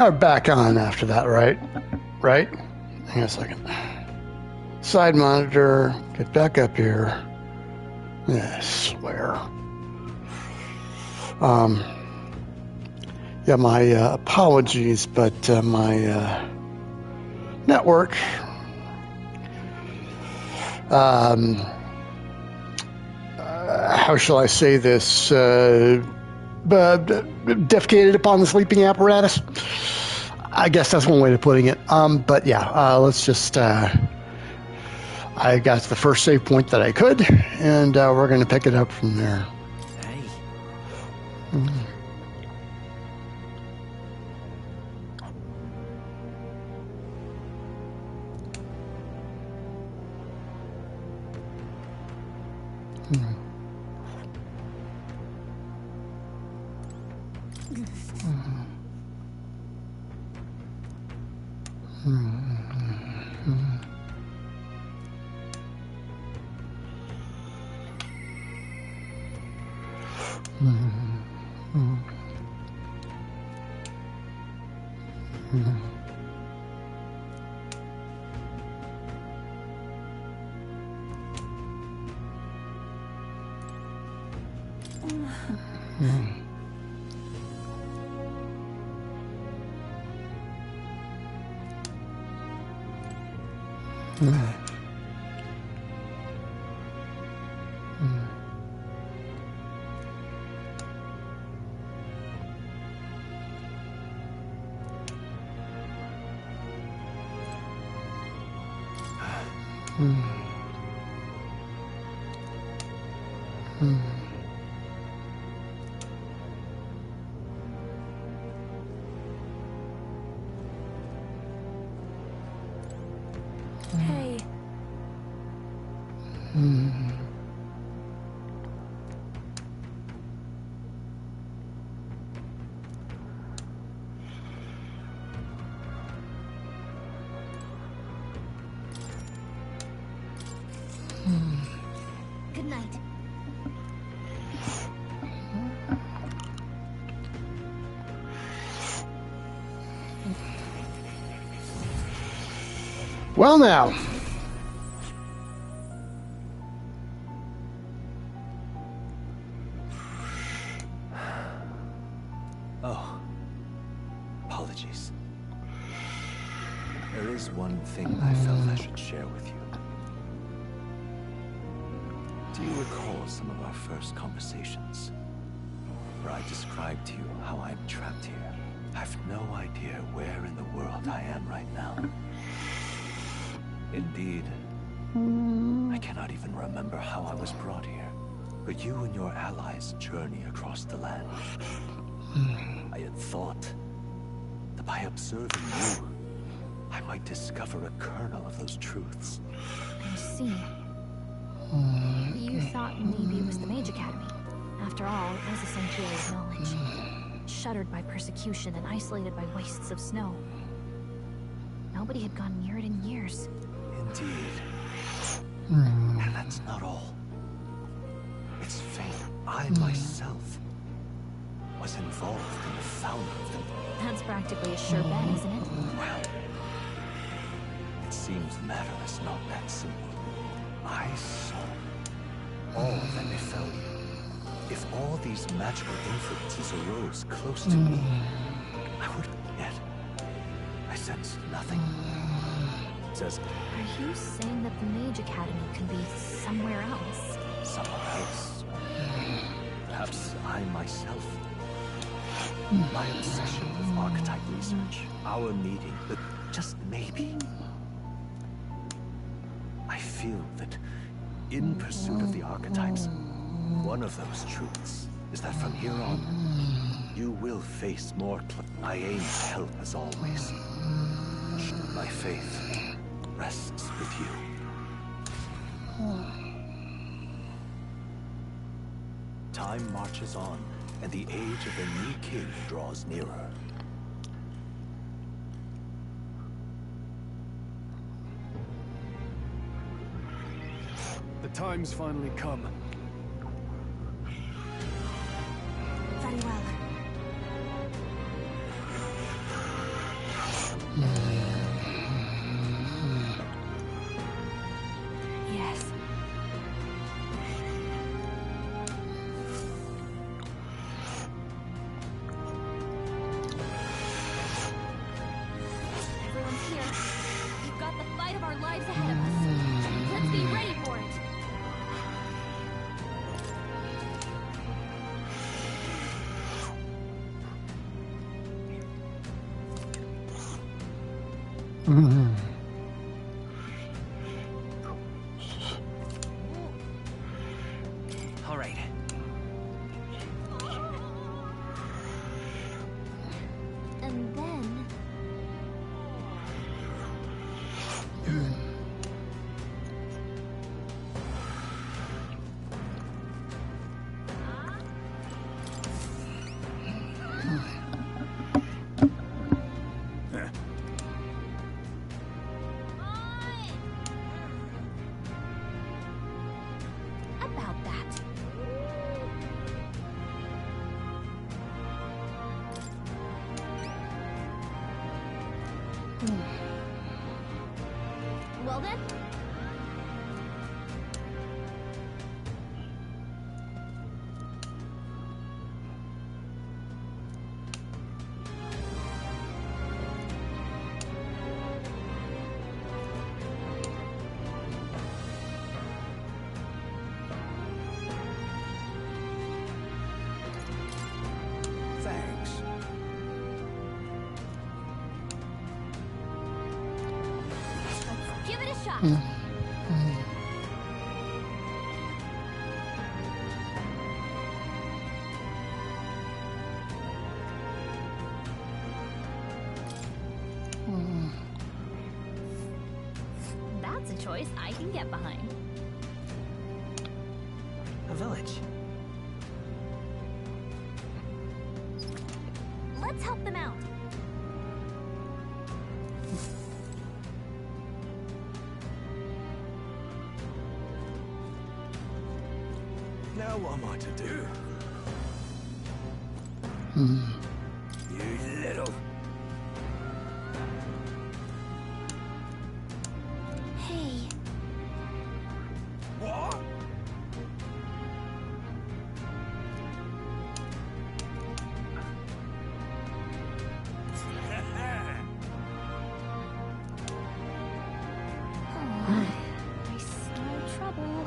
Back on after that, right? Right? Hang on a second. Side monitor. Get back up here. I swear. Yeah, my apologies, but my network how shall I say this? Defecated upon the sleeping apparatus. I guess that's one way of putting it. But yeah, let's just. I got to the first save point that I could, and we're going to pick it up from there. Hey. Hey. Good night. Well, now. Oh. Apologies. There is one thing I felt I should share with you. Do you recall some of our first conversations? Where I described to you how I'm trapped here. I've no idea where in the world I am right now. Indeed, I cannot even remember how I was brought here. But you and your allies journey across the land. I had thought that by observing you, I might discover a kernel of those truths. I see. You thought maybe it was the Mage Academy. After all, it was a sanctuary of knowledge. Shuttered by persecution and isolated by wastes of snow. Nobody had gone near it in years. Indeed. And that's not all. It's fate. I myself was involved in the founding of them. That's practically a sure bet, isn't it? Well, it seems the matter is not that simple. I saw all that befell you. If all these magical influences arose close to me, I would yet. I sensed nothing. It's as Are you saying that the Mage Academy could be somewhere else? somewhere else. Perhaps I myself. My obsession with archetype research, our meeting, but just maybe. I feel that in pursuit of the archetypes, one of those truths is that from here on, you will face more. I aim to help as always. My faith rests with you. Time marches on, and the age of the new king draws nearer. The time's finally come. Very well. here. We've got the fight of our lives ahead of us. Let's be ready for it. All right. And then... About that. Well then. Thanks. Let's give it a shot. That's a choice I can get behind. A village. Let's help them out. Now what am I to do? You little... Hey, What? I smell trouble.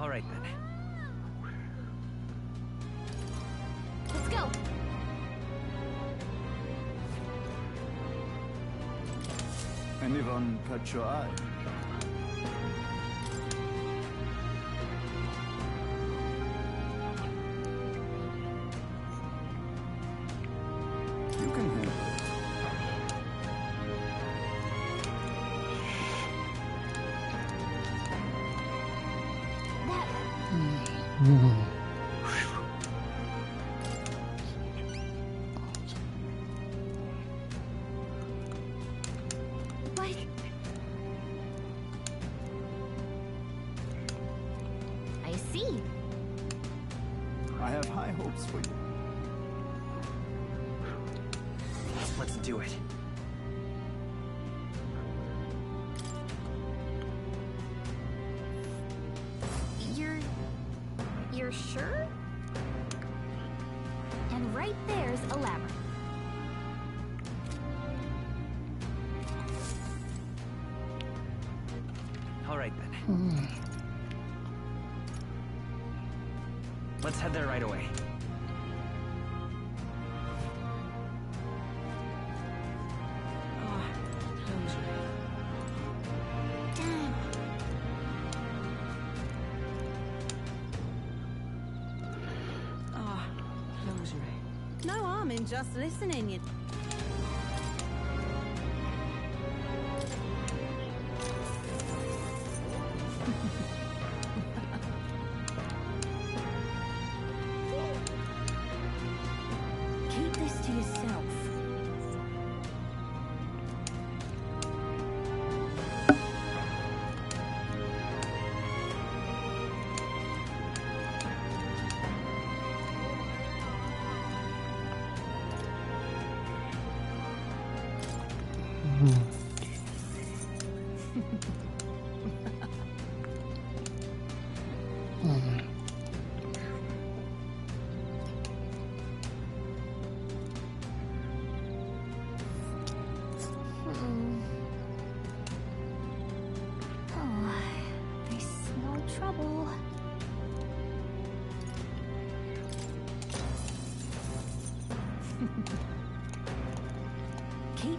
All right then. Let's go. Anyone catch your eye? You can handle it. That What? I see. I have high hopes for you. Let's do it. You're sure? And right there's a labyrinth. All right then. Let's head there right away. Damn. No harm in just listening. Keep this to yourself.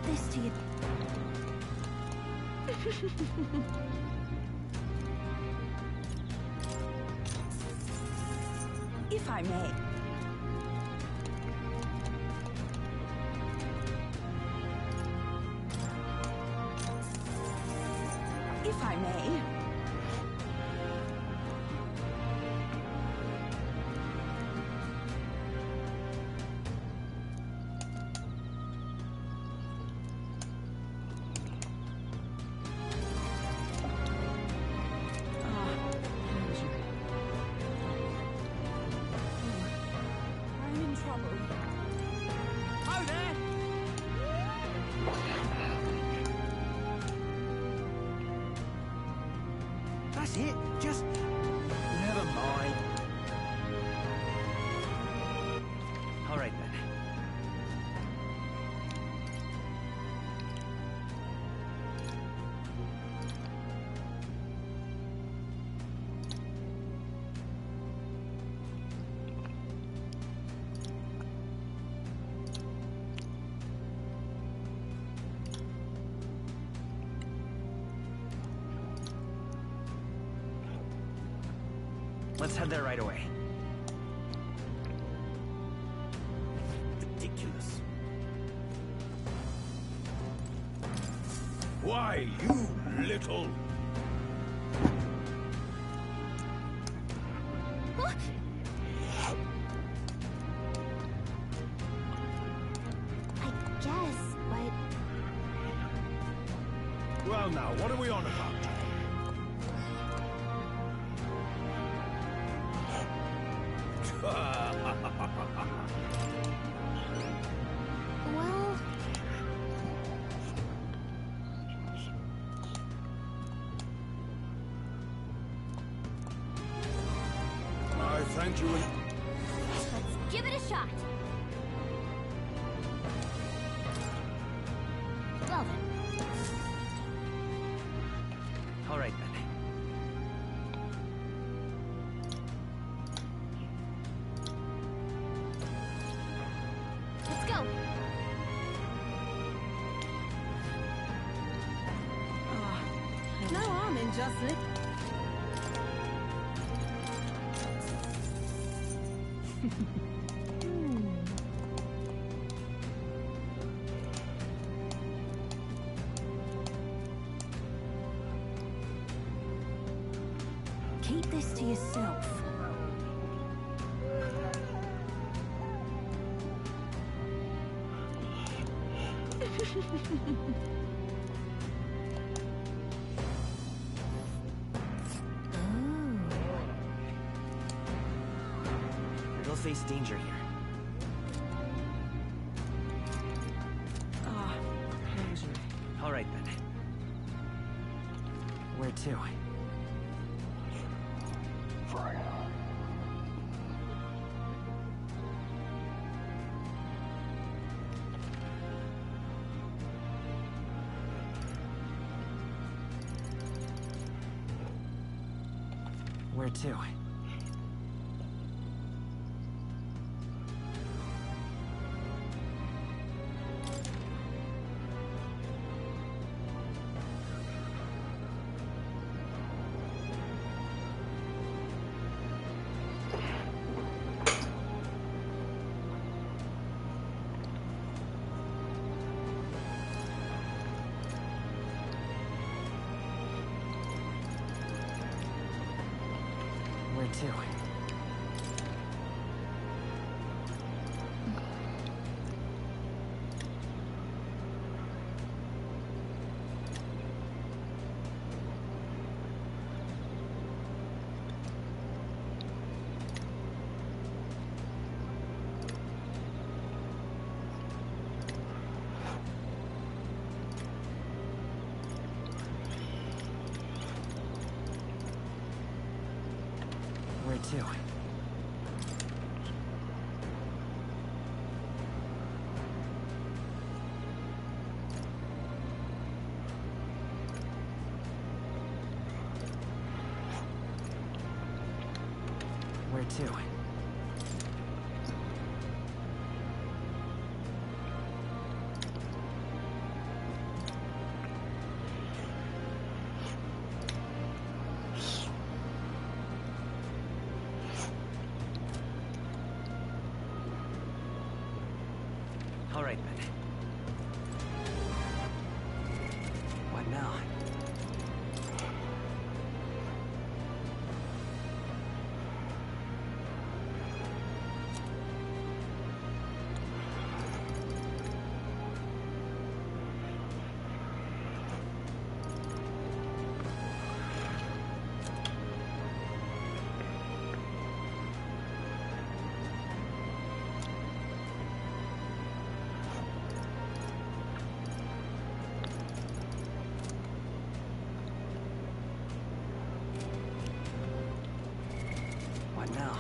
this to you. If I may. If I may. I'm in trouble. Oh, there! That's it. Just never mind. All right then. Let's head there right away. Ridiculous. Why, you little... I guess, but Well now, what are we on about? well, I thank you. let's give it a shot. Well then. All right then. Let's go. No harm in just Keep this to yourself. We'll face danger here. All right then. Where to? Where to? Where to? Where to? Where to? right then. What now? What now?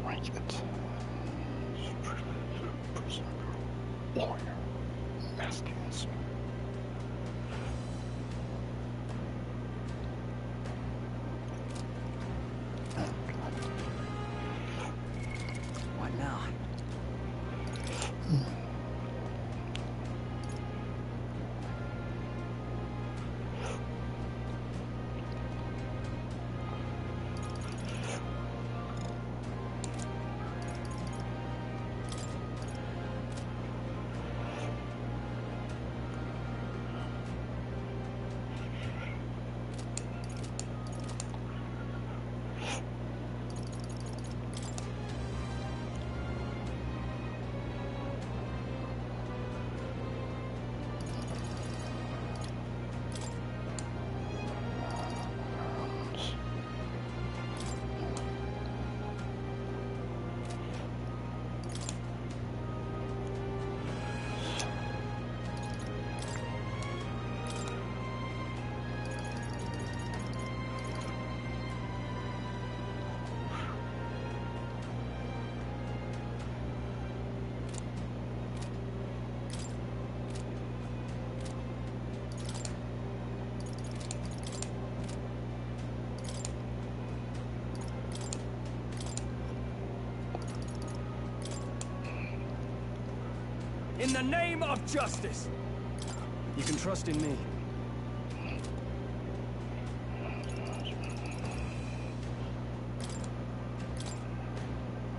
Blanket. Warrior. Masters. What now? In the name of justice! You can trust in me.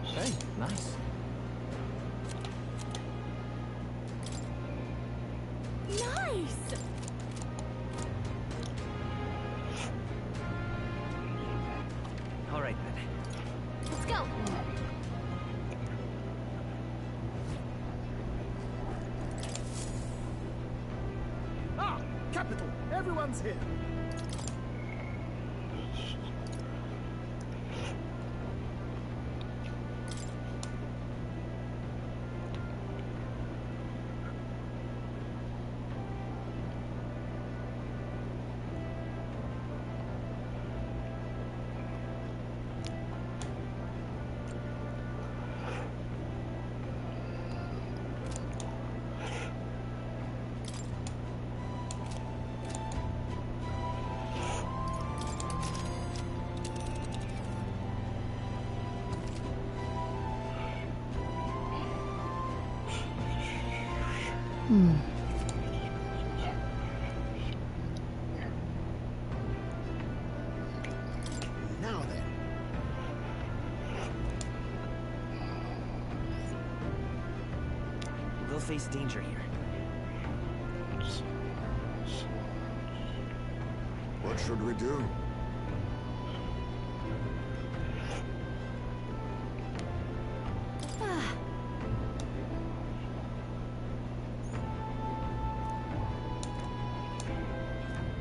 Hey, nice. Nice! All right, then. Let's go. Ah! Capital! Everyone's here! Now then. We'll face danger here. What should we do?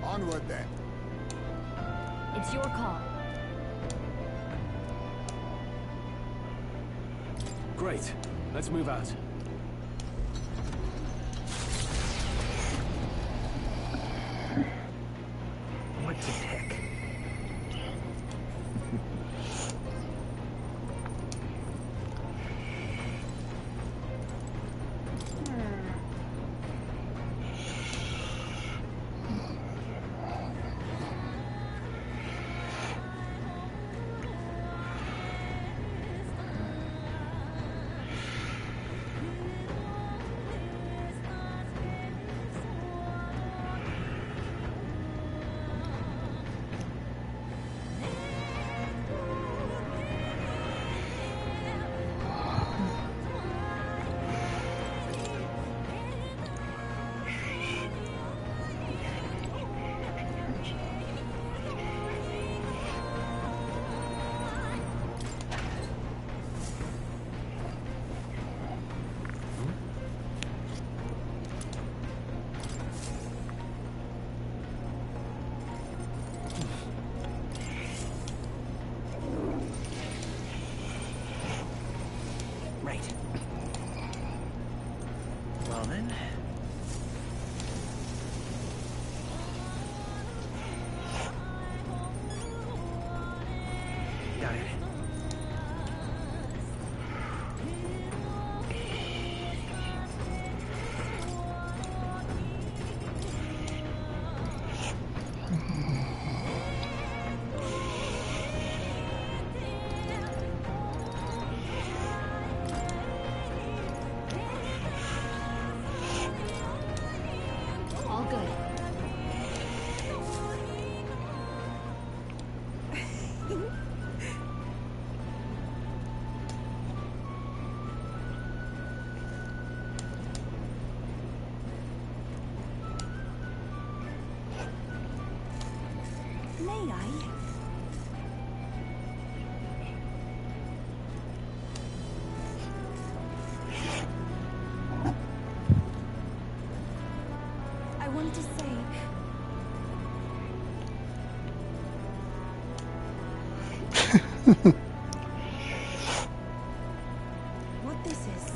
Onward then. It's your call. Great. Let's move out. What to pick? Right. Well then. Got it. All good. May I? I want to say... what this is.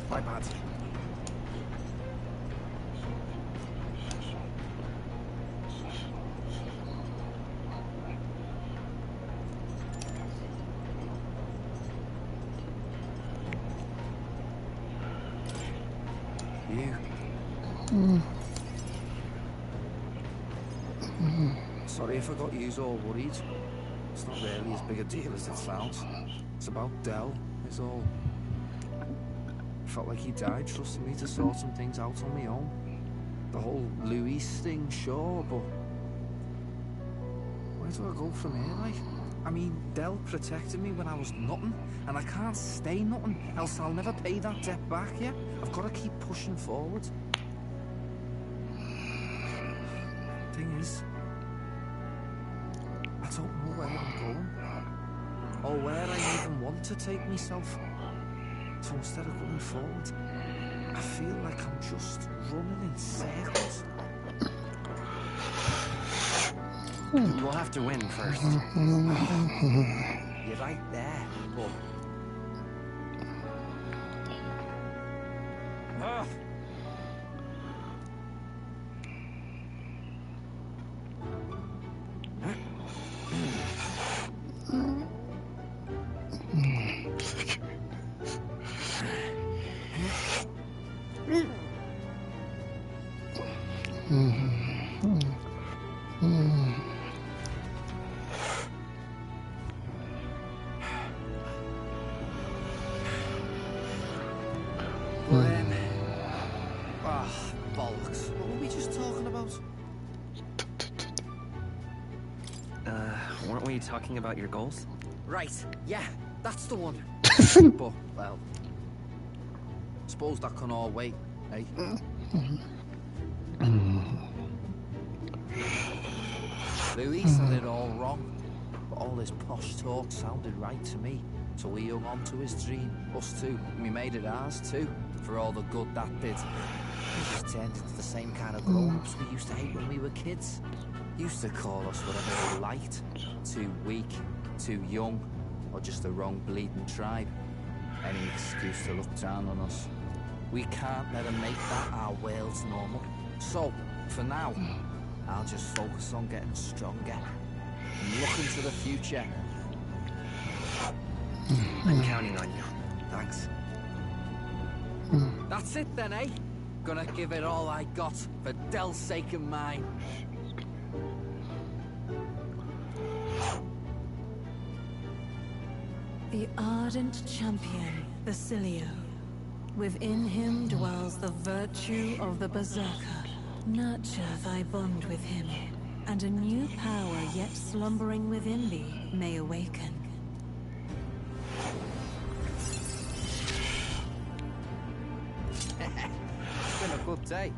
My bad. You. Sorry if I got you all worried. It's not really as big a deal as it sounds. It's about Del, is all. Felt like he died trusting me to sort some things out on my own. The whole Louis thing, sure, but where do I go from here, like? I mean, Del protected me when I was nothing, and I can't stay nothing, else I'll never pay that debt back, yeah? I've got to keep pushing forward. Thing is, I don't know where I'm going, or where I even want to take myself. So instead of going forward, I feel like I'm just running in circles. We'll have to win first. You're right there, but... bollocks. What were we just talking about? Weren't we talking about your goals? Right, yeah, that's the one. But, well, suppose that can all wait, eh? Louis said it all wrong, but all his posh talk sounded right to me. So we hung on to his dream, us two, and we made it ours too, for all the good that did. We just turned into the same kind of grown-ups we used to hate when we were kids. Used to call us whatever they liked. Too weak, too young, or just the wrong bleeding tribe. Any excuse to look down on us. We can't let them make that our world's normal. So, for now, I'll just focus on getting stronger and look into the future. I'm counting on you. Thanks. That's it then, eh? Gonna give it all I got for Del's sake and mine. The ardent champion, Basilio. Within him dwells the virtue of the berserker. Nurture thy bond with him, and a new power yet slumbering within thee may awaken. It's been a good day.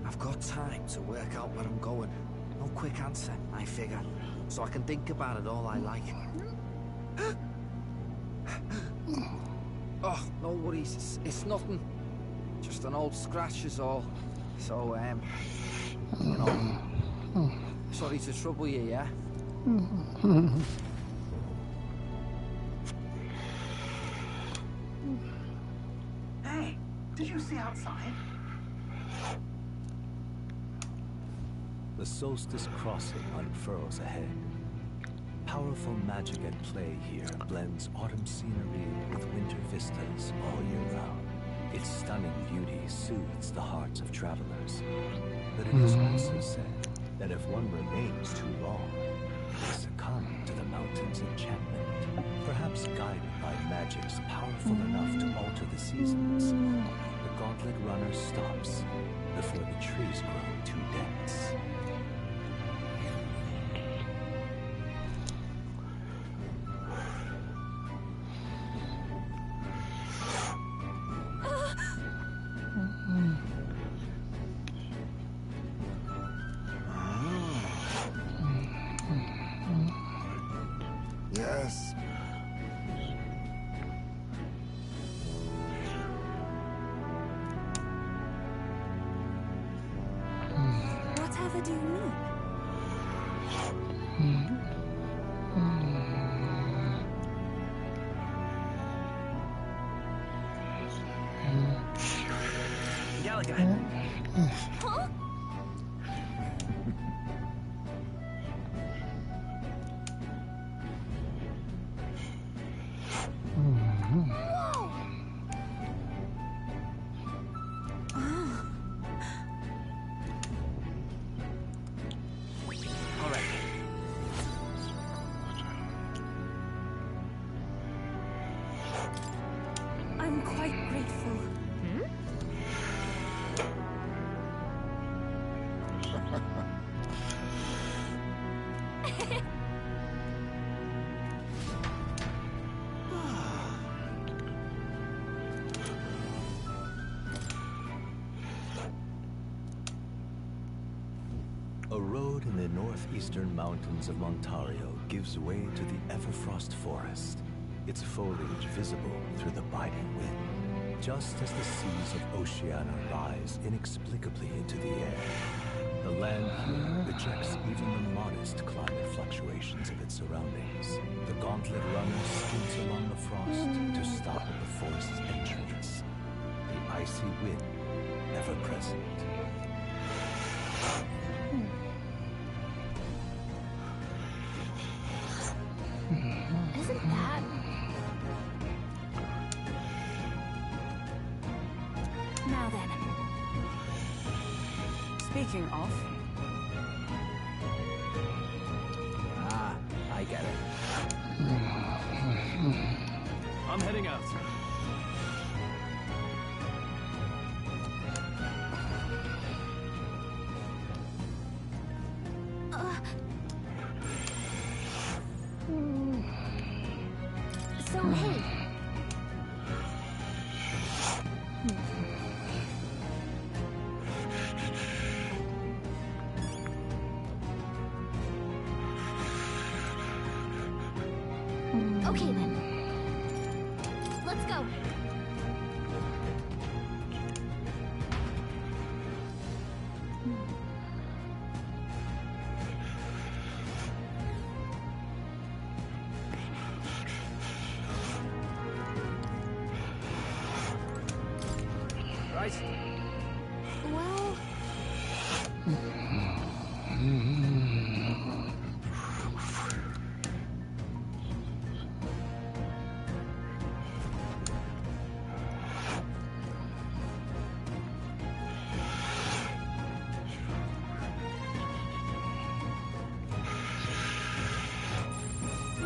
I've got time to work out where I'm going. No quick answer, I figure. So I can think about it all I like. Oh, no worries. It's nothing. Just an old scratch is all. So, you know, sorry to trouble you, yeah? Hey, did you see outside? The Solstice Crossing unfurls ahead. Powerful magic at play here blends autumn scenery with winter vistas all year round. Its stunning beauty soothes the hearts of travelers. But it is also said that if one remains too long, they succumb to the mountain's enchantment. Perhaps guided by magics powerful enough to alter the seasons, the gauntlet runner stops before the trees grow too dense. Yes. Whatever do you mean? Galaga. Huh? All right. I'm quite grateful. A road in the northeastern mountains of Montario gives way to the Everfrost Forest, its foliage visible through the biting wind. Just as the seas of Oceania rise inexplicably into the air, the land here rejects even the modest climate fluctuations of its surroundings. The gauntlet runner skids along the frost to stop at the forest's entrance, the icy wind ever present. Isn't that... Now then. Speaking of, Ah, I get it. I'm heading out. So, hey. Okay then. Let's go. Right? Well,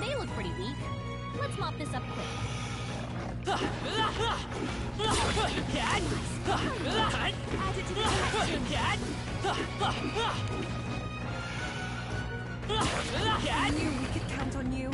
they look pretty weak. Let's mop this up quick. Add it to the I knew we could count on you.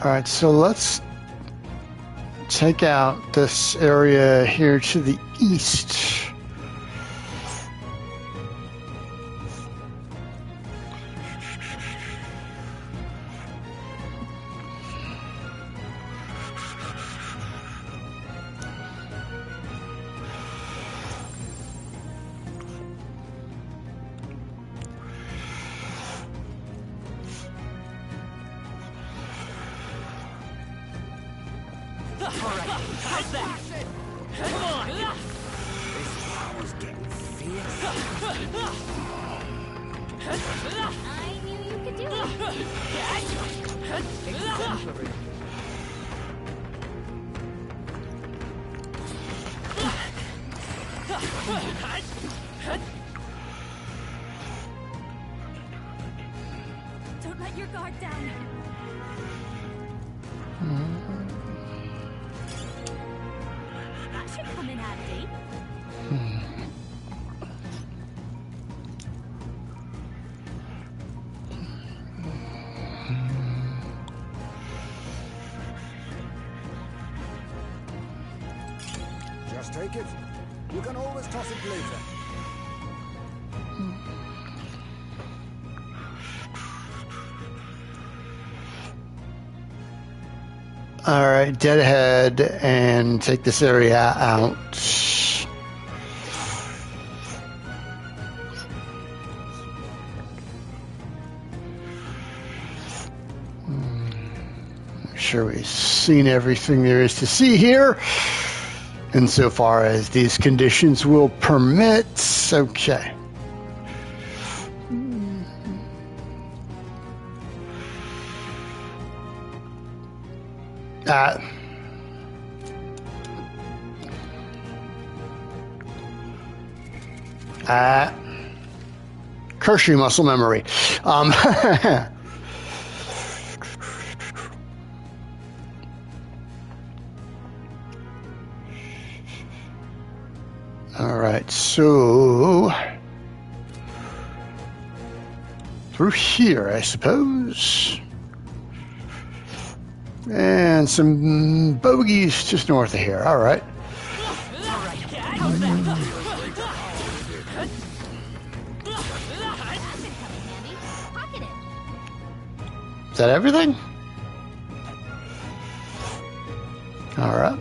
All right, so let's take out this area here to the east. I knew you could do it. Don't let your guard down. That should come in handy. Just take it. You can always toss it later. All right, dead ahead and take this area out. Make sure we've seen everything there is to see here. Insofar as these conditions will permit. Okay. Curse you, muscle memory. All right, so through here, I suppose. And some bogeys just north of here. All right. Is that everything? All right.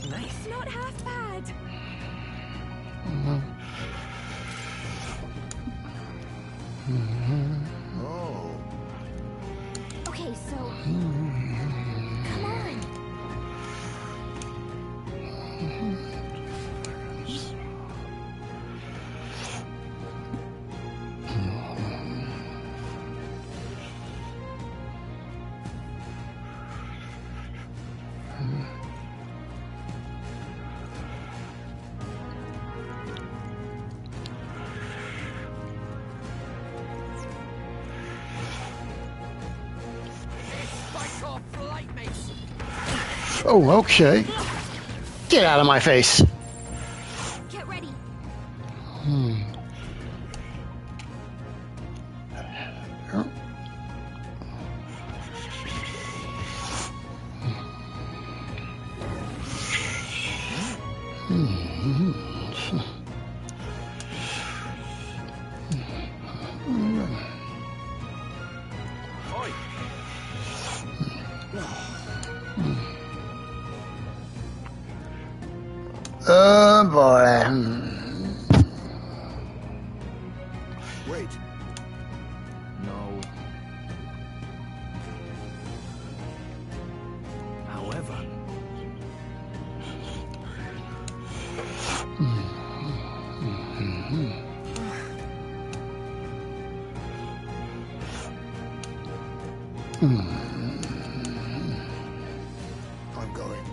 Nice. Not half bad. Oh. Okay, so come on. Oh, okay. Get out of my face. Get ready. Oh boy. Wait. No. However, I'm going.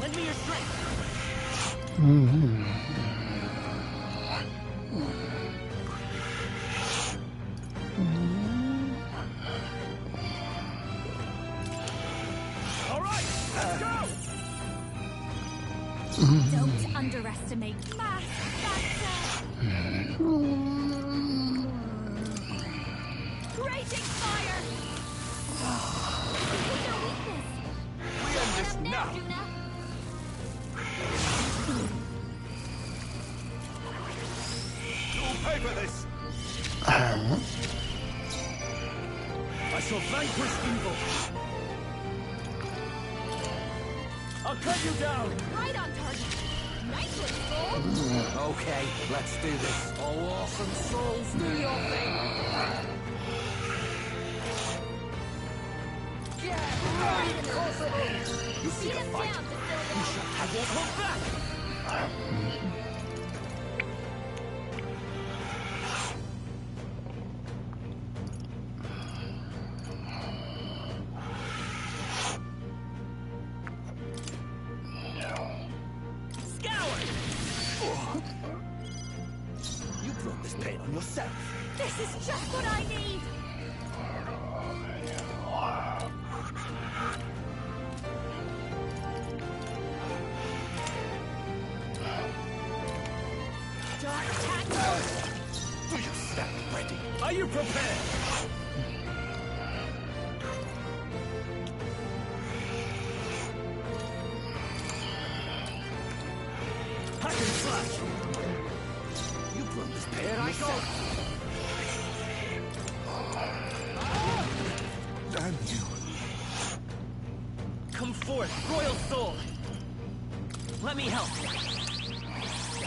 Lend me your strength. All right, let's go. Don't underestimate mass factor. Raging fire. This is your weakness. we end this Get up there, now. Juna. You'll pay for this. Uh, I see shall vanquish evil. I'll cut you down. Right on target. Nicely, Soul. Okay, let's do this. Oh, awesome souls, do your thing. Right in the You see Beat a him fight. down, You Facilio. shall have your Hold back. You brought this pain on yourself. This is just what I need. Dark tactics. Do you stand ready? Are you prepared? Hack and slash. You brought this pain Here on I yourself. Damn you. Come forth, Royal Soul. Let me help.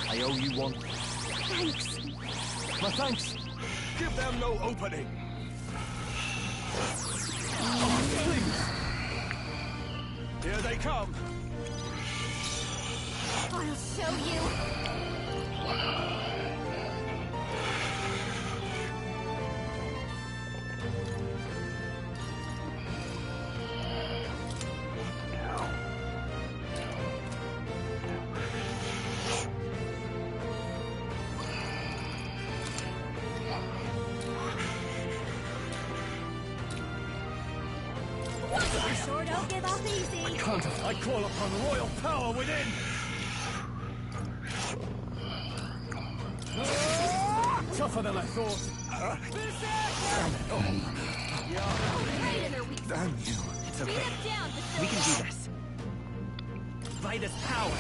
I owe you one. Thanks. My thanks. Give them no opening. Please. Here they come. I'll show you. Sure don't give up easy. I call upon royal power within. Tougher than I thought. Right in her weak spot. Damn you. It's Beat okay. him down, We can Facilio. do this. By this power.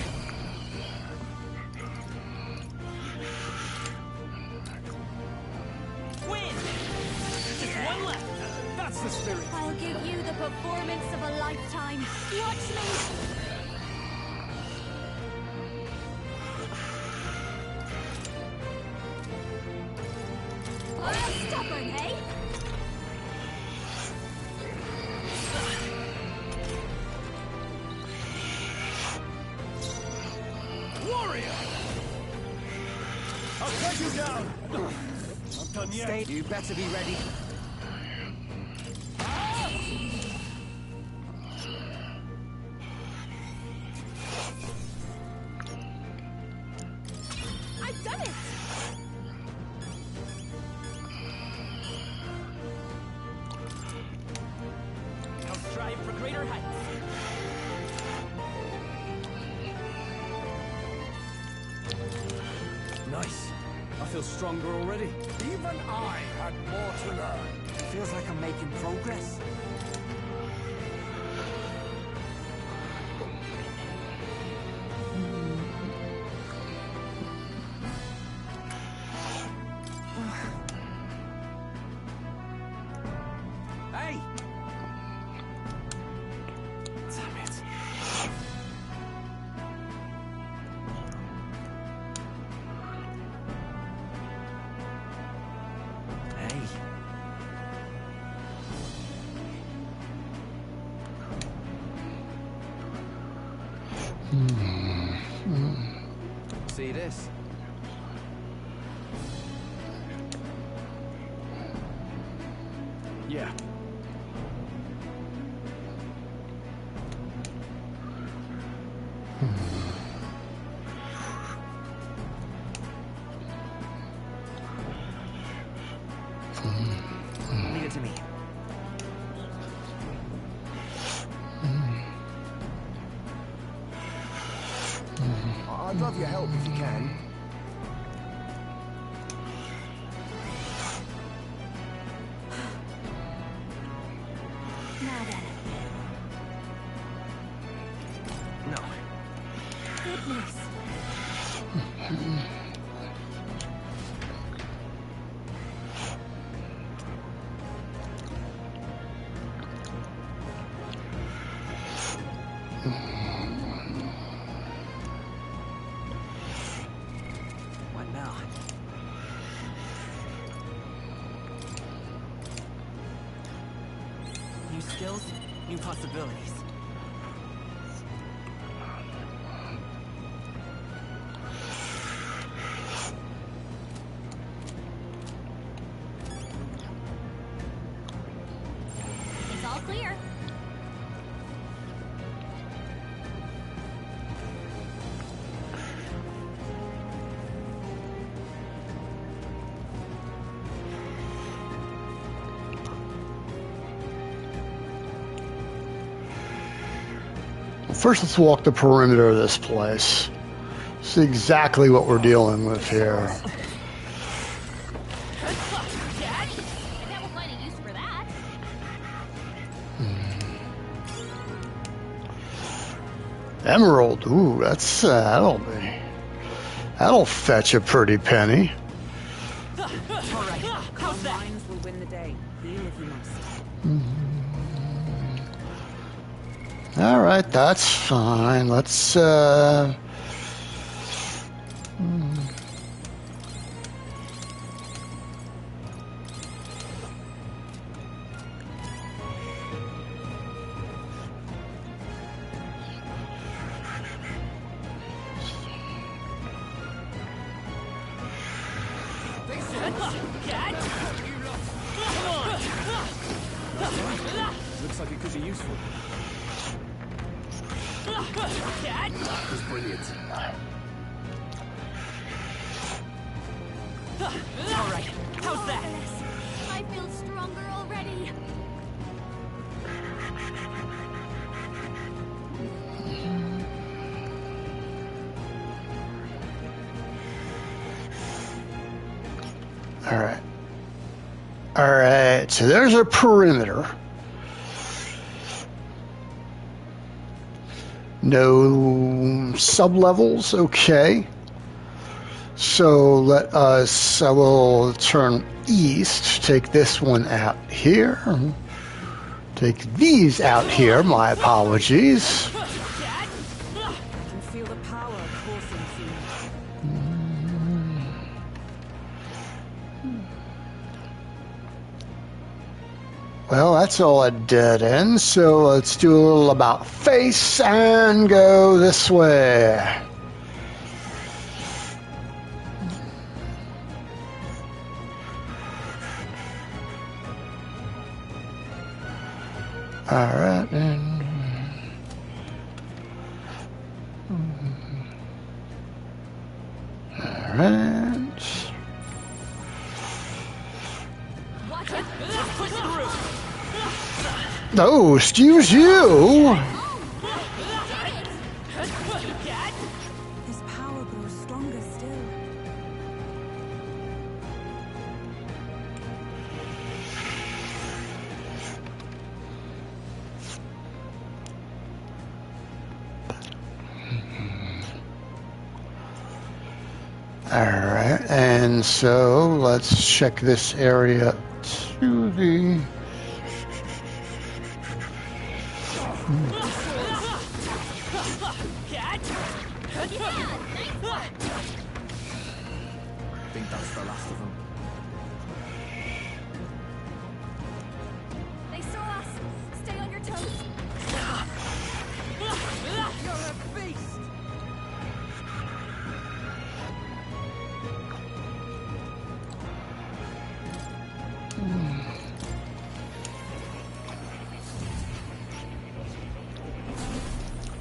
Win! Just one left. That's the spirit. I'll give you the performance of a lifetime. Watch me. Well, stubborn, hey? Warrior! I'll cut you down. Not done yet. Stay. You better be ready. I've done it! I'll strive for greater heights. Nice. I feel stronger already. Even I had more to learn. Feels like I'm making progress. Hey! Damn it. Hey. See this? Yeah. Leave it to me. I'd love your help if you can. Now then. No. Goodness. New skills, new possibilities. It's all clear. First, let's walk the perimeter of this place. See exactly what we're dealing with here. I bet we'll find a use for that. Emerald, ooh, that's that'll fetch a pretty penny. All right, how's that? Minds will win the day, even if you must. All right, that's fine. Let's Looks like it could be useful. That was brilliant. All right, how's that? I feel stronger already. all right. All right, so there's a perimeter. No sub-levels, okay. So I will turn east, take this one out here. Take these out here, my apologies. I can feel the power coursing through me. Well, that's all a dead end, so let's do a little about face and go this way. All right, and all right. Watch out. Push through. Oh, excuse you. His power grows stronger still. All right, and so let's check this area to the. I think that's the last of them. They saw us. Stay on your toes. You're a beast.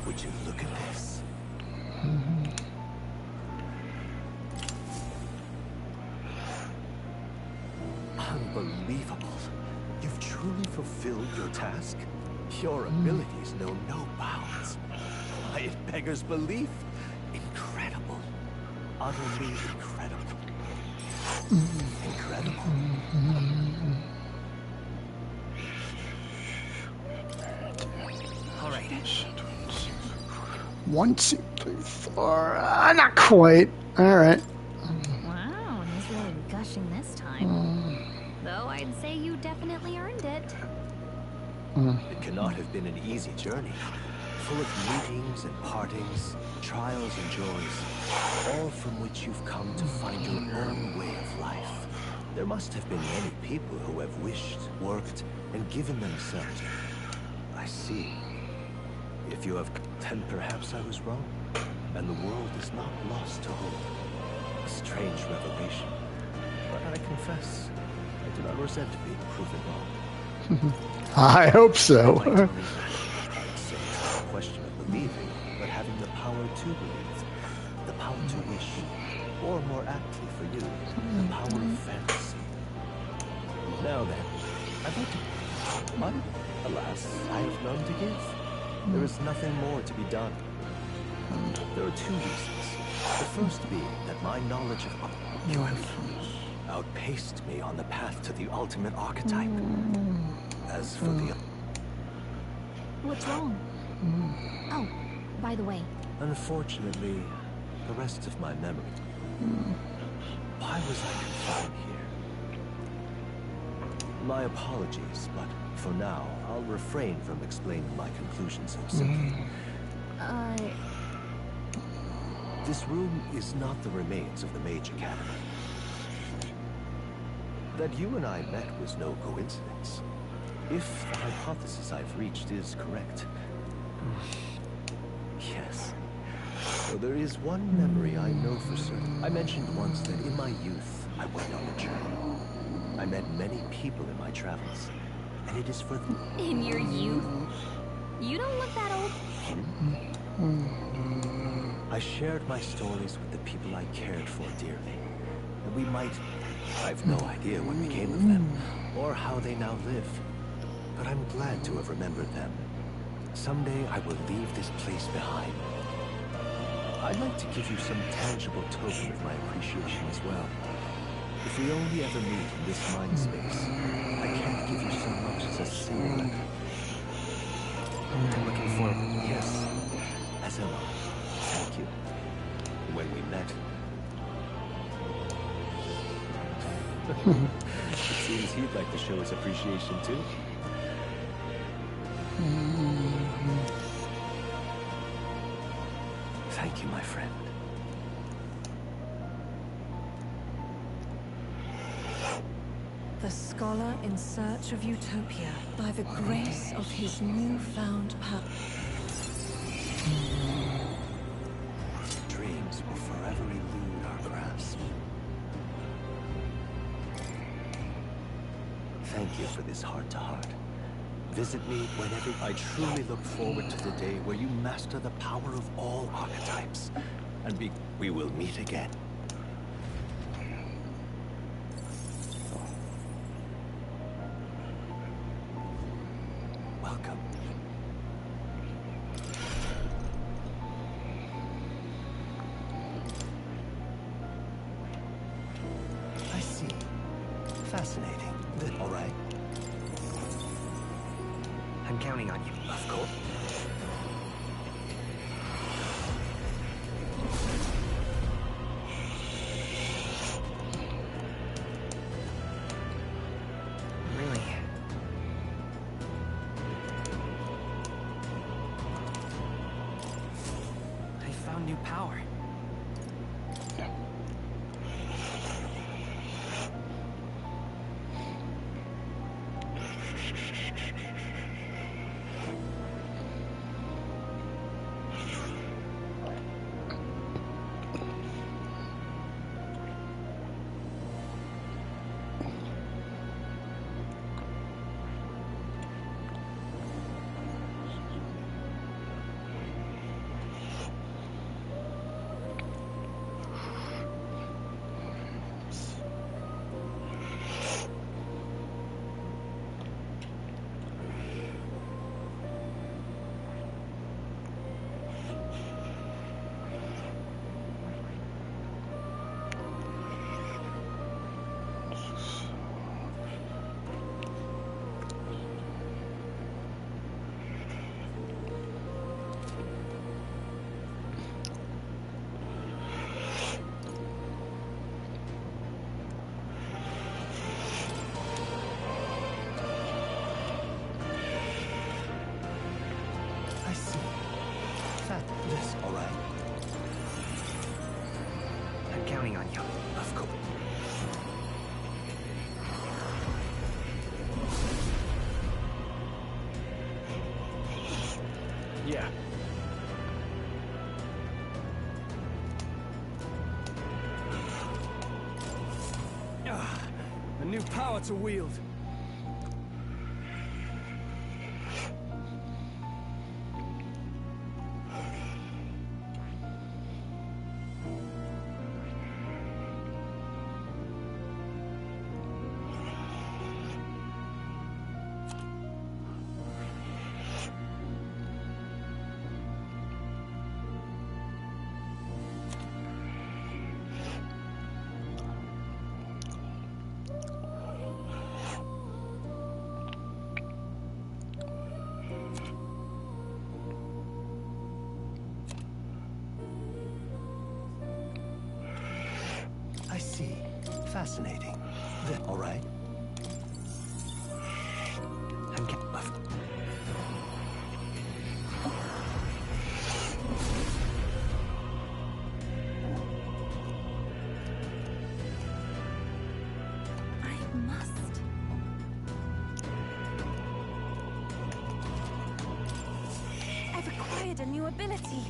Would you look at this? Unbelievable. You've truly fulfilled your task. Your abilities know no bounds. Why, it beggars belief. Incredible. Utterly incredible. Incredible. All right. 1, 2, 3, 4. Not quite. All right. Wow, he's really gushing this time. Though I'd say you definitely earned it. It cannot have been an easy journey. Full of meetings and partings, trials and joys, all from which you've come to find your own way of life. There must have been many people who have wished, worked, and given themselves. I see. If you have, then perhaps I was wrong, and the world is not lost to hope. A strange revelation, but I confess, I do not resent being proven wrong. I hope so. I'd like to believe it. I would say it's not a question of believing, but having the power to believe, the power to wish, or more aptly for you, the power of fantasy. Now then, I'd like to... But, alas, I have none to give. There is nothing more to be done. There are two reasons. The first being that my knowledge of you have outpaced me on the path to the ultimate archetype. As for the... What's wrong? Oh, by the way. Unfortunately, the rest of my memory. Why was I confined here? My apologies, but for now, I'll refrain from explaining my conclusions so simply. This room is not the remains of the Mage Academy. That you and I met was no coincidence. If the hypothesis I've reached is correct. Yes. So there is one memory I know for certain. I mentioned once that in my youth, I went on a journey. I met many people in my travels, and it is for them. In your youth? You don't look that old. I shared my stories with the people I cared for dearly. And we might... I've no idea what became of them, or how they now live. But I'm glad to have remembered them. Someday I will leave this place behind. I'd like to give you some tangible token of my appreciation as well. If we only ever meet in this mind space, I can't give you so much as a single letter. I'm looking forward, yes, as am I. Thank you. When we met... It seems he'd like to show his appreciation too. Thank you, my friend. The scholar in search of utopia by the grace of his newfound power. Dreams will forever elude our grasp. Thank you for this heart-to-heart. Visit me whenever. I truly look forward to the day where you master the power of all archetypes. And we will meet again. Welcome. I see. Fascinating. All right. I'm counting on you. Of course. Really? I found new power. Yeah. A new power to wield. I see. Fascinating. All right. I must. I've acquired a new ability.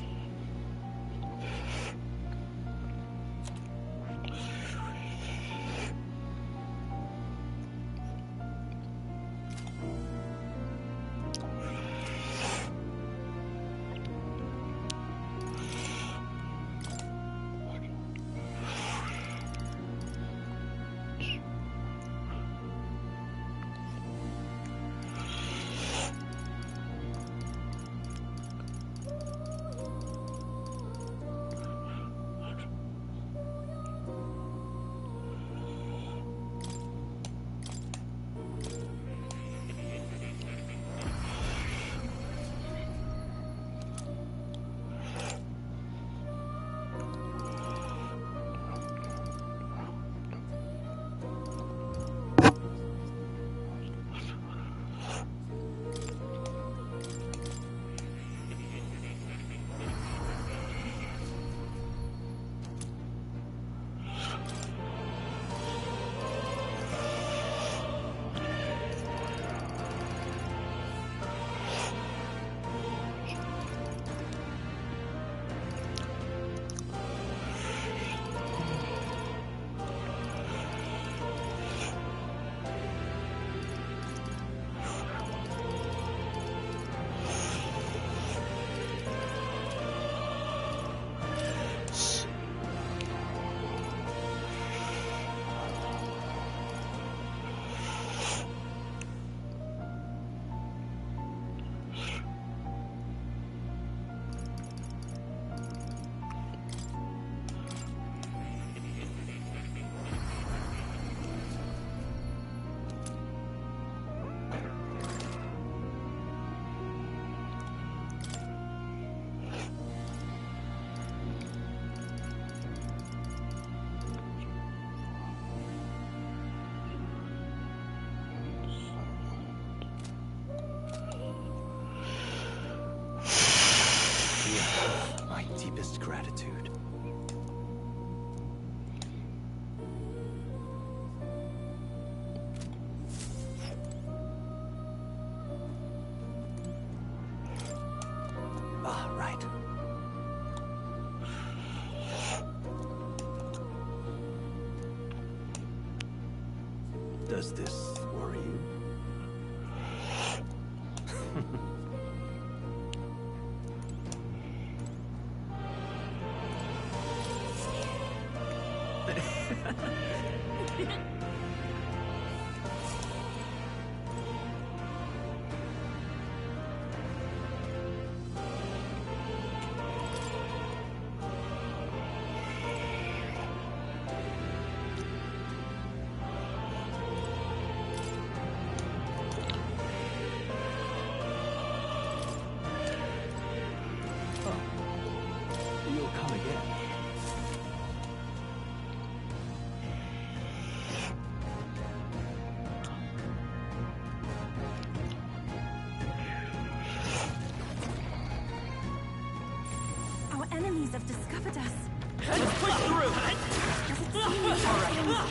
My deepest gratitude. Ah, right. Does this worry you? You'll come again. Our enemies have discovered us. Let's push through! Alright,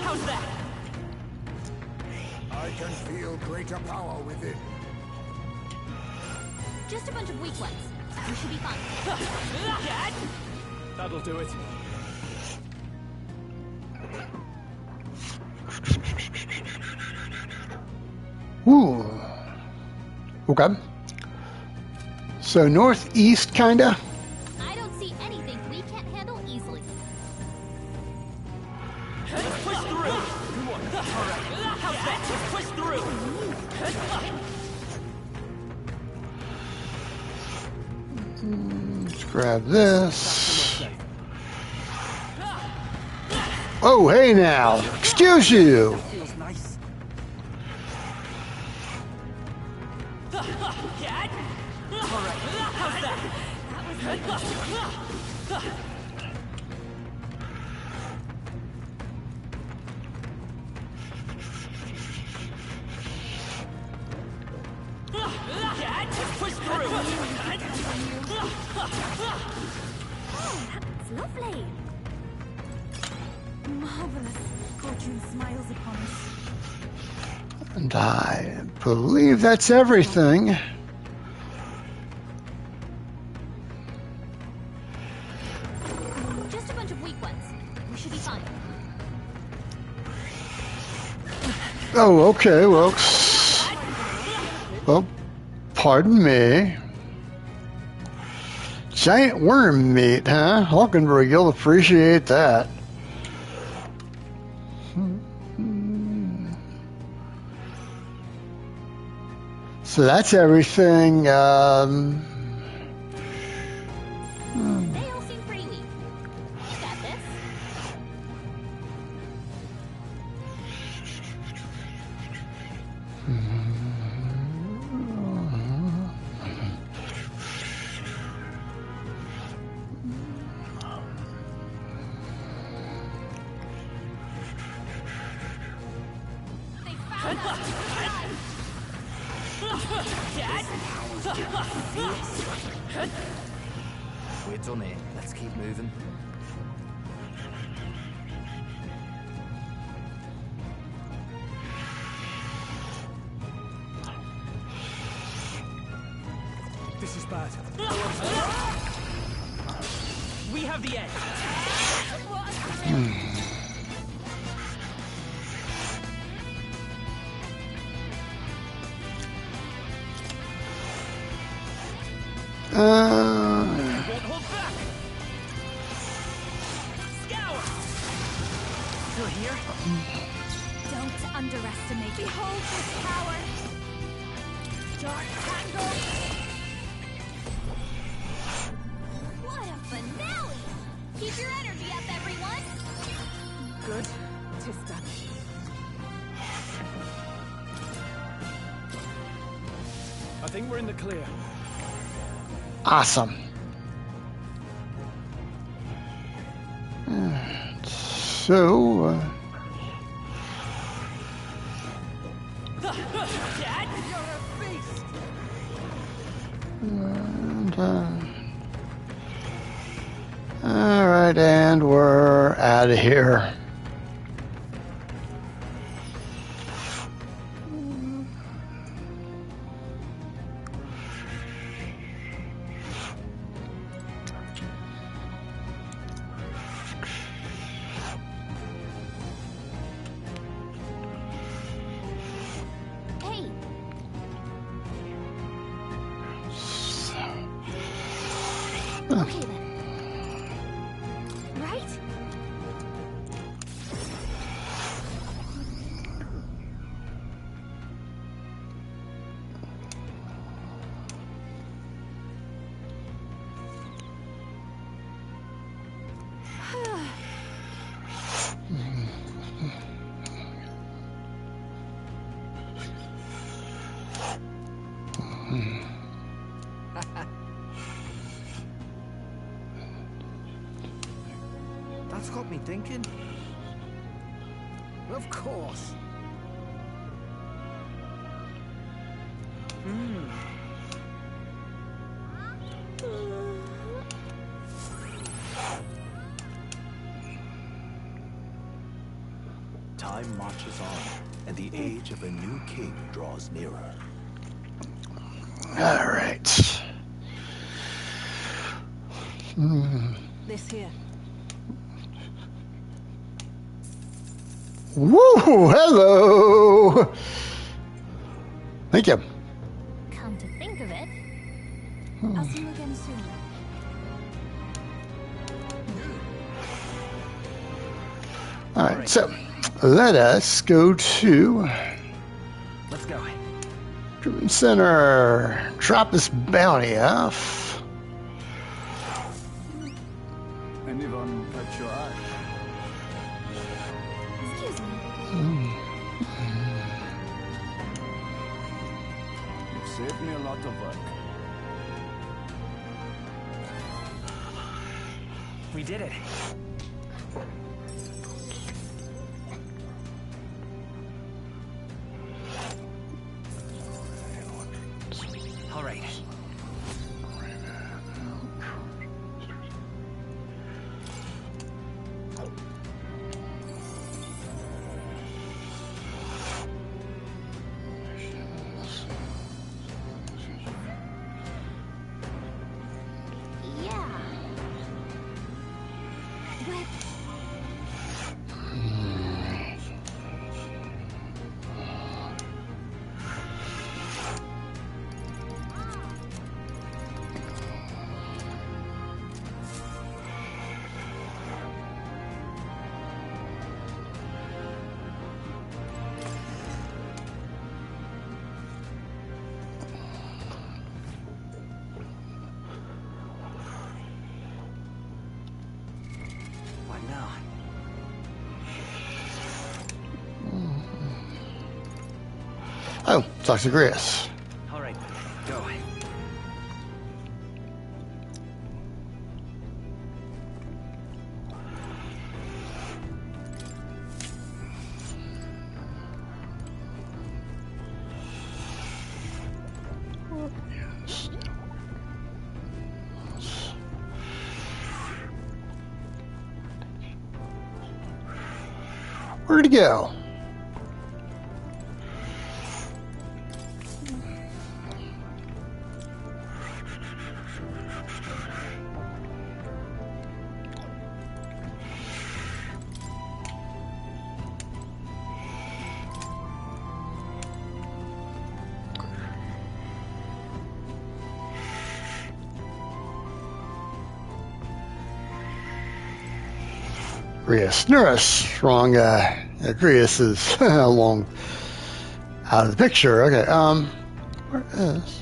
how's that? I can feel greater power within. Just a bunch of weak ones. We should be fine. That'll do it. Ooh. Okay. So northeast, kinda. I don't see anything we can't handle easily. Let's push through. Alright. How's that? Let's push through. Let's grab this. Oh, hey now. Excuse you. Feels nice. Alright. How's that? Let's push through. It's lovely. Marvelous. Fortune smiles upon us. And I believe that's everything. Just a bunch of weak ones. We should be fine. Oh, okay. Well, pardon me. Giant worm meat, huh? Hulkenberg, you'll appreciate that. So that's everything. They all seem pretty weak. You got this? We're done it. Let's keep moving. This is bad. We have the edge. Won't hold back. Scour. Still here? Don't underestimate. Behold this power. Dark tangle. What a finale! Keep your energy up, everyone. Good. 'Tis done. I think we're in the clear. Awesome. And so, and, all right, and we're out of here. Hey, okay then. Right? That's got me thinking. Of course. Time marches on, and the age of a new king draws nearer. All right. This here. Woo! Hello! Thank you. Come to think of it, I'll see you again soon. Alright, so let us go to Let's go. Recruitment Center. Drop this bounty off. Anyone catch your eye? excuse me. You've saved me a lot of work. We did it. All right. Yeah. But What now? Oh, talk to Chris. All right. Go. Where'd he go? Grius. Nurse. Wrong guy. Yeah, Grius is long out of the picture. Okay, where is...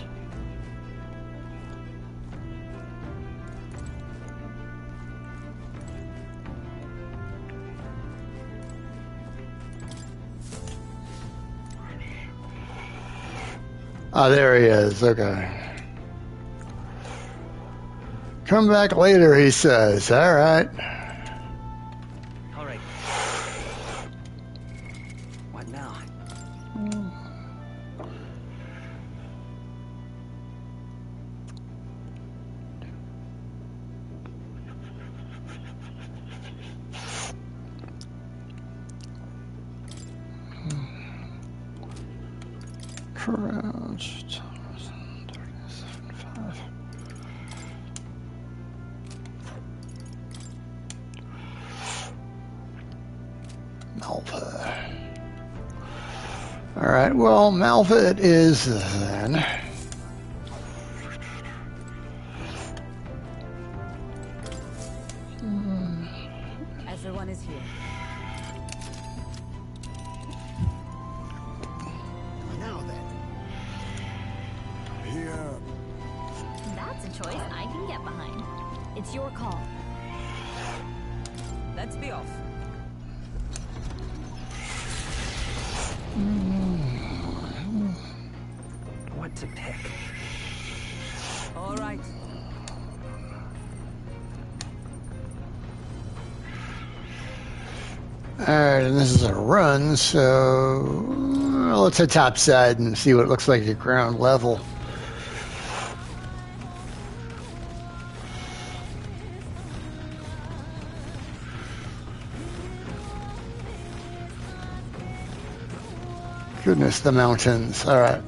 Ah, there he is. Okay. Come back later, he says. All right. All right. What now? Crouched. 37.5. Malva. All right. Well, Malva it is then. Everyone is here. Now then. Here. that's a choice I can get behind. It's your call. Let's be off. What to pick? All right. All right, and this is a run, so let's head topside and see what it looks like at ground level. Goodness, the mountains. All right.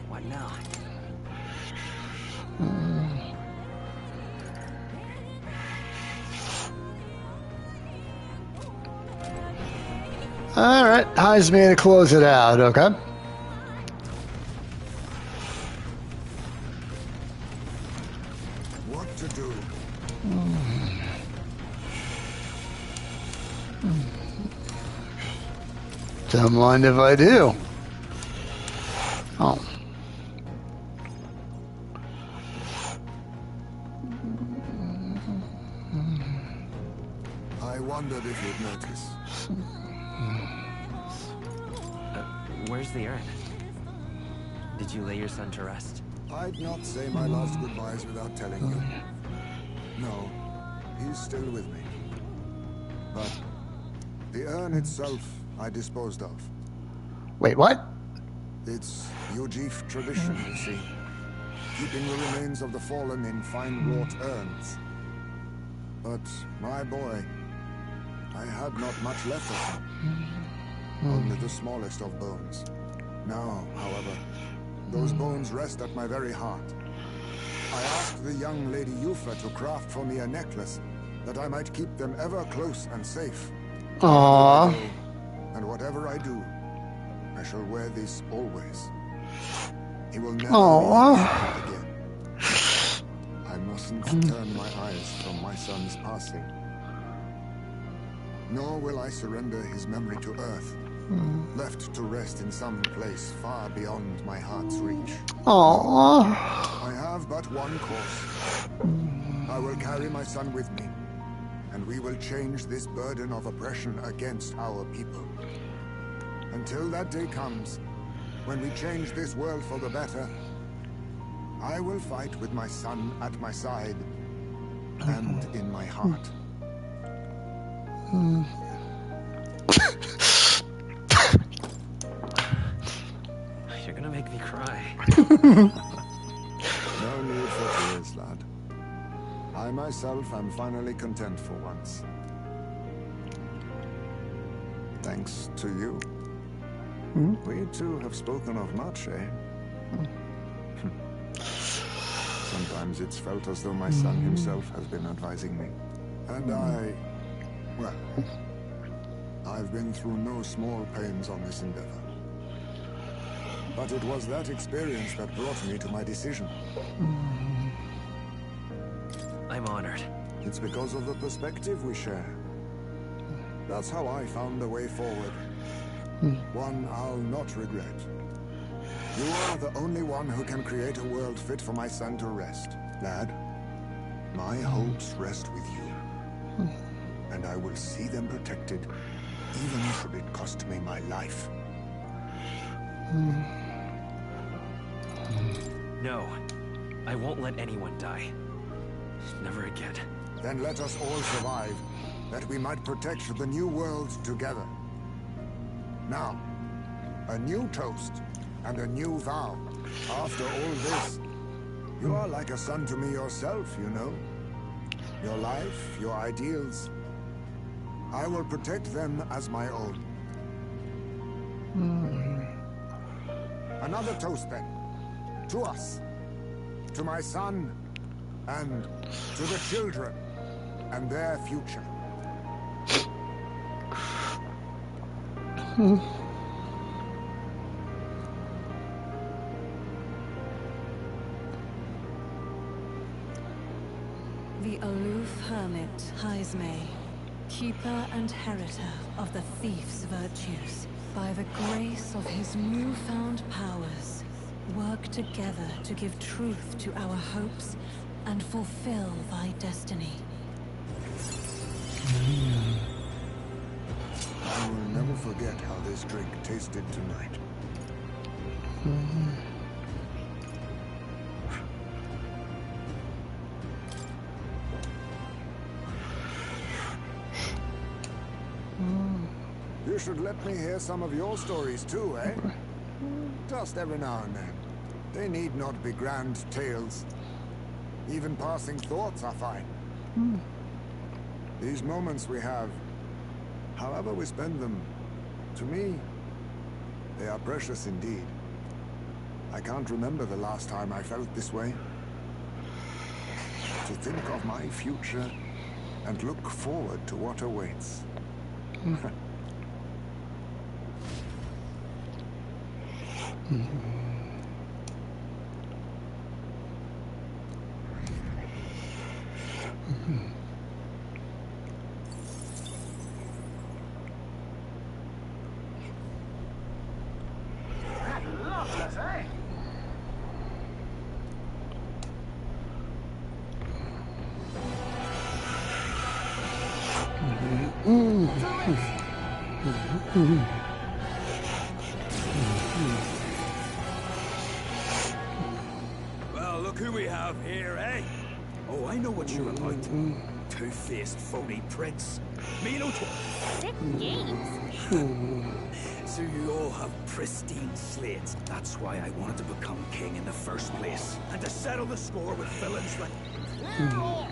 What All right, how's me to close it out? Okay. What to do? Don't mind if I do. Oh. I wondered if you'd notice. Where's the urn? Did you lay your son to rest? I'd not say my last goodbyes without telling you. No, he's still with me. But the urn itself I disposed of. Wait, what? It's Ujif tradition, you see. Keeping the remains of the fallen in fine-wrought urns. But, my boy, I had not much left of him. Only the smallest of bones. Now, however, those bones rest at my very heart. I asked the young Lady Yufa to craft for me a necklace that I might keep them ever close and safe. Aww. And whatever I do, I shall wear this always. He will never Aww. leave me again. I mustn't turn my eyes from my son's passing. Nor will I surrender his memory to Earth, left to rest in some place far beyond my heart's reach. Aww. I have but one course. I will carry my son with me, and we will change this burden of oppression against our people. Until that day comes, when we change this world for the better, I will fight with my son at my side and in my heart. You're gonna make me cry. No need for tears, lad. I myself am finally content for once. Thanks to you. We two have spoken of much, eh? Sometimes it's felt as though my son himself has been advising me. And well, I've been through no small pains on this endeavor. But it was that experience that brought me to my decision. I'm honored. It's because of the perspective we share. That's how I found a way forward. One I'll not regret. You are the only one who can create a world fit for my son to rest, lad. My hopes rest with you. And I will see them protected, even should it cost me my life. No, I won't let anyone die. Never again. Then let us all survive, that we might protect the new world together. Now, a new toast and a new vow. After all this, you are like a son to me yourself, you know. Your life, your ideals. I will protect them as my own. Another toast then. To us. To my son. And to the children. And their future. The aloof hermit, Haizme, keeper and heritor of the thief's virtues, by the grace of his newfound powers, work together to give truth to our hopes and fulfill thy destiny. I will never forget how this drink tasted tonight. You should let me hear some of your stories too, eh? Just every now and then. They need not be grand tales. Even passing thoughts are fine. These moments we have, however we spend them, to me, they are precious indeed. I can't remember the last time I felt this way. To think of my future and look forward to what awaits. Marvelous, eh? Well, look who we have here, eh? Oh, I know what you're about. Two-faced phony prince. Me no Sick games. So you all have pristine slates. That's why I wanted to become king in the first place. And to settle the score with villains like... Clear off!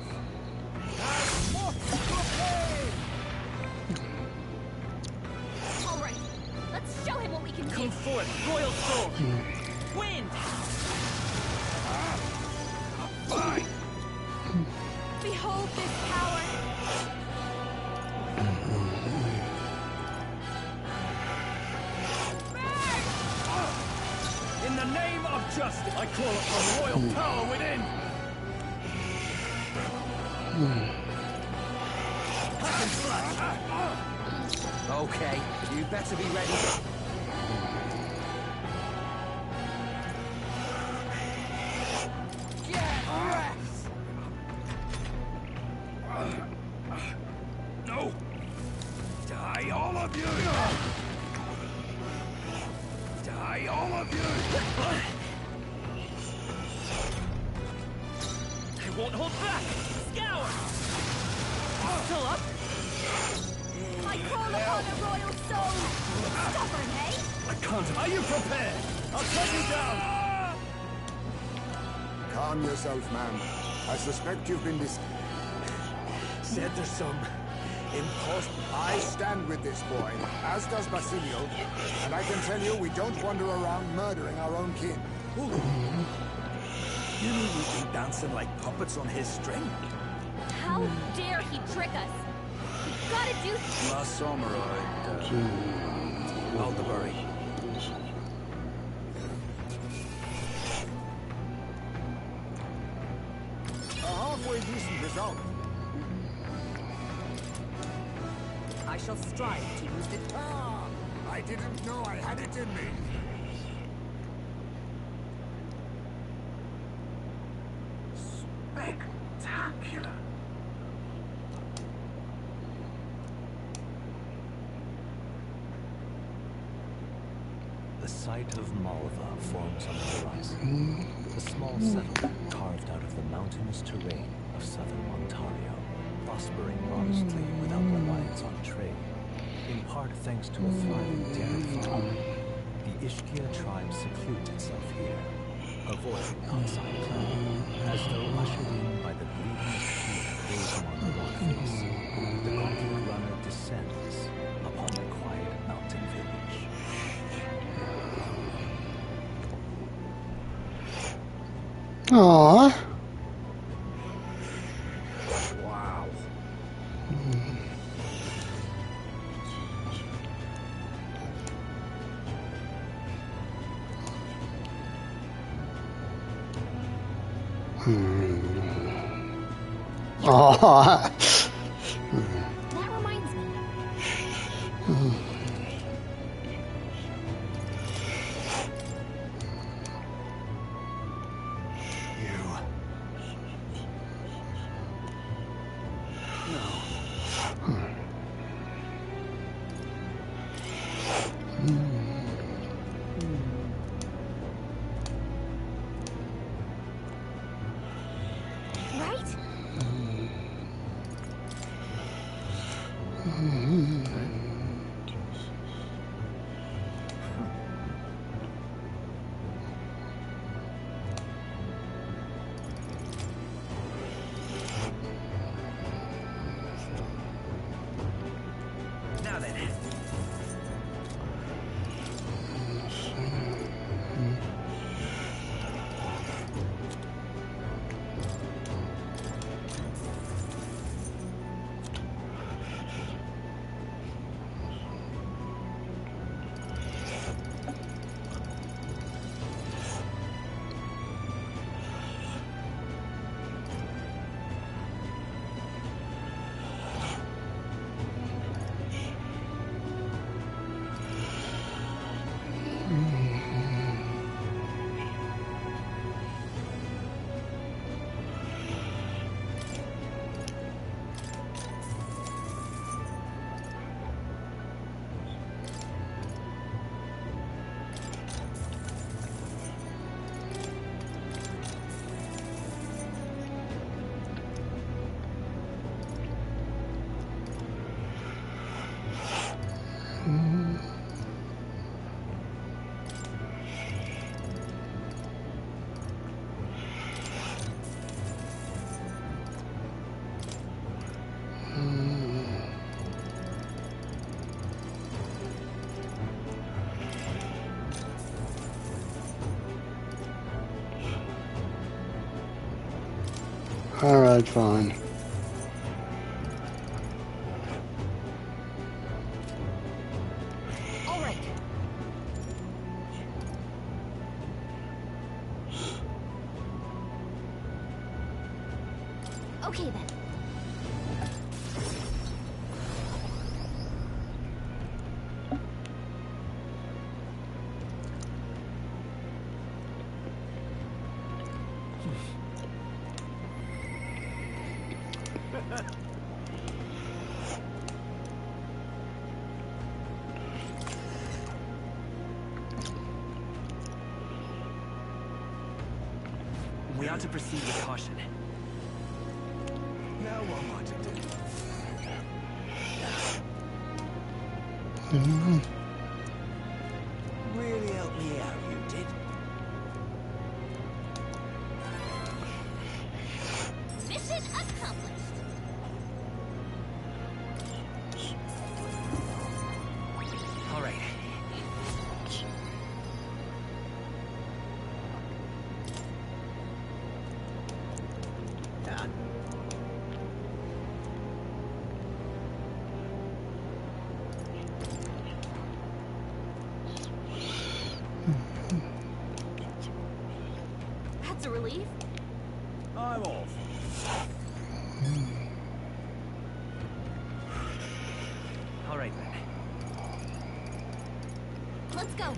All right, let's show him what we can do. Come forth, royal soul. Wind! Fine! Behold this power. In the name of justice, I call upon royal power within! Hack and slash! Okay, you better be ready. No! Die, all of you! Die, all of you! I won't hold back! Scour! Still up? I call upon a royal soul. Stubborn, eh? I can't. Are you prepared? I'll cut you down! Calm yourself, man. I suspect you've been Said there's some impossible. I stand with this boy, as does Basilio, and I can tell you we don't wander around murdering our own kin. You mean we've been dancing like puppets on his string? How dare he trick us? We gotta do... La Samurai, Aldebury. A halfway decent result. I shall strive to use it. Ah! I didn't know I had it in me. Spectacular. The site of Malva forms on the horizon. A small settlement carved out of the mountainous terrain of southern Ontario, prospering honestly without reliance on trade. In part thanks to a thriving dairy farm, the Ishkia tribe secludes itself here, avoiding outside play, as though ushered in by the bleeding Ishkia grazing on the rock face. The gauntlet runner descends upon the quiet mountain village. Aww. Wow. Aww. That reminds me. Right? All right, fine. All right. Okay then. We ought to proceed with caution. Now what am I to do? Really help me out, you did. Mission accomplished. All right. That's a relief. I'm off. All right then. Let's go.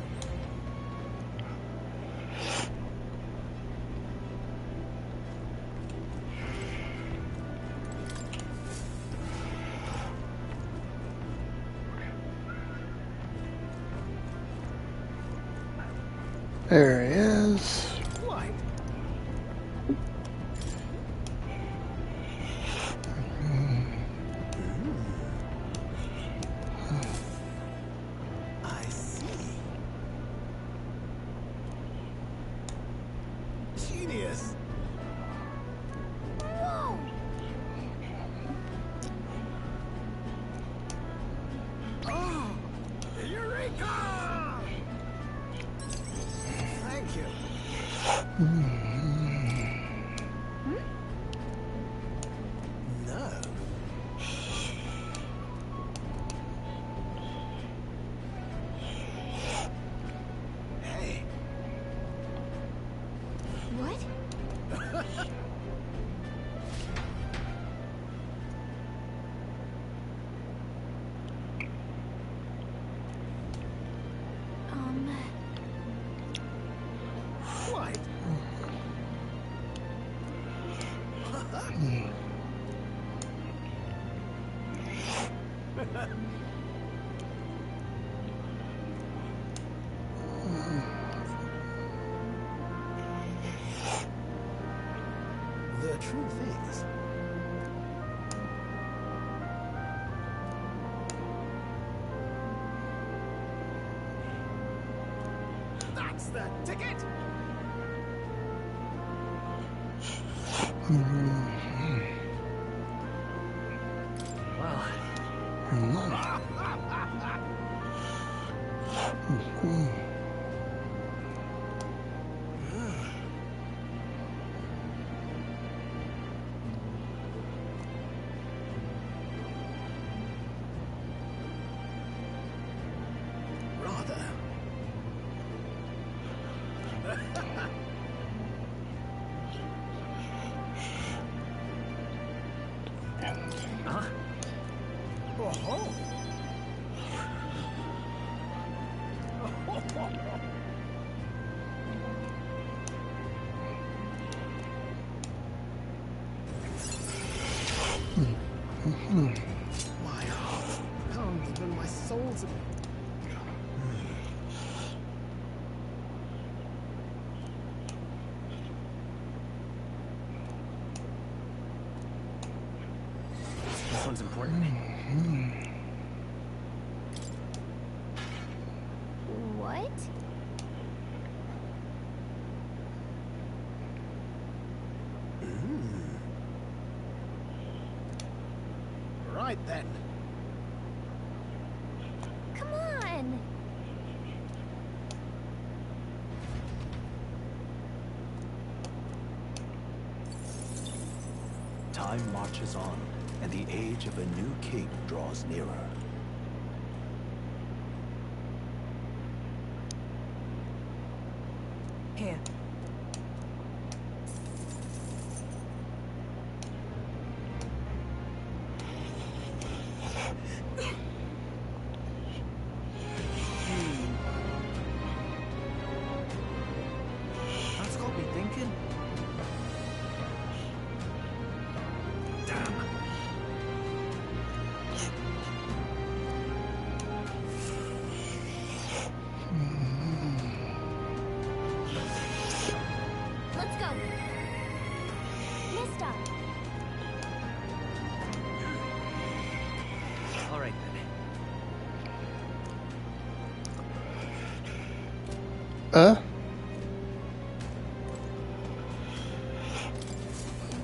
There he is. Why? I see. Genius. Whoa! Oh, Eureka! Thank you. No. Hey. What? Right. The truth is, that's the ticket. Well, Rather. huh? Oh. My heart pounds when my soul's. This one's important. What? Right then. Come on. time marches on, and the age of a new king draws nearer. Here. That's got me thinking. Damn. Let's go. Mister. All right then.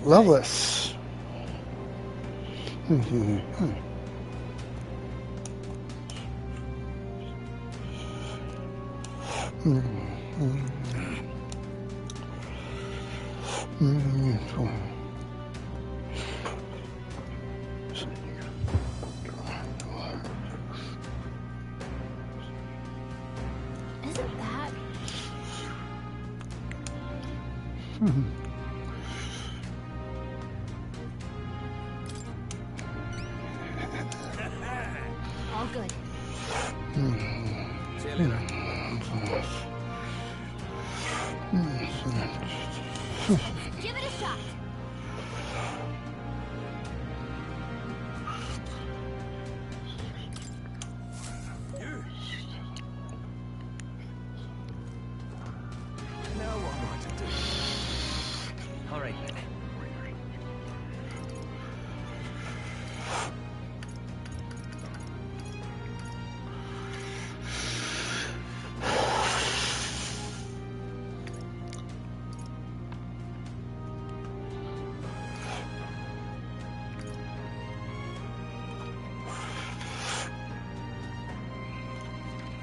Loveless. Isn't that? All good. See you later. Give it a shot. Now what am I to do? All right then.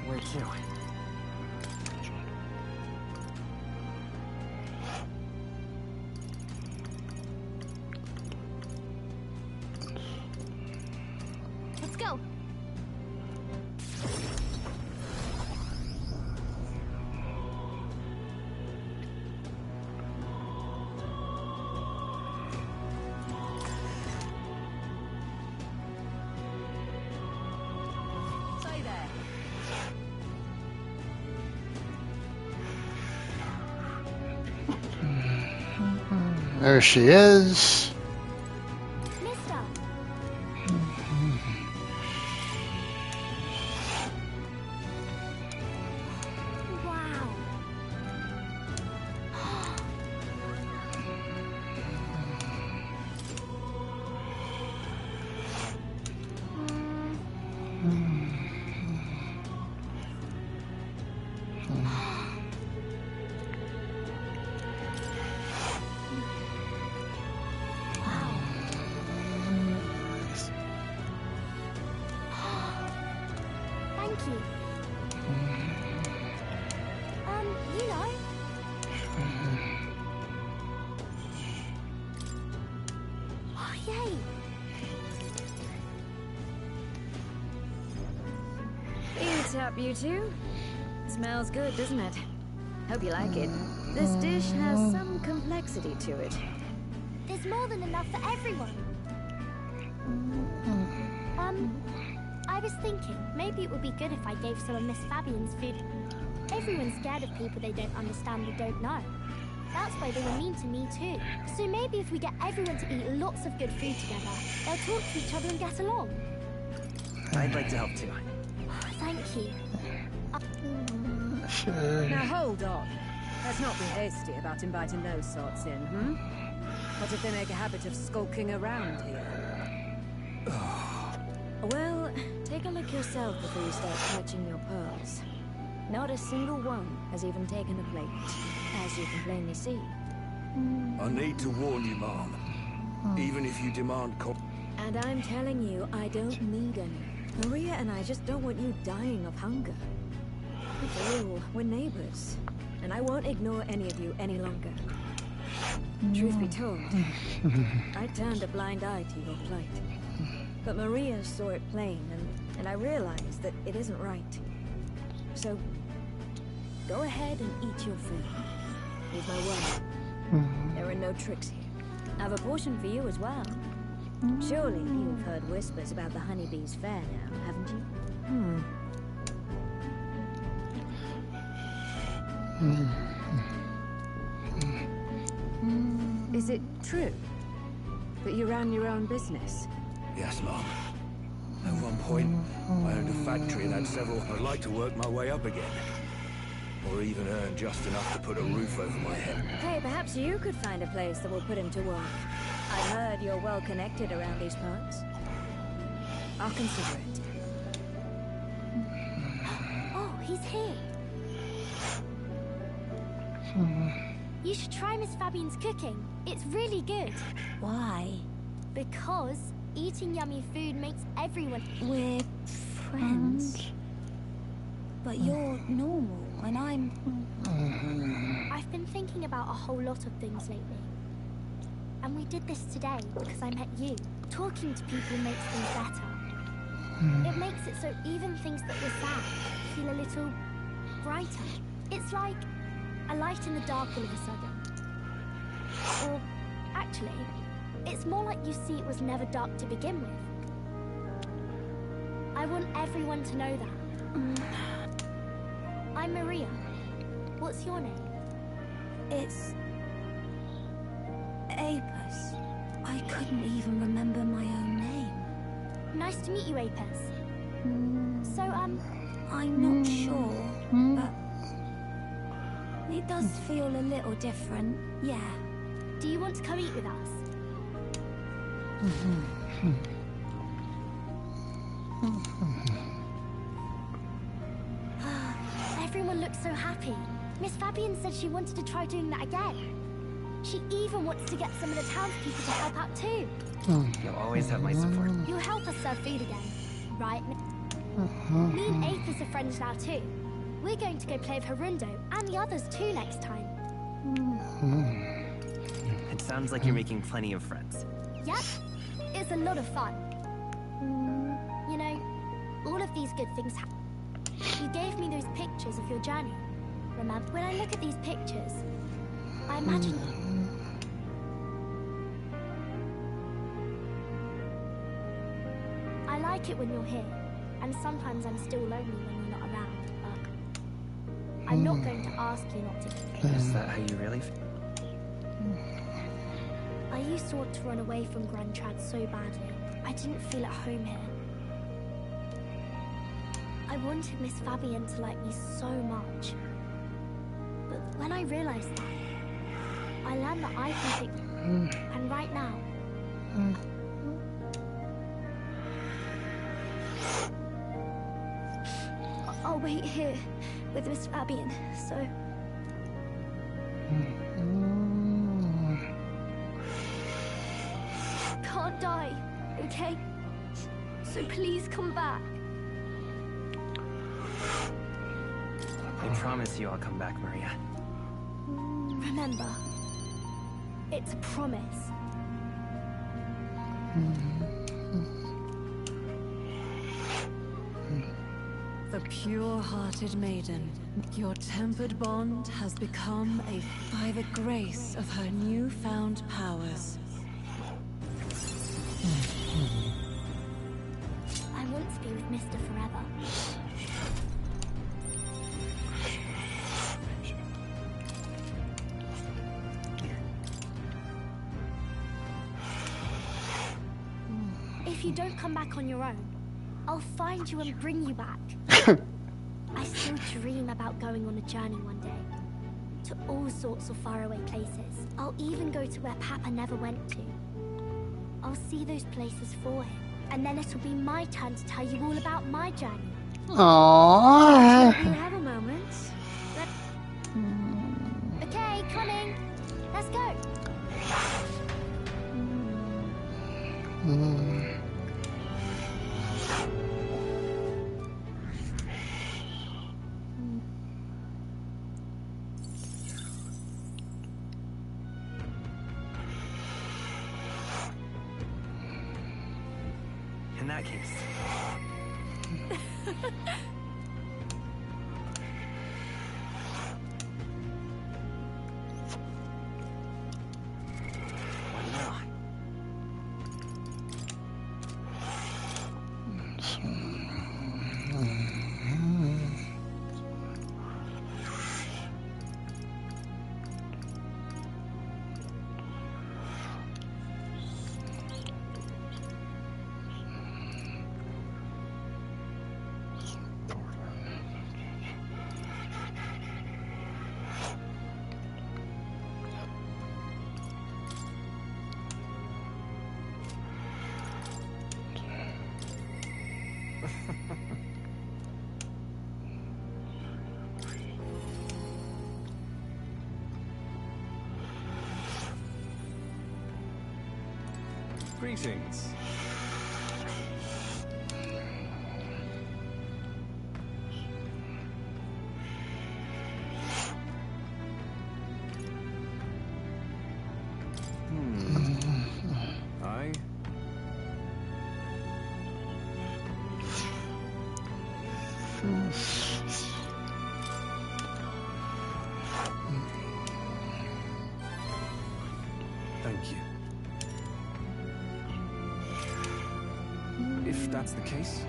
Where to? Let's go. Stay there. There she is. Mister. Wow. Thank you. You know. Oh, yay. Eat up, you two. Smells good, doesn't it? Hope you like it. This dish has some complexity to it. There's more than enough for everyone. I was thinking, maybe it would be good if I gave some of Miss Fabian's food. Everyone's scared of people they don't understand or don't know. That's why they were mean to me too. So maybe if we get everyone to eat lots of good food together, they'll talk to each other and get along. I'd like to help too. Thank you. Now hold on. Let's not be hasty about inviting those sorts in, hmm? What if they make a habit of skulking around here? Well, take a look yourself before you start clutching your pearls. Not a single one has even taken a plate, as you can plainly see. I need to warn you, Mom. Even if you demand And I'm telling you, I don't need any. Maria and I just don't want you dying of hunger. After all, we're neighbors, and I won't ignore any of you any longer. Truth be told, I turned a blind eye to your plight. But Maria saw it plain, and I realized that it isn't right. So, go ahead and eat your food. Heed my word. There are no tricks here. I have a portion for you as well. Surely you've heard whispers about the honeybees fair now, haven't you? Is it true that you ran your own business? Yes, Mom. At one point, I owned a factory and had several. I'd like to work my way up again. Or even earn just enough to put a roof over my head. Hey, perhaps you could find a place that will put him to work. I heard you're well connected around these parts. I'll consider it. Oh, he's here. You should try Miss Fabian's cooking. It's really good. Why? Because eating yummy food makes everyone... We're friends. But you're normal, and I'm... I've been thinking about a whole lot of things lately. And we did this today because I met you. Talking to people makes things better. It makes it so even things that were sad feel a little brighter. It's like a light in the dark all of a sudden. Or, actually, it's more like you see it was never dark to begin with. I want everyone to know that. I'm Maria. What's your name? It's... Apis. I couldn't even remember my own name. Nice to meet you, Apis. So, I'm not sure, but... It does feel a little different, yeah. Do you want to come eat with us? Everyone looks so happy. Miss Fabian said she wanted to try doing that again. She even wants to get some of the townspeople to help out too. You'll always have my support. You'll help us serve food again, right? Me and Apis are friends now too. We're going to go play with Harundo and the others too next time. It sounds like you're making plenty of friends. Yep, it's a lot of fun. You know, all of these good things happen. You gave me those pictures of your journey. Remember, when I look at these pictures, I imagine... I like it when you're here, and sometimes I'm still lonely when you're not around, but... I'm not going to ask you not to. Is that how you really feel? I used to want to run away from Grand Trad so badly. I didn't feel at home here. I wanted Miss Fabian to like me so much. But when I realized that, I learned that I can think... And right now... I'll wait here with Miss Fabian, so... Can't die, okay? So please come back. I promise you I'll come back, Maria. Remember, it's a promise. The pure-hearted maiden. Your tempered bond has become by the grace of her newfound powers. I want to be with Mr. forever. If you don't come back on your own, I'll find you and bring you back. I still dream about going on a journey one day. To all sorts of faraway places. I'll even go to where Papa never went to. I'll see those places for him. And then it'll be my turn to tell you all about my journey. Aww. You have a moment. Okay, coming. Let's go. my case. Why not? Greetings. I thank you. If that's the case.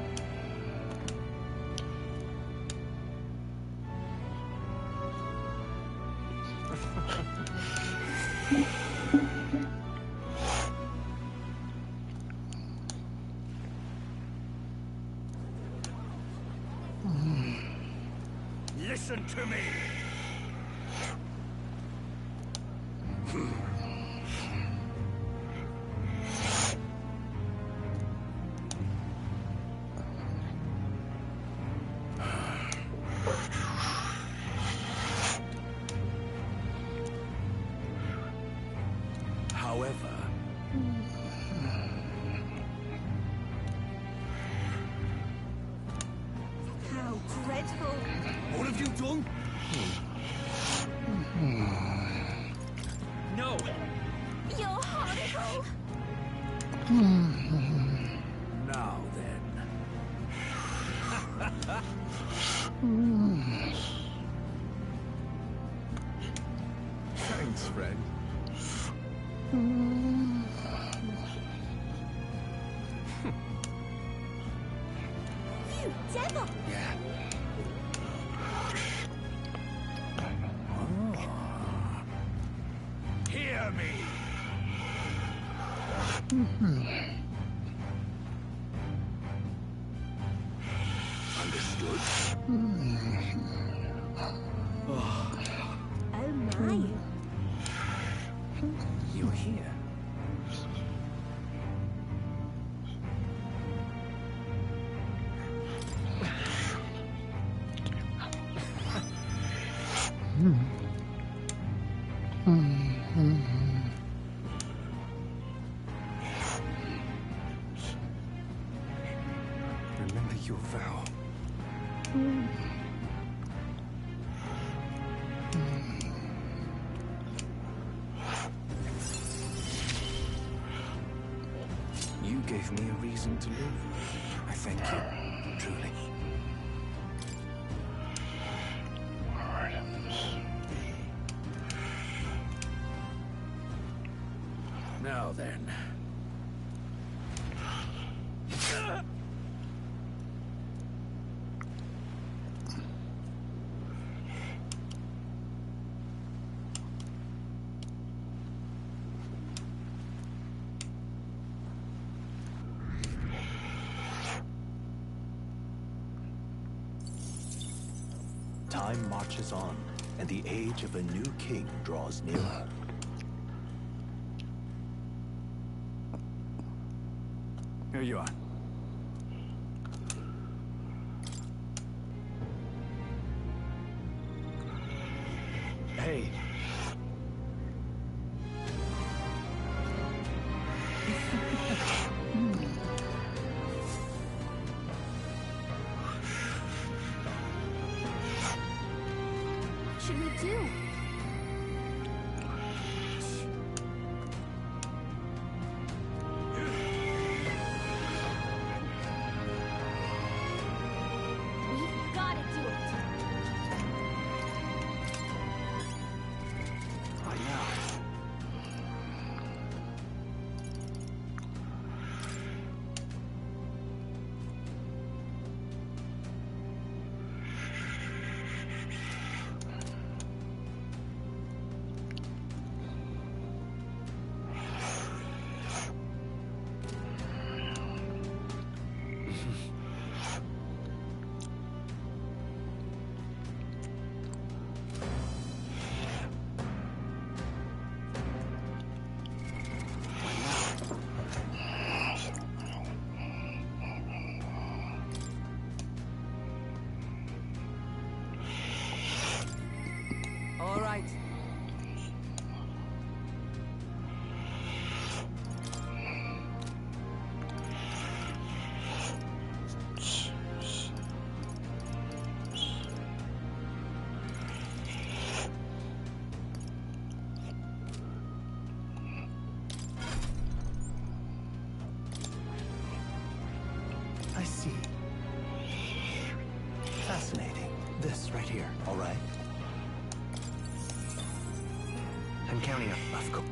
Listen to me. However, How dreadful. what have you done? No! You're horrible. Now then. Thanks, friend. You devil. Yeah. Hear me. Understood? Oh my. You're here. Remember your vow. You gave me a reason to live. I thank you, truly. Now then. Time marches on, and the age of a new king draws nearer. Here you are. Hey. What should we do? Fascinating. This right here, all right? I'm counting on. Of course.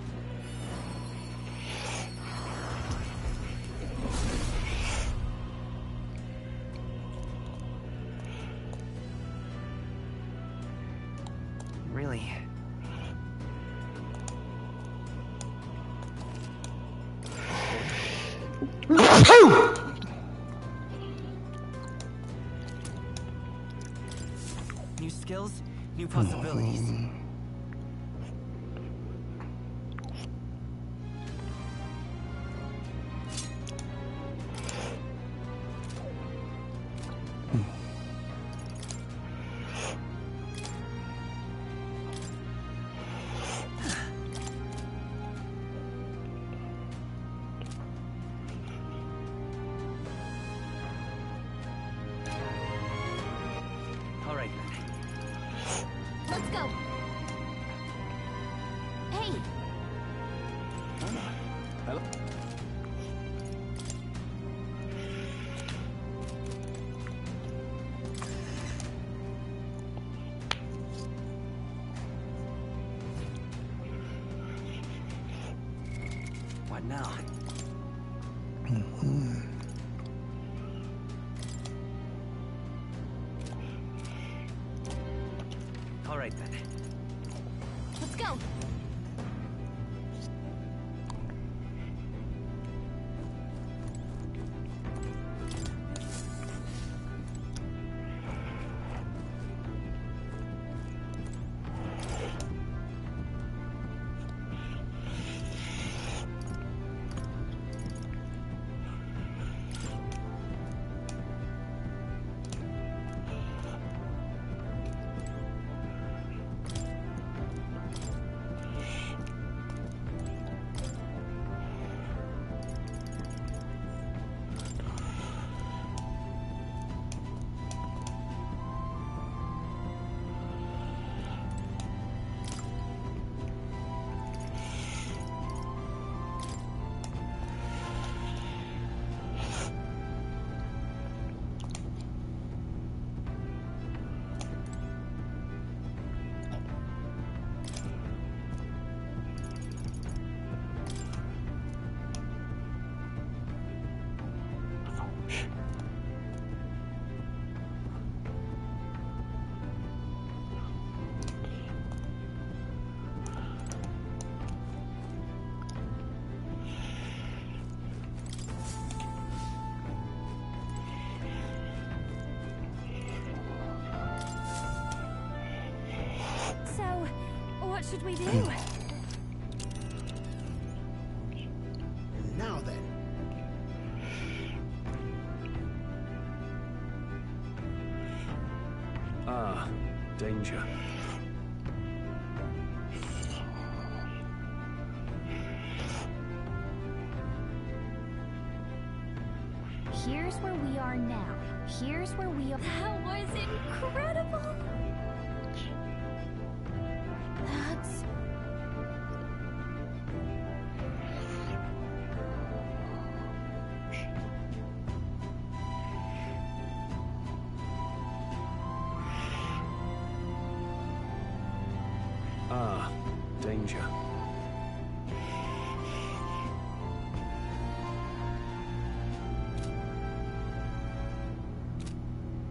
Really? New skills, new possibilities. All right then. Let's go. Hey, Hello? What now? All right then. let's go. So, what should we do? Now then. Ah, danger. Here's where we are now. Here's where we are. That was incredible. That's... Ah, danger.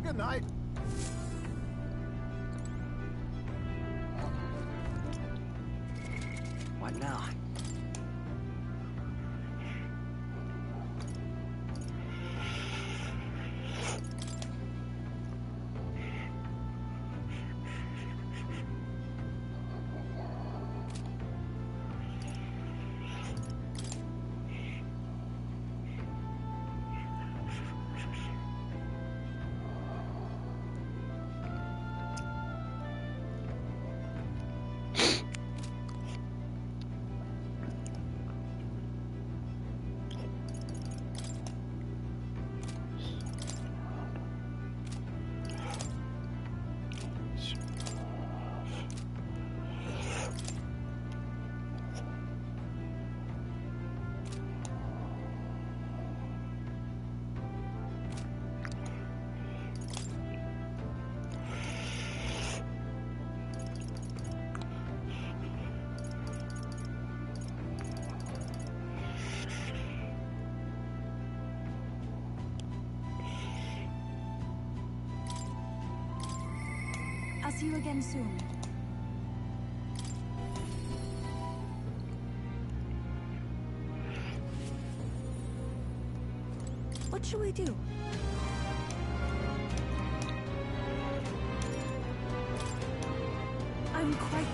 Good night. What now? see you again soon. What should we do? I'm quite...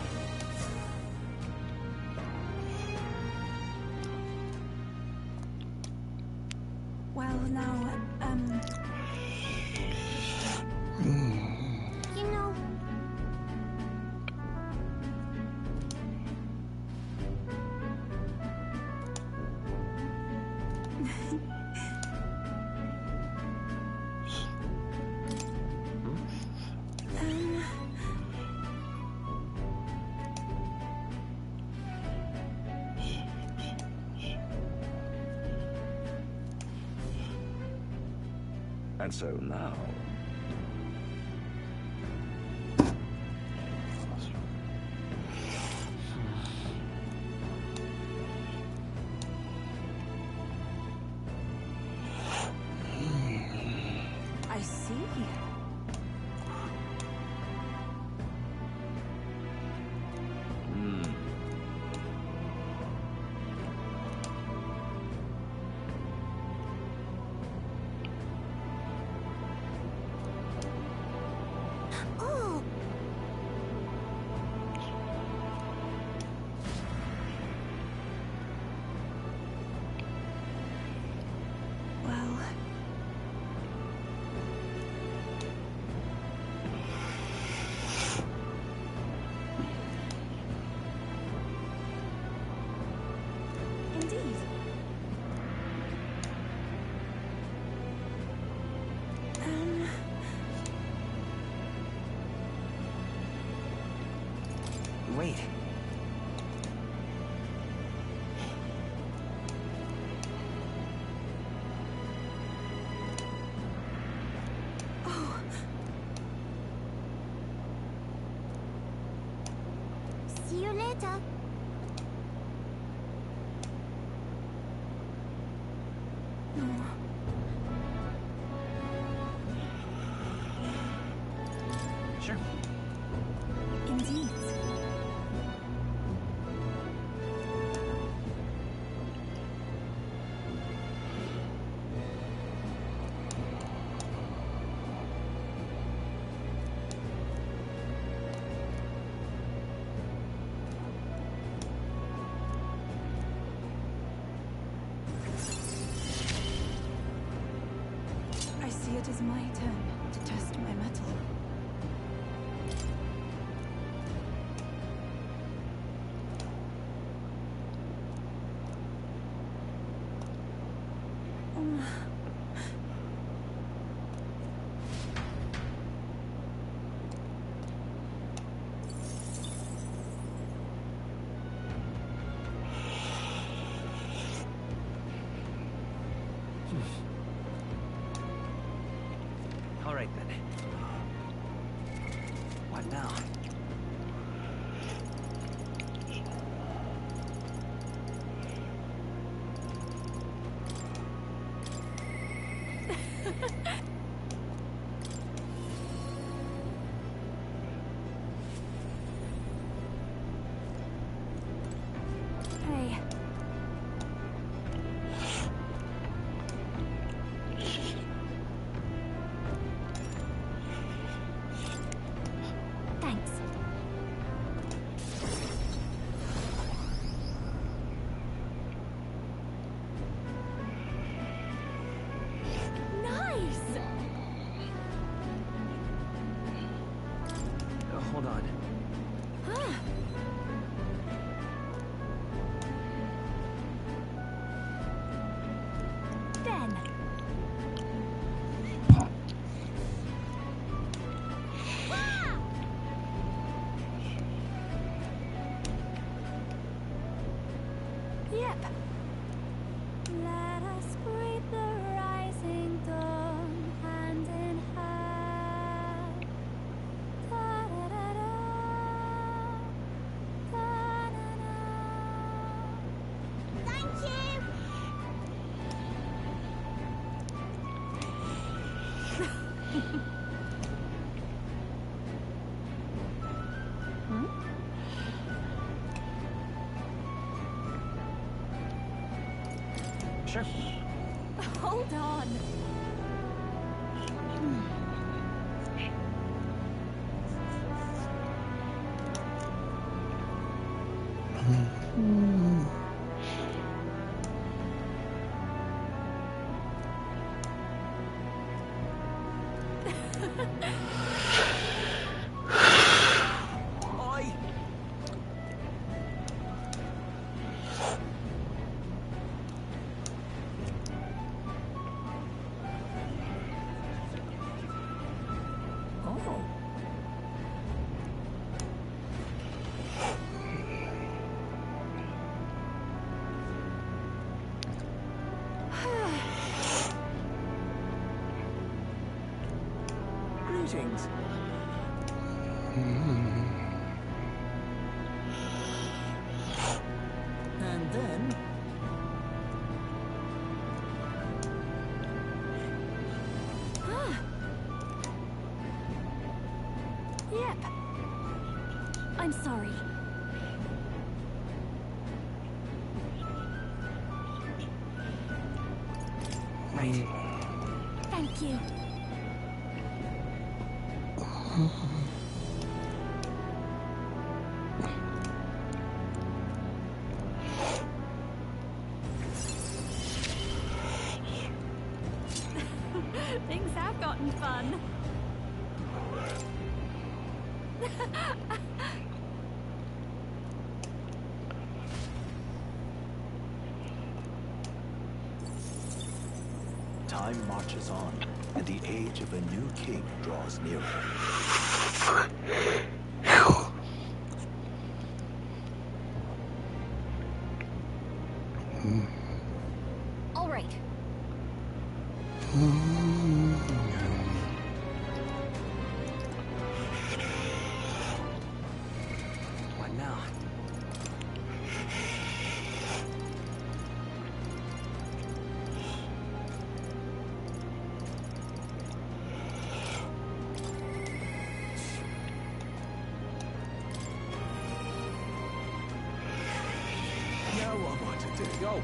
Well, now, You know, And so now, I see. oh, Well... Indeed. Wait. Oh, see you later. no. Sure. Indeed. I see it is my turn to test my mettle. All right then. What now? Hey. Thanks. Nice! Hold on. Huh. Then, Yep. let us greet the rising dawn hand in hand. Da-da-da-da, da-da-da. Thank you! Sure. Hold on. Oi! Oh. Greetings. And then... Yep. I'm sorry. Right. Thank you. Things have gotten fun. Time marches on, and the age of a new king draws nearer. All right. What now? Now I want to do. Go.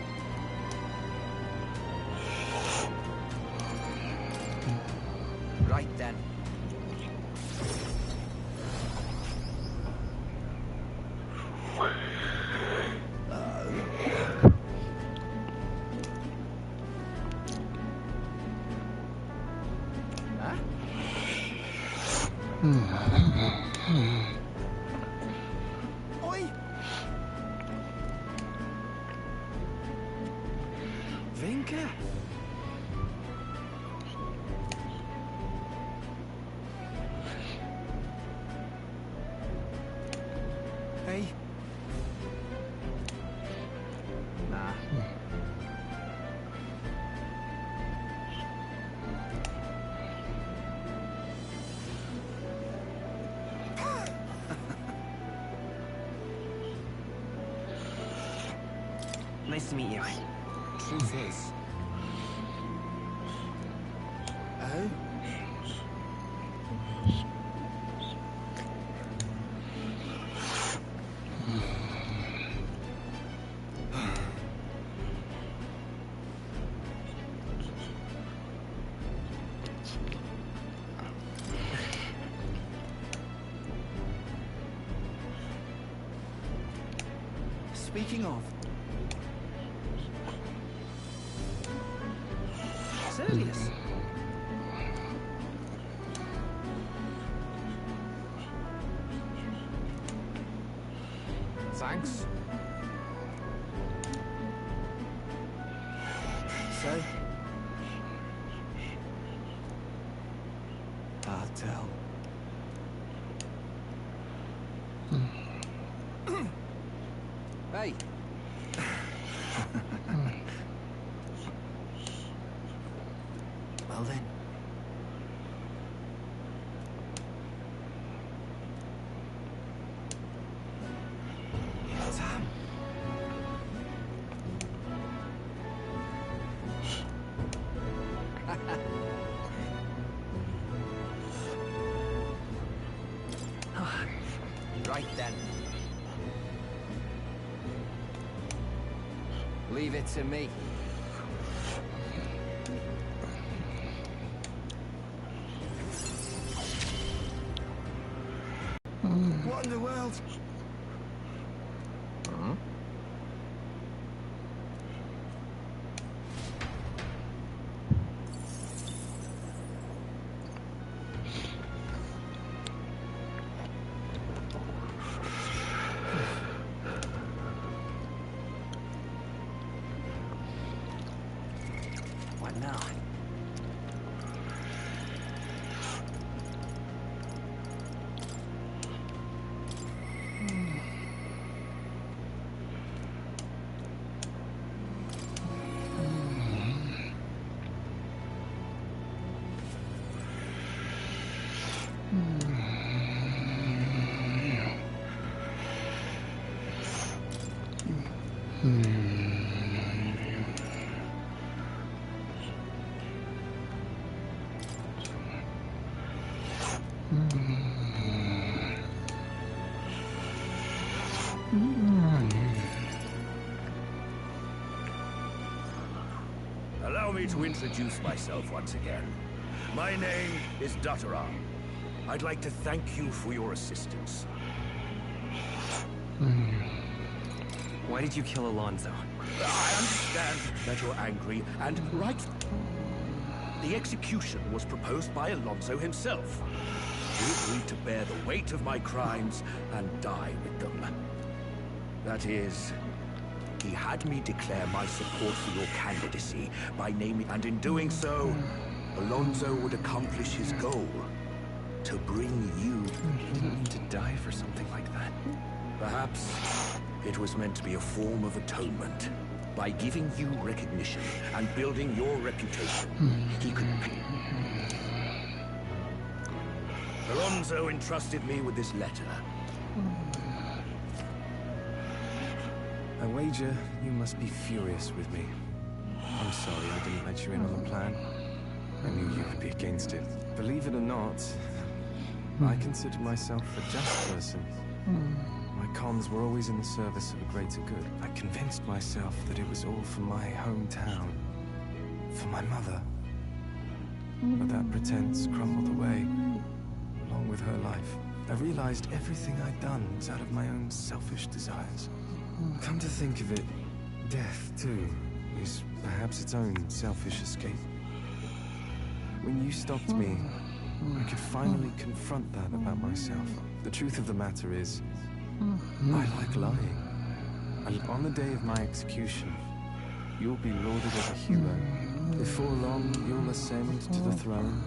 Right then. Huh? Oi! Vinka? Hey. Nah. Nice to meet you. Truth is. Oh? Speaking of. Serious? Thanks. So? I'll tell. Hey. Well then. Sam. Right then. Leave it to me. What in the world? Hmm? What now? Allow me to introduce myself once again. My name is Dutterar. I'd like to thank you for your assistance. Why did you kill Alonso? I understand that you're angry, and right. The execution was proposed by Alonso himself. He agreed to bear the weight of my crimes and die with them. That is, he had me declare my support for your candidacy by naming, and in doing so, Alonso would accomplish his goal, to bring you. He didn't need to die for something like that. Perhaps it was meant to be a form of atonement. By giving you recognition and building your reputation, he could pay. Alonso entrusted me with this letter. I wager you must be furious with me. I'm sorry I didn't let you in on the plan. I knew you would be against it. Believe it or not, I consider myself a just person. My cons were always in the service of a greater good. I convinced myself that it was all for my hometown, for my mother. But that pretense crumbled away, along with her life. I realized everything I'd done was out of my own selfish desires. Come to think of it, death, too, is perhaps its own selfish escape. When you stopped me, I could finally confront that about myself. The truth of the matter is, I like lying. And on the day of my execution, you'll be lauded as a hero. Before long, you'll ascend to the throne,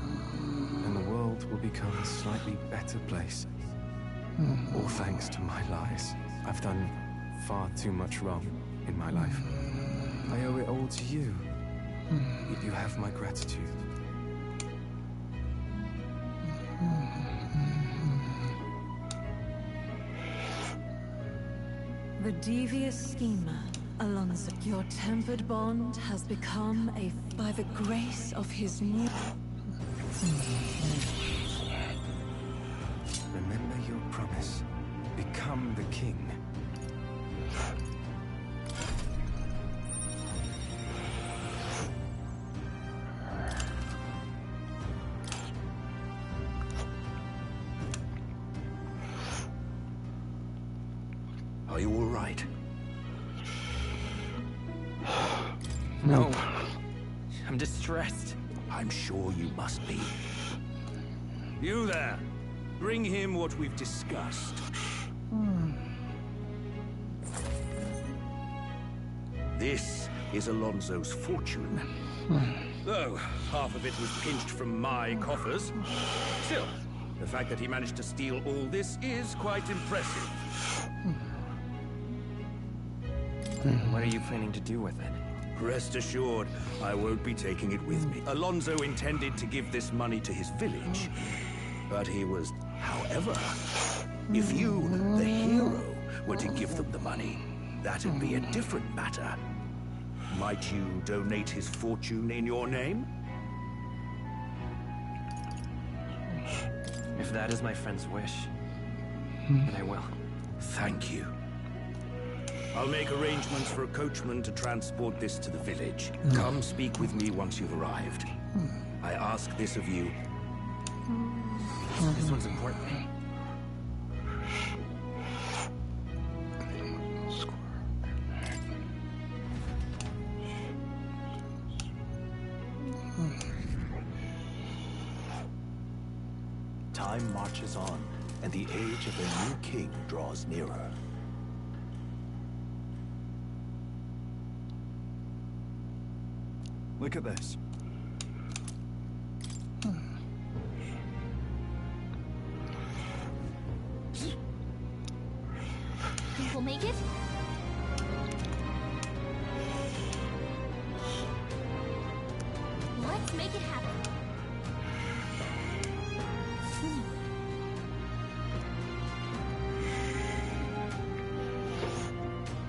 and the world will become a slightly better place. All thanks to my lies. I've done far too much wrong in my life. I owe it all to you. Yet you have my gratitude. The devious schemer, Alonso. Your tempered bond has become by the grace of his new... Remember your promise. Become the king. Are you all right? No. I'm distressed. I'm sure you must be. You there! Bring him what we've discussed. This is Alonso's fortune. Though half of it was pinched from my coffers. Still, the fact that he managed to steal all this is quite impressive. What are you planning to do with it? Rest assured, I won't be taking it with me. Alonso intended to give this money to his village, but he was... However, if you, the hero, were to give them the money, that'd be a different matter. Might you donate his fortune in your name? If that is my friend's wish, then I will. Thank you. I'll make arrangements for a coachman to transport this to the village. Come speak with me once you've arrived. I ask this of you. This one's important. time marches on, and the age of a new king draws nearer. Look at this. Think we'll make it? Let's make it happen.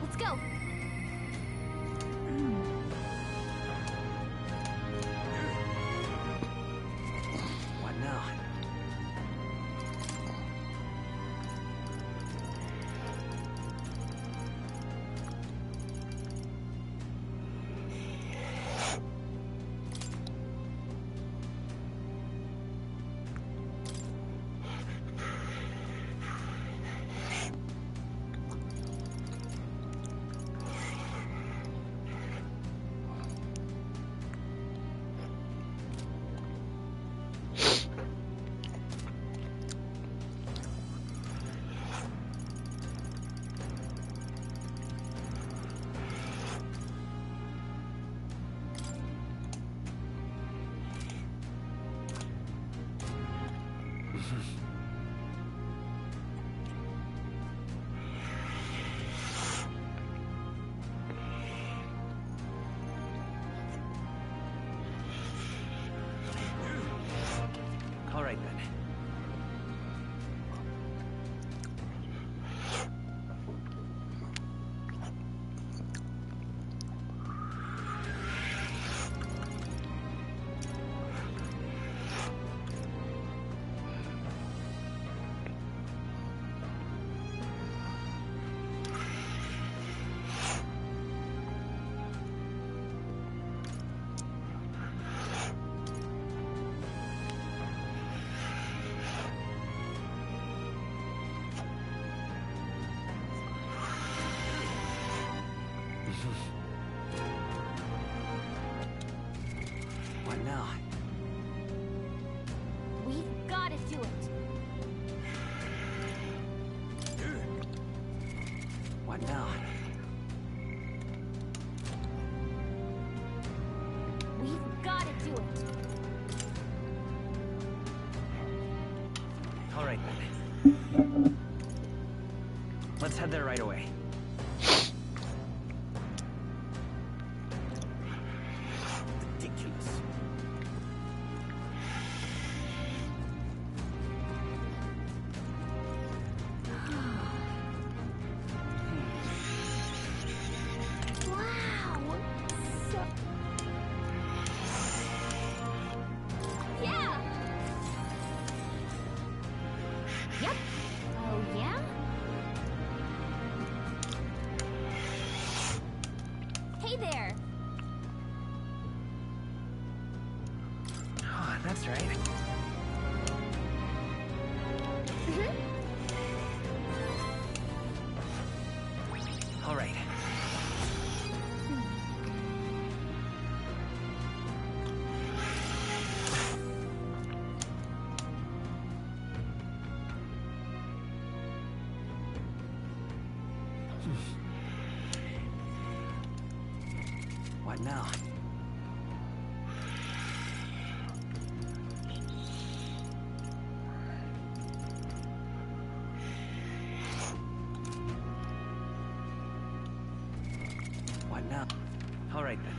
Let's go. What now? All right then. What now? We've got to do it. What now? We've got to do it. All right then. Let's head there right away. Ridiculous. Wow. So... Yeah. Yep. Oh, yeah? Hey there. Oh, that's right. All right. What now? What now? All right then.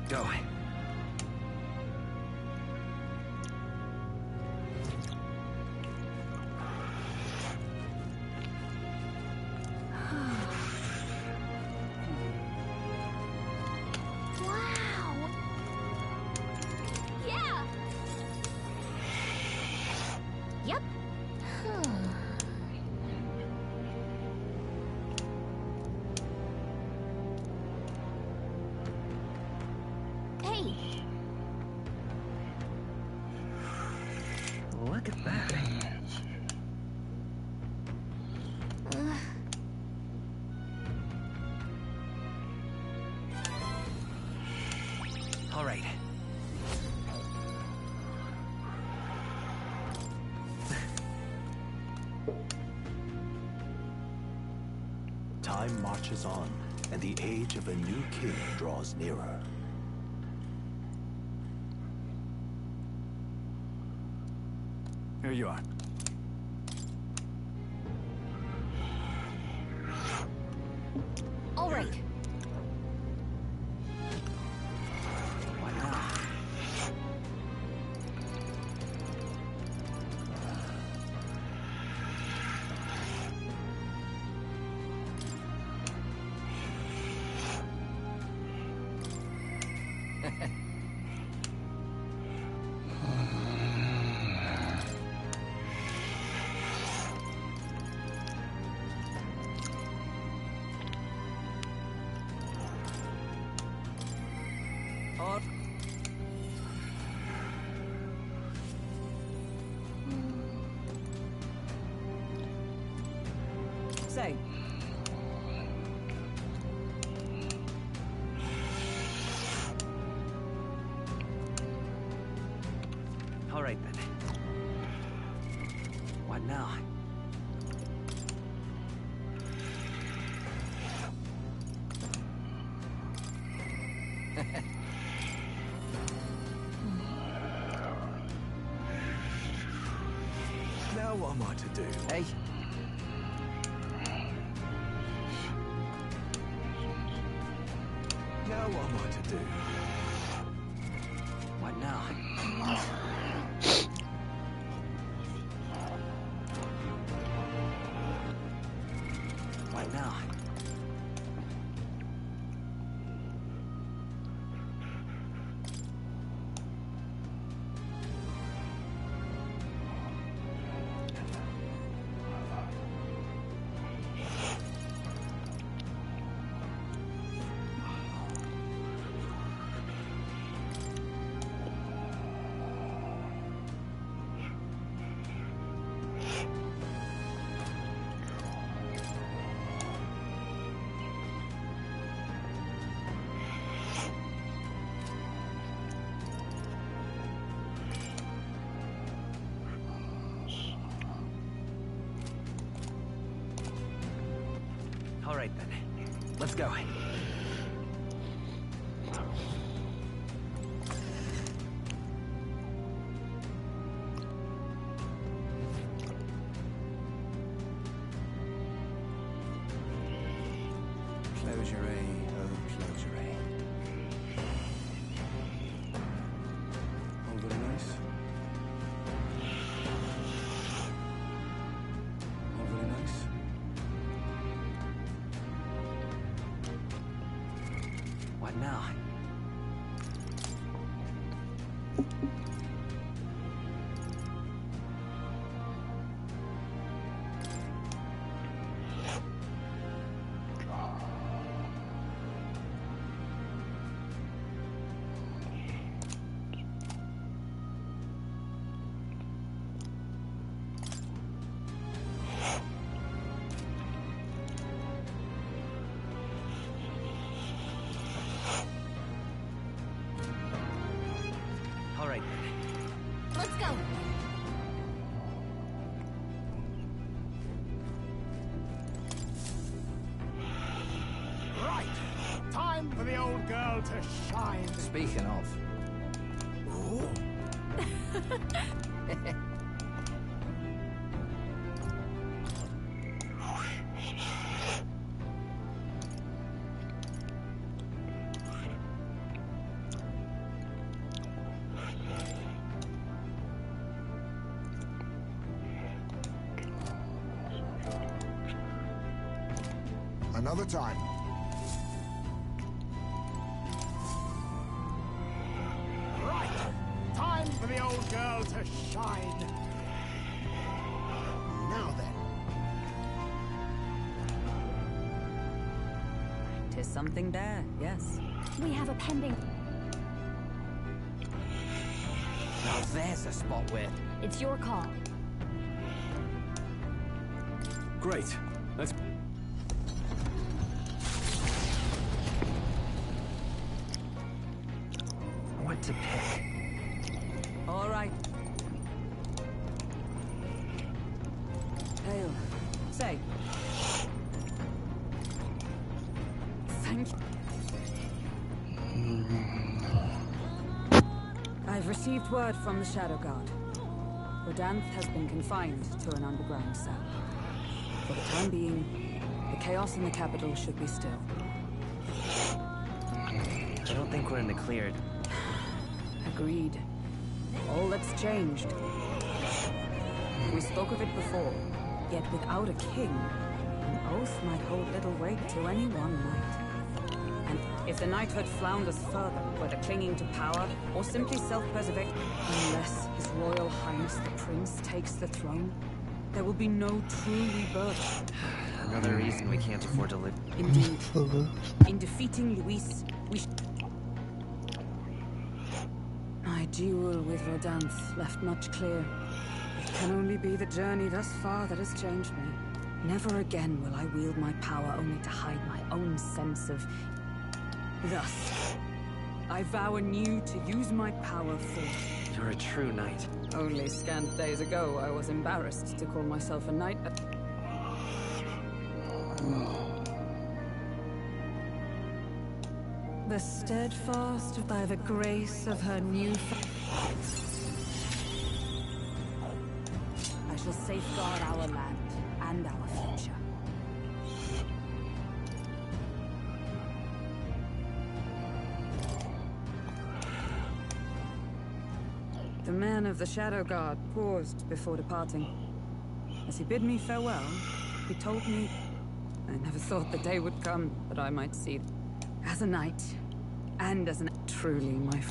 Go. Wow. Yeah. Yep. Hey. Look at that. All right. Time marches on, and the age of a new king draws nearer. Here you are. All right. What now? Say. All right then. What now? Now what am I to do? Hey. Now what am I to do? What now? What now? All right then. Let's go. Closure, oh closure. All very nice. All very nice. What now? All right then. Let's go. Right. Time for the old girl to shine. Speaking of. Ooh. Another time. Right. Time for the old girl to shine. Now then. Tis something there, yes. We have a pending. Now there's a spot where... It's your call. Great. Let's... hard to pick. All right. Hail. Say. Thank you. I've received word from the Shadow Guard. Rodanth has been confined to an underground cell. For the time being, the chaos in the capital should be still. I don't think we're in the cleared. Agreed. All that's changed. We spoke of it before, yet without a king, an oath might hold little weight to any one knight. And if the knighthood flounders further, whether clinging to power or simply self-preservation, unless His Royal Highness the Prince takes the throne, there will be no true rebirth. Another reason we can't afford to live. Indeed. In defeating Luis, we My duel with Rodanth left much clear. It can only be the journey thus far that has changed me. Never again will I wield my power only to hide my own sense of... Thus, I vow anew to use my power for... You're a true knight. Only scant days ago, I was embarrassed to call myself a knight. The steadfast by the grace of her new... I shall safeguard our land and our future. The man of the Shadow Guard paused before departing. As he bid me farewell, he told me I never thought the day would come that I might see as a knight and as an truly my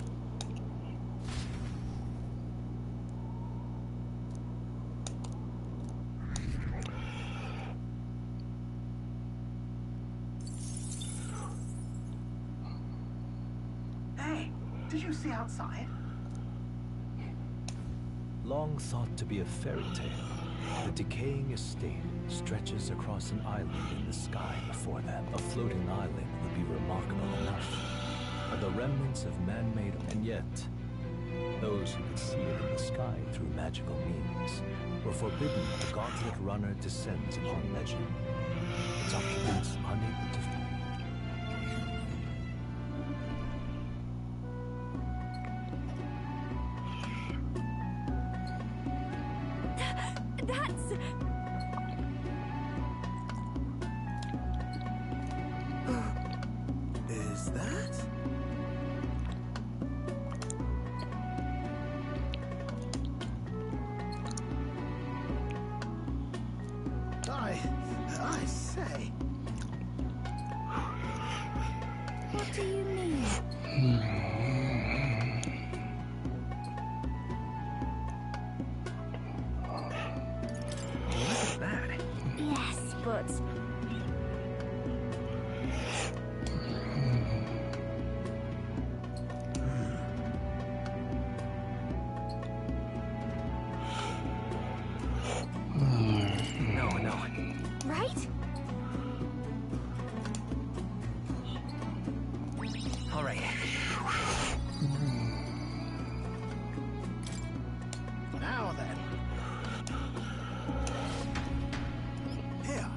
Hey, did you see outside? Long thought to be a fairy tale, the decaying estate stretches across an island in the sky before them. A floating island would be remarkable enough. Are the remnants of man-made, and yet those who could see it in the sky through magical means were forbidden. The gauntlet runner descends upon legend. Its occupants unable to... Is that? I say. What do you mean? Look at that. Yes, but... No. Right? All right. Now then. Here.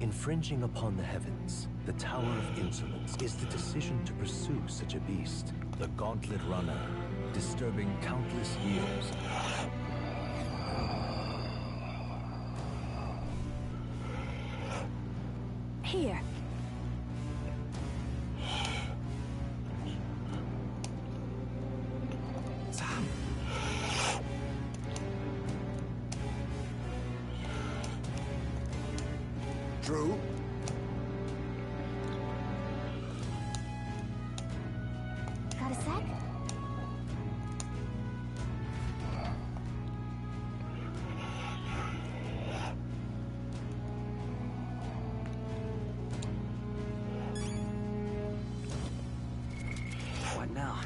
Infringing upon the heavens, the Tower of Insolence is the decision to pursue such a beast. The Gauntlet Runner, disturbing countless years. Here. Sam. True. Got a sec? What now?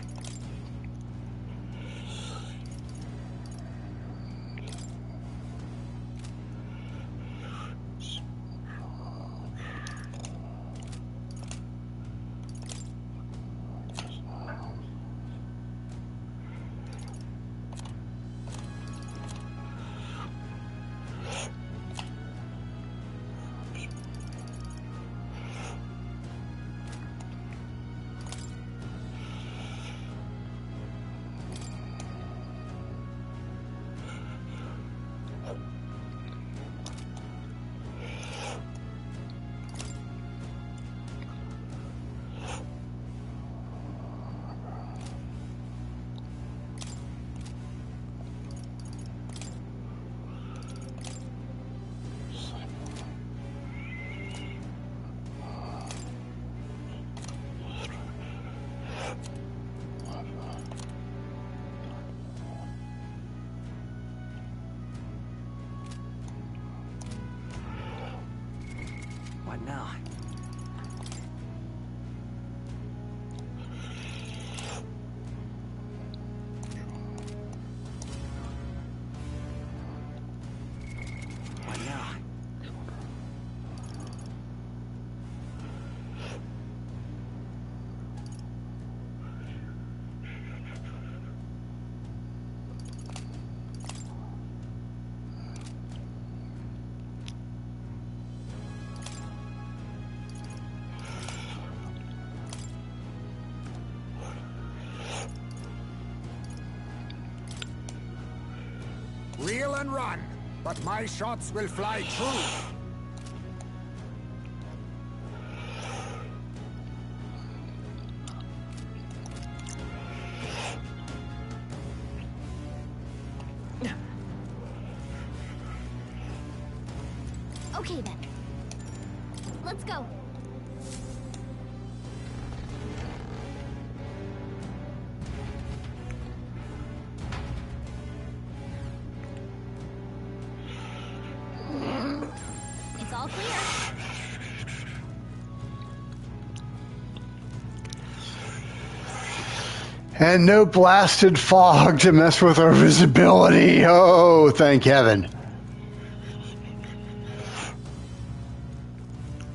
Kill and run, but my shots will fly true. Okay then. Let's go. It's all clear. And no blasted fog to mess with our visibility. Oh, thank heaven.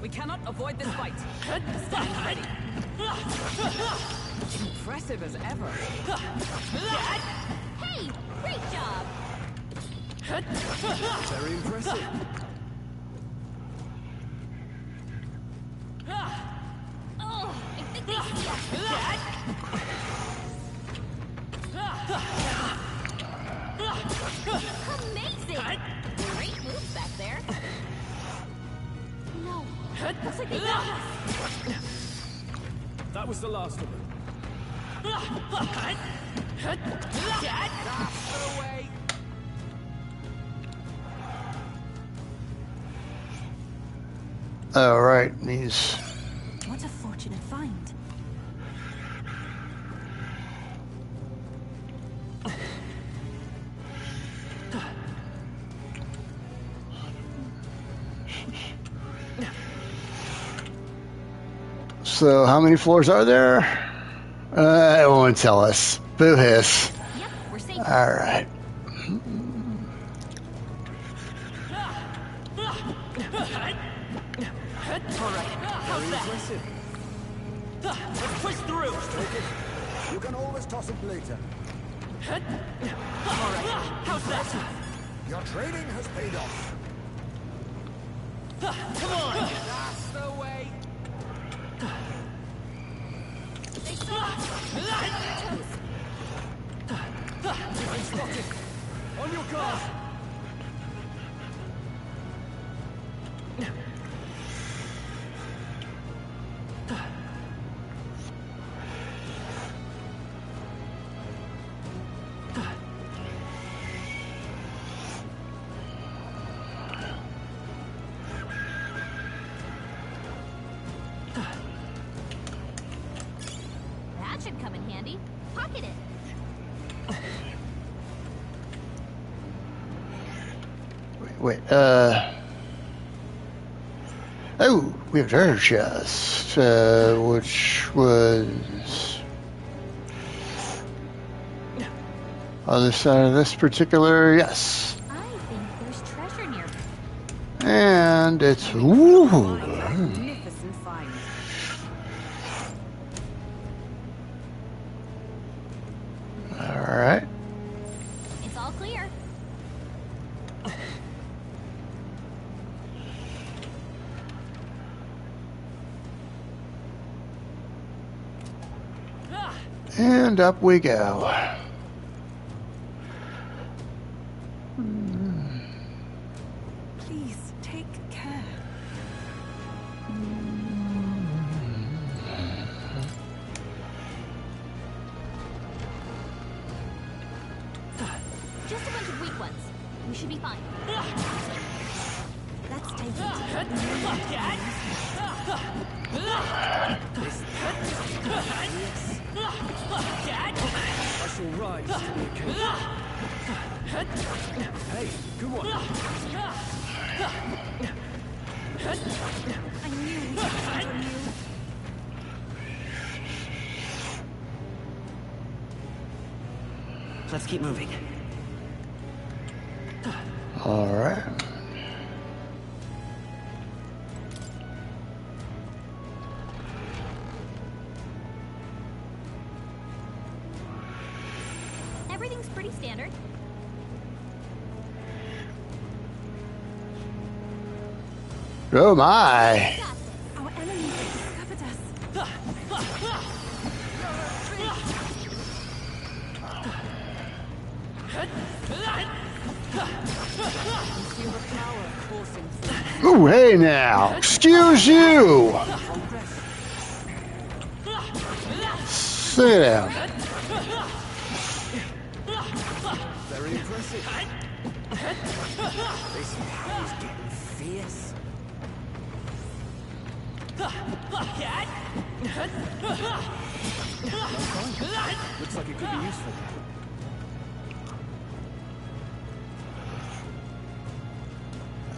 We cannot avoid this fight. Stand ready. Impressive as ever. Hey, great job. Very impressive. Oh, I think they see us. Amazing! Great move back there. No, looks like they got us. That was the last of them. All right, these. What a fortunate find. So, how many floors are there? It won't tell us. Boo hiss. Yep, we're safe. All right. How's that? Let's push through. You can always toss it later. Alright, how's that? Your training has paid off. Come on! That's the way! They saw us. I'm spotted! On your guard! That should come in handy. Pocket it. Wait, oh, we have treasure chest, which was other side of this particular, yes. I think there's treasure near. And it's, ooh. Magnificent find. All right. It's all clear. And up we go. Please take care. Just a bunch of weak ones. We should be fine. Let's take it. I shall rise to the occasion. Hey, good one. I knew we should count on you. Let's keep moving. All right. Everything's pretty standard. Oh my. Got this. Our enemies have discovered us. Feel the power coursing through. Ooh, hey now. Excuse you. Sit down. Very impressive. This power's getting fierce. Looks like it could be useful.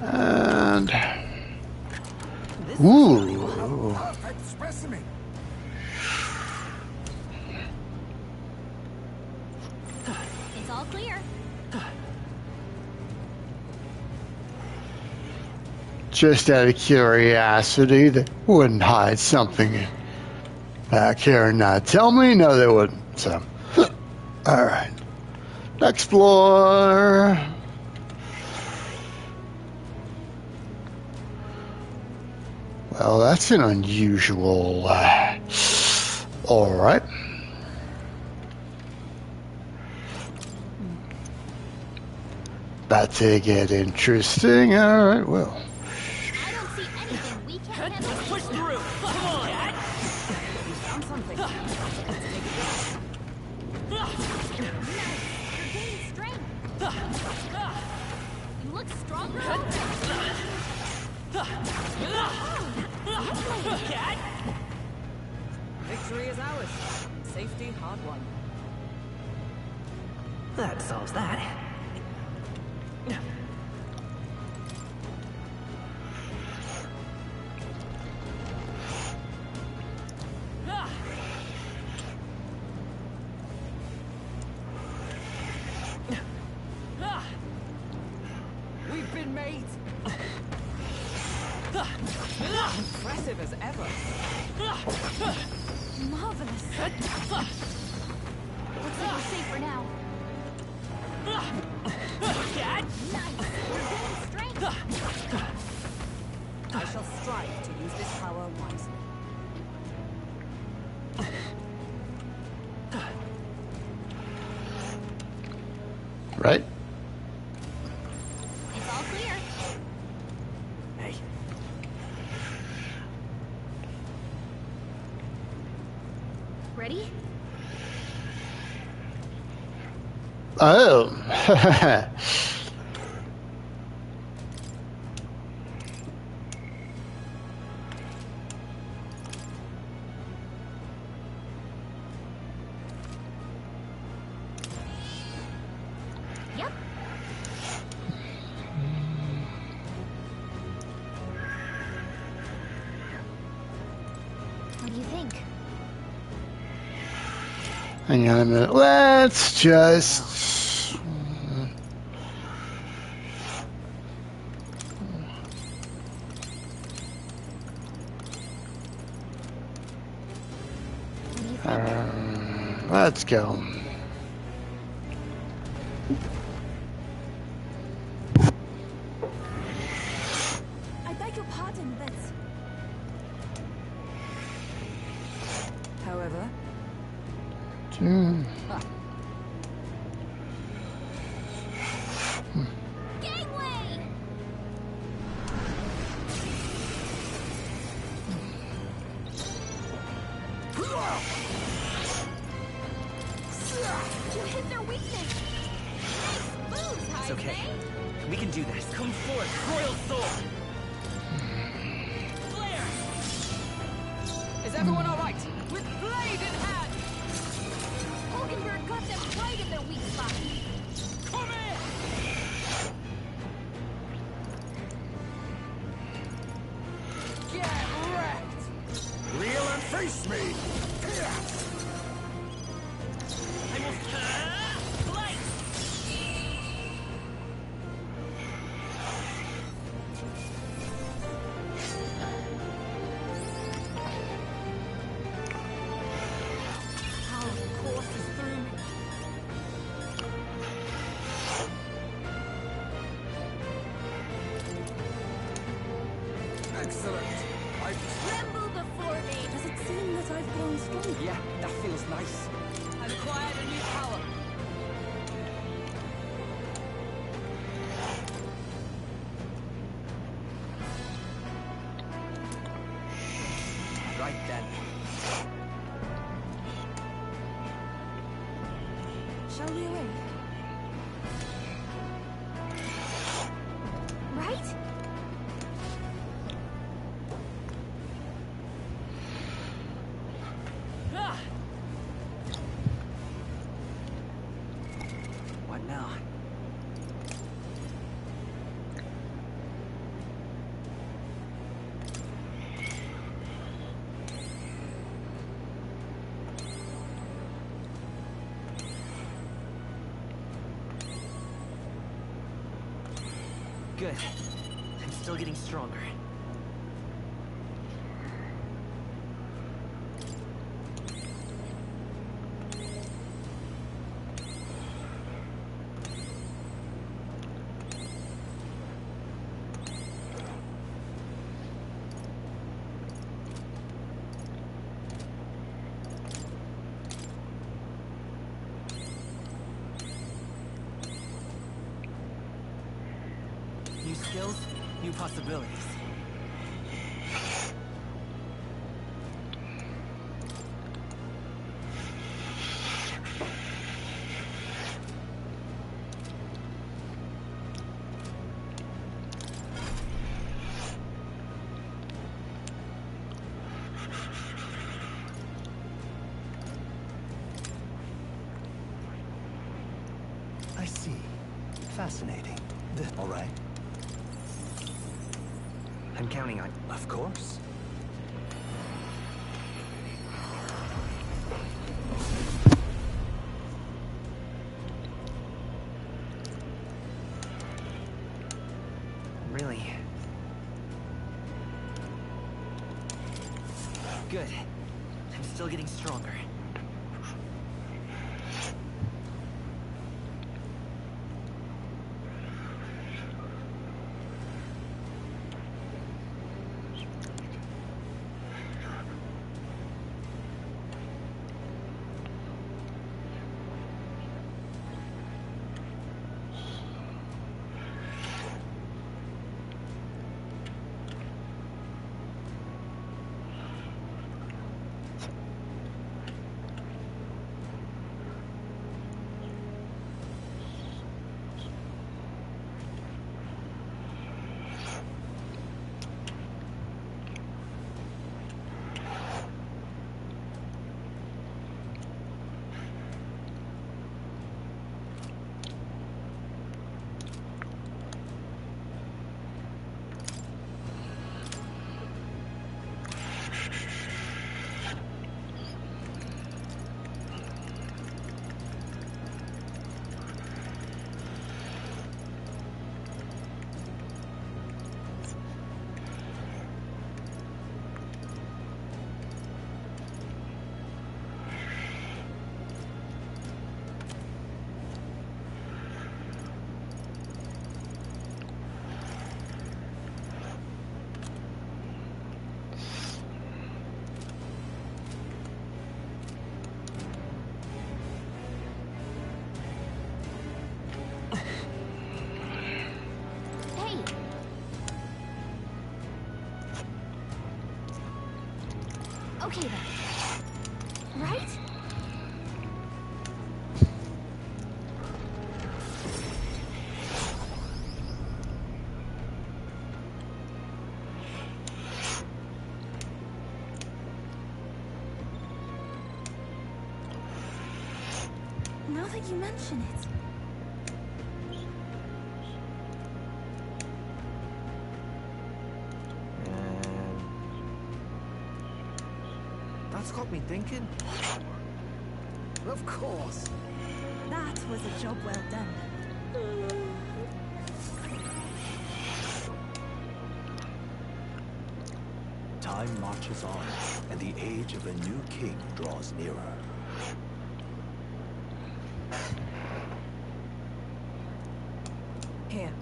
And ooh. Perfect specimen. It's all clear. Just out of curiosity, they wouldn't hide something back here and not tell me? No, they wouldn't. So, all right. Explore. Well, that's an unusual. All right. About to get interesting. All right, well. I don't see anything we can't handle. Push through. Come on. You found something. Nice. You're gaining strength. You look stronger already. Victory is ours. Safety hard won. That solves that. We've been made. Impressive as ever. Marvelous. Looks like we're safe for now. Nice. You're gaining strength. I shall strive to use this power wisely. Right? It's all clear. Hey, Ready? Oh. Yep. What do you think? Hang on a minute. Let's just. Let's go. I beg your pardon, but However, gangway! You hit their weakness. Nice moves, it's Heisman. okay. We can do this. Come forth, Royal Sword. Flare. is everyone all right? With blade in hand. Hulkenberg got them right in their weak spot. Come in. Get wrecked. Reel and face me. I will light. Power courses through me. Excellent. Tremble before me. Does it seem that I've grown stronger? Yeah, that feels nice. I've acquired a new power. right then. Shall we away? Right? Ah! What now? Good. I'm still getting stronger. New skills, new possibilities. I see. Fascinating. All right. I'm counting on you. Of course. Really? Good. I'm still getting stronger. Okay then. Right? Now that you mention it. That's got me thinking. Of course. That was a job well done. Time marches on, and the age of a new king draws nearer. Here.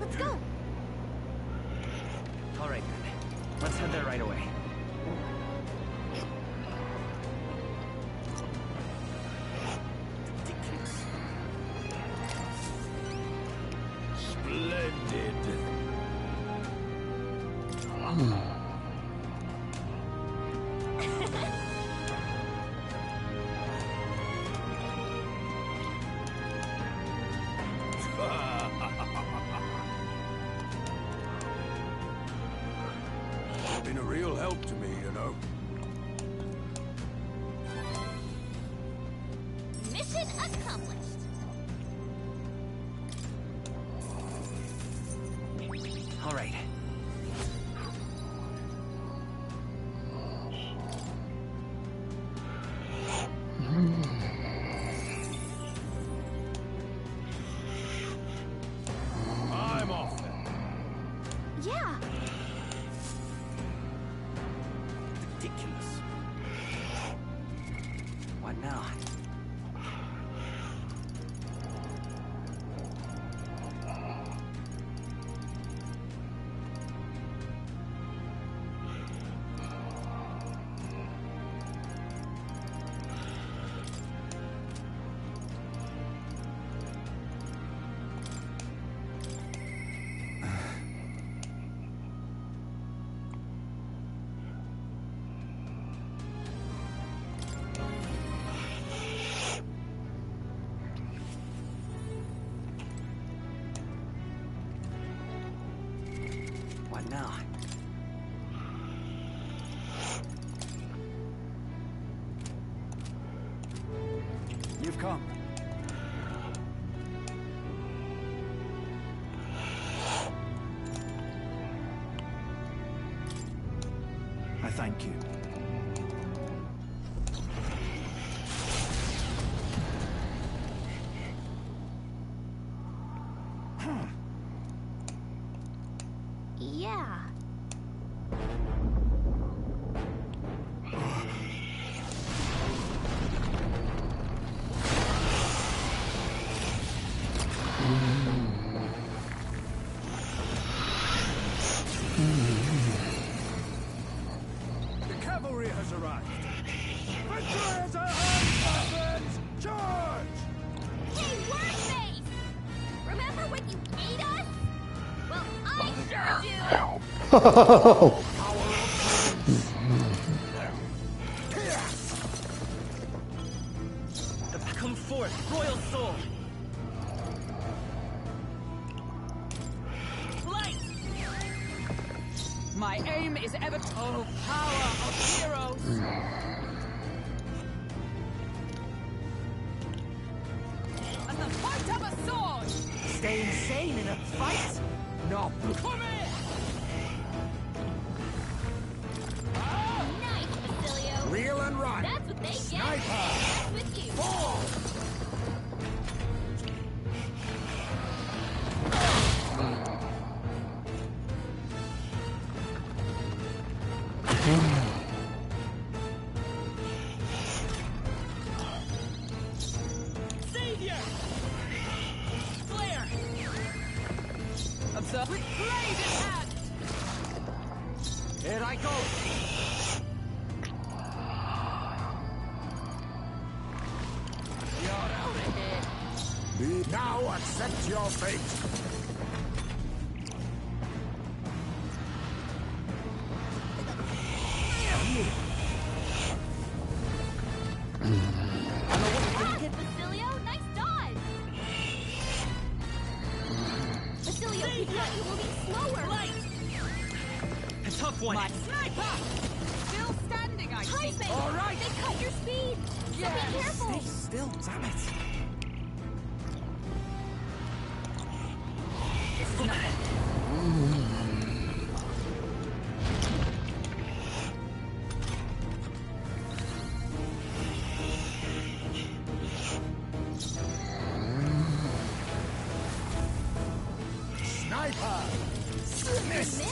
Let's go. All right, then. Let's head there right away. Ridiculous. Splendid. You've been a real help to me, you know. Mission accomplished. All right. I'm off then. Yeah. Ridiculous. What now? What now? You've come. I thank you. Yeah. The cavalry has arrived. Victory is at hand, my friends! Charge! Hey, Wormface! Remember when you ate us? Well, I sure do! Come forth, royal soul! Light! My aim is ever... Oh, power of heroes! And the point of a sword! Stay insane in a fight? No. Come here! Nice, Basilio! Wheel and run. That's what they Sniper. get! That's with you! Fall. Savior! Flare! Observe with blade in hand! Here I go. You're out of here! Now accept your fate. Yeah, Basilio, nice dodge! Basilio, we thought you were moving slower! Light! A tough one! My sniper! Still standing, I see! Hype! All right! They cut your speed! So be careful! Stay still, damn it. This is nothing. Sniper. Missed?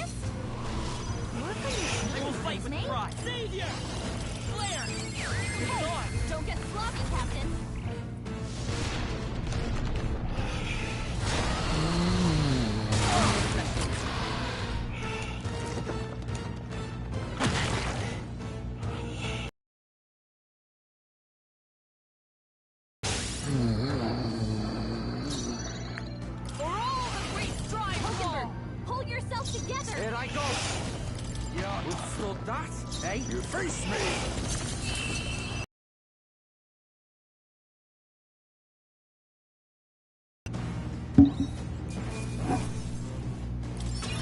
Work on your I will fight with mate. pride! Savior! Flare! Hey, don't get sloppy, Captain! For all that we Yeah, we'll flood that, eh? You face me!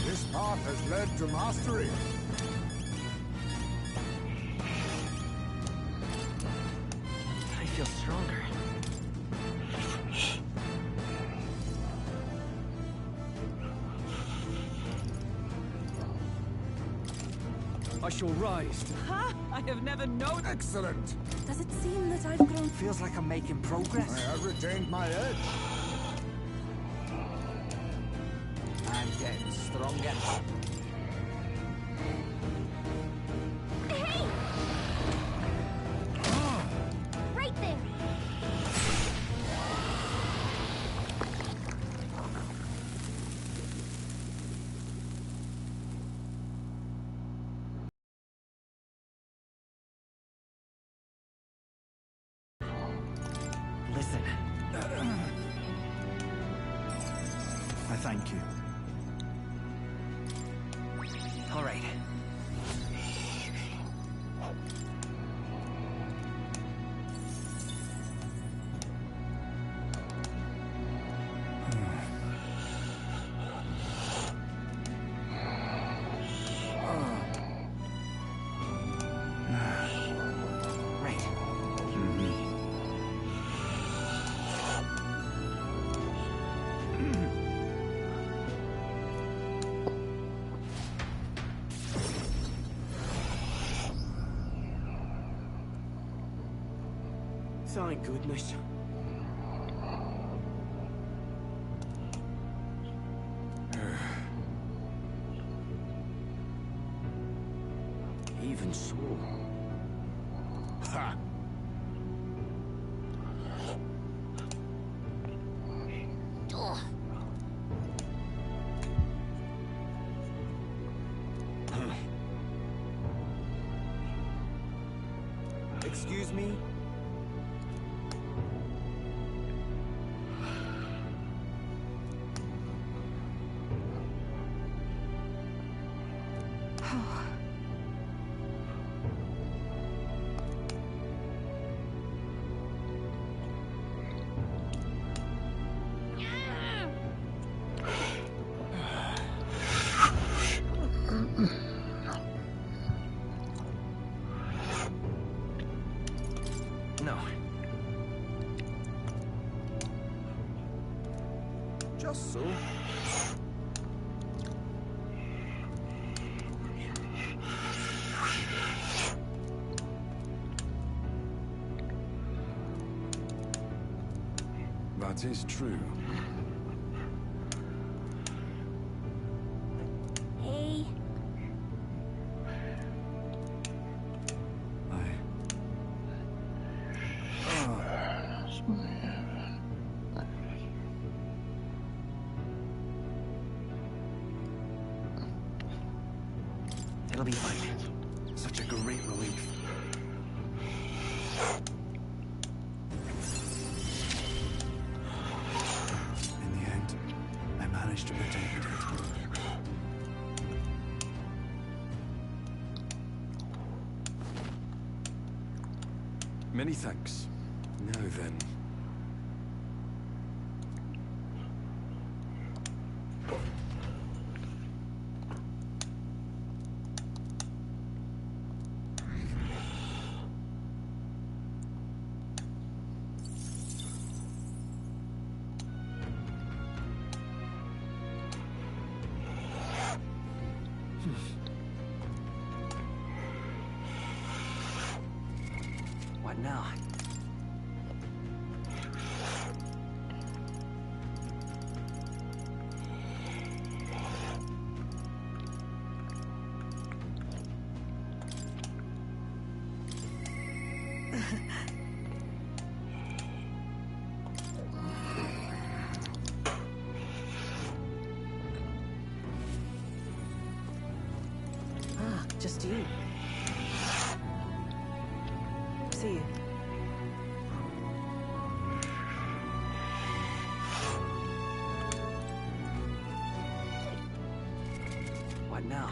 This path has led to mastery. I feel stronger. I shall rise. Ha! I have never known. Excellent! Does it seem that I've grown? Feels like I'm making I progress. have retained my edge. I'm getting stronger. Hey! Right there! Listen. I thank you. All right. Right. Thank goodness. Even so. Ha! Excuse me? No. Just so. That is true. Hey. It'll be fine. Such a great relief. In the end, I managed to protect it. Many thanks. Now then. What now? Ah, just you. See you. What What now?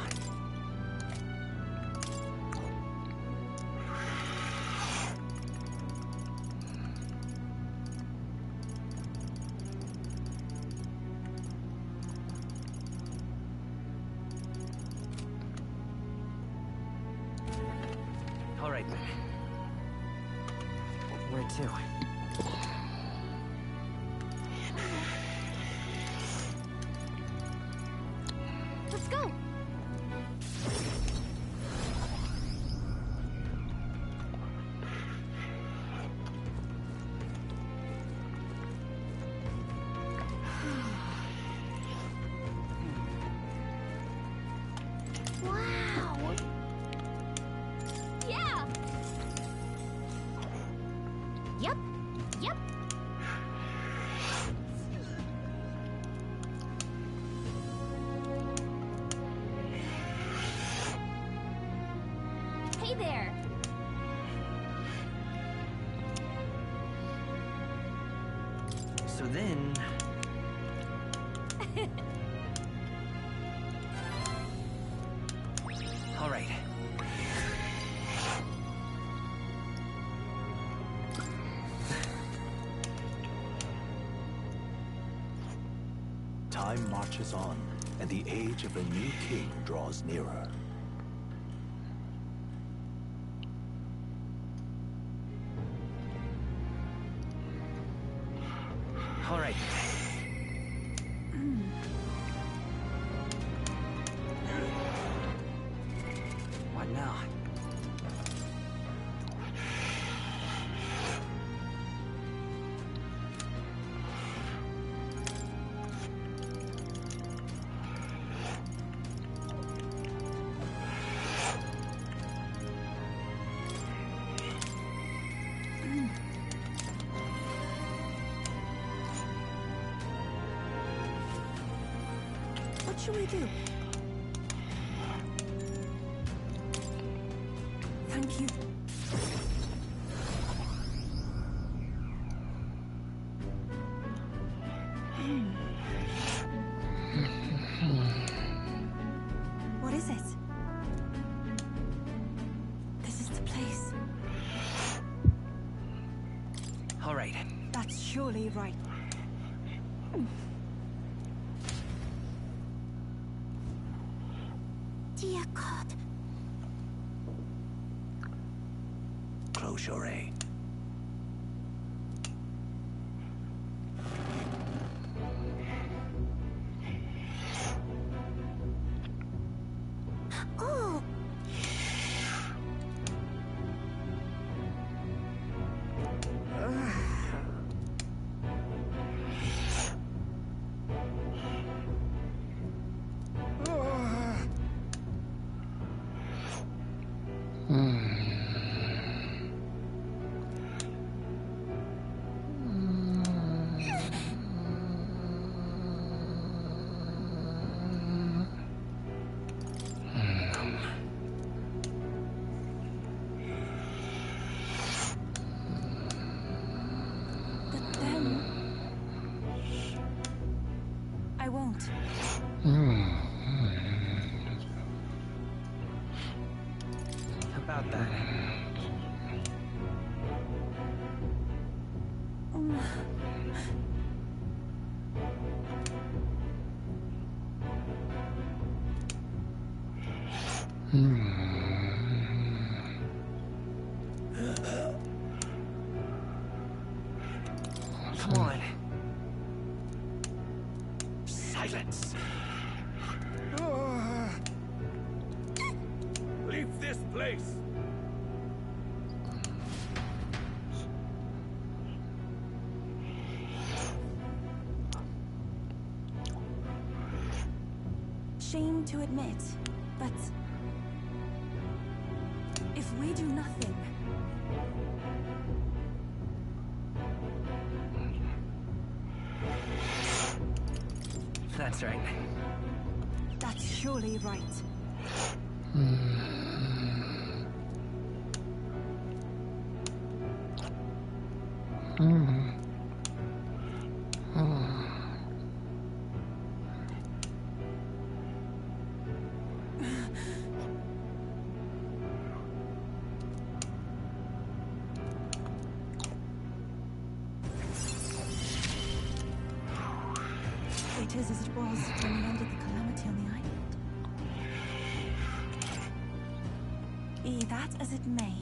All right. Where to? Let's go. Wow. Yeah. Yep. Yep. Hey there. So then... All right. Time marches on, and the age of a new king draws nearer. All right. What now? What should we do? Thank you. What is it? This is the place. All right. That's surely right. Dear God. Close your aid. Oh. But then... I won't. About that. Come on. Silence! Leave this place! Shame to admit, but... if we do nothing... That's right. That's surely right. It is as it was when we ended the calamity on the island. Be that as it may.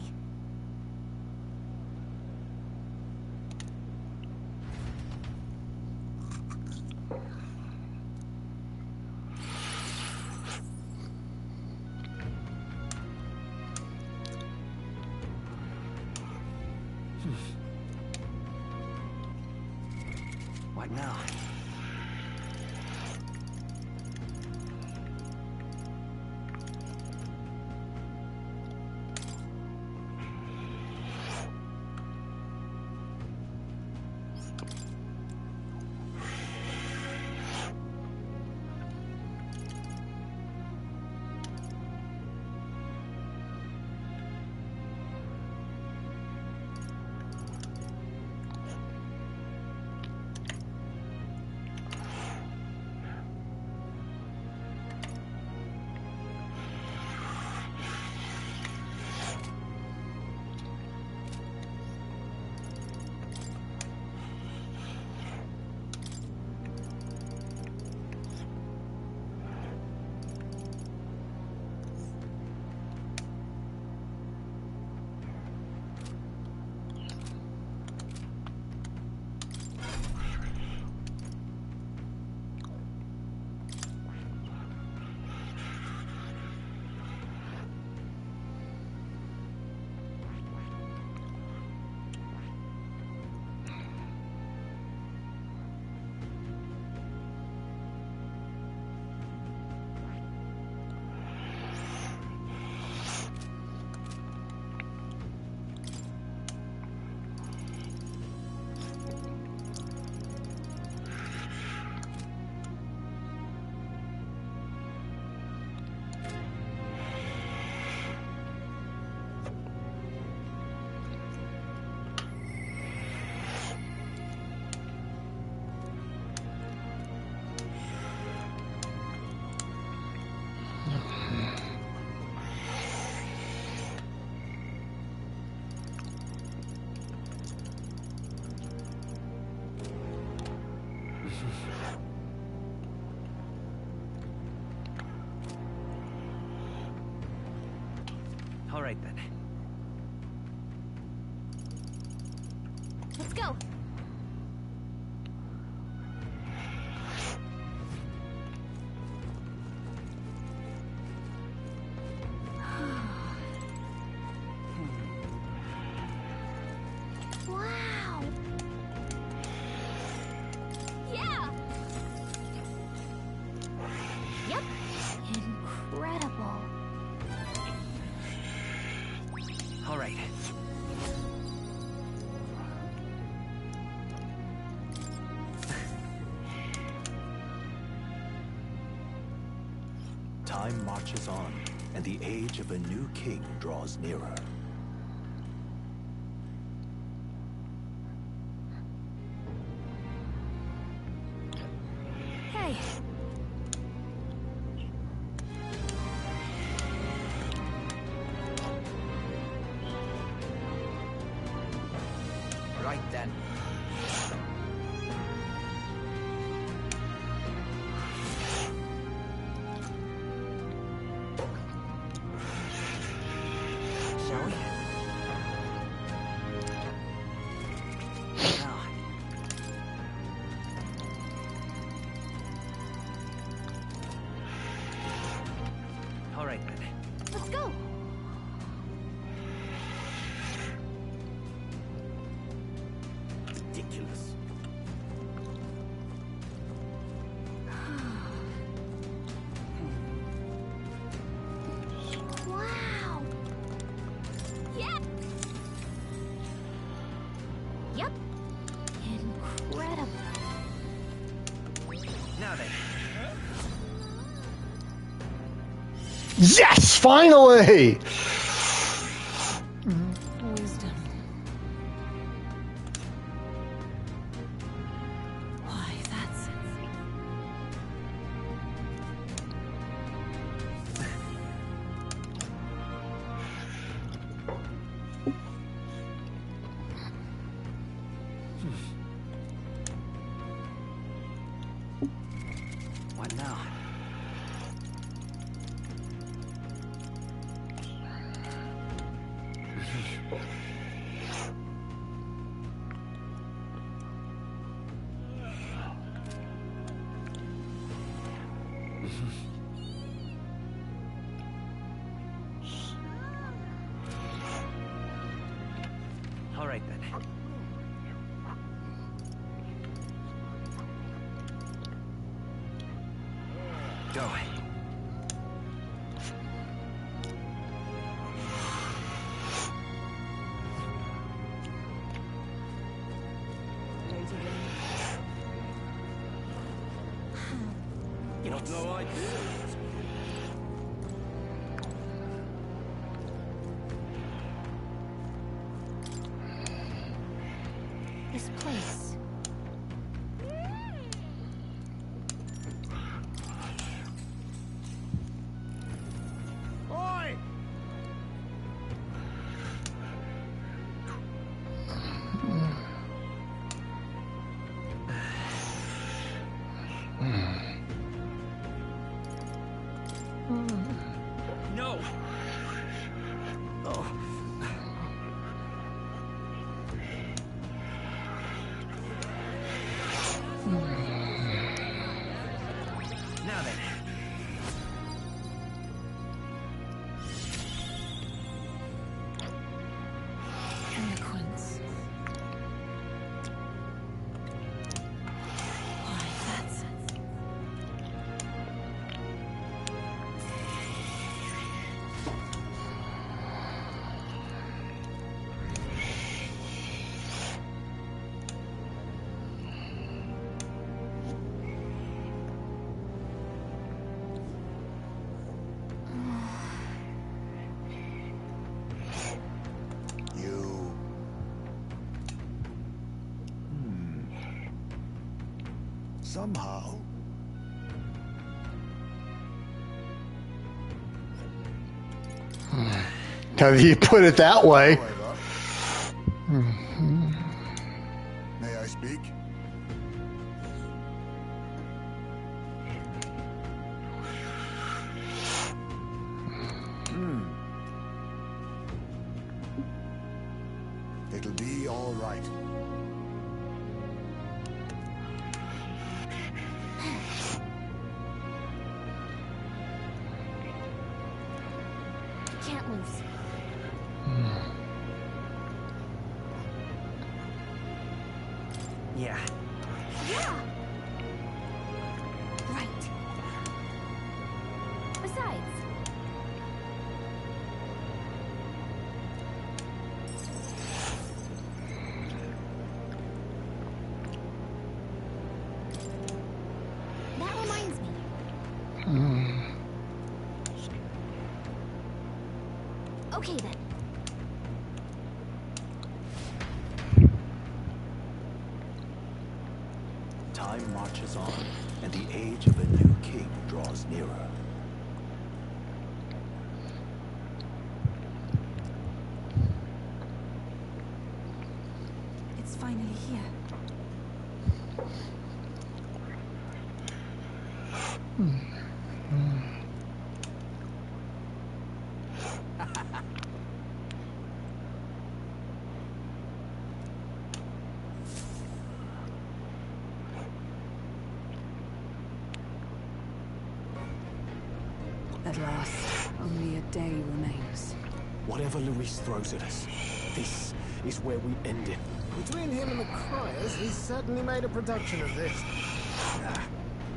What now? All right then. Let's go. Wow. Yeah. Yep. Incredible. All right. Time marches on, and the age of a new king draws nearer. Hey. Right then. Shall we? Now. All right then. Let's go. Ridiculous. Wow. Yeah. Yep. Incredible. Now then. Yes, finally! Wisdom. Why, that's... What now? All right then. Go. You have no idea. This place. Oi! No. Oh. Now then. Eloquence. Why, that's... You... Somehow, Now you put it that way. however, may I speak? It'll be all right. Can't lose. Yeah. Yeah! Right. Besides, that reminds me. Okay then. Time marches on, and the age of a new king draws nearer. It's finally here. At last, only a day remains. Whatever Luis throws at us, this is where we end it. Between him and the Criers, he's certainly made a production of this. Nah,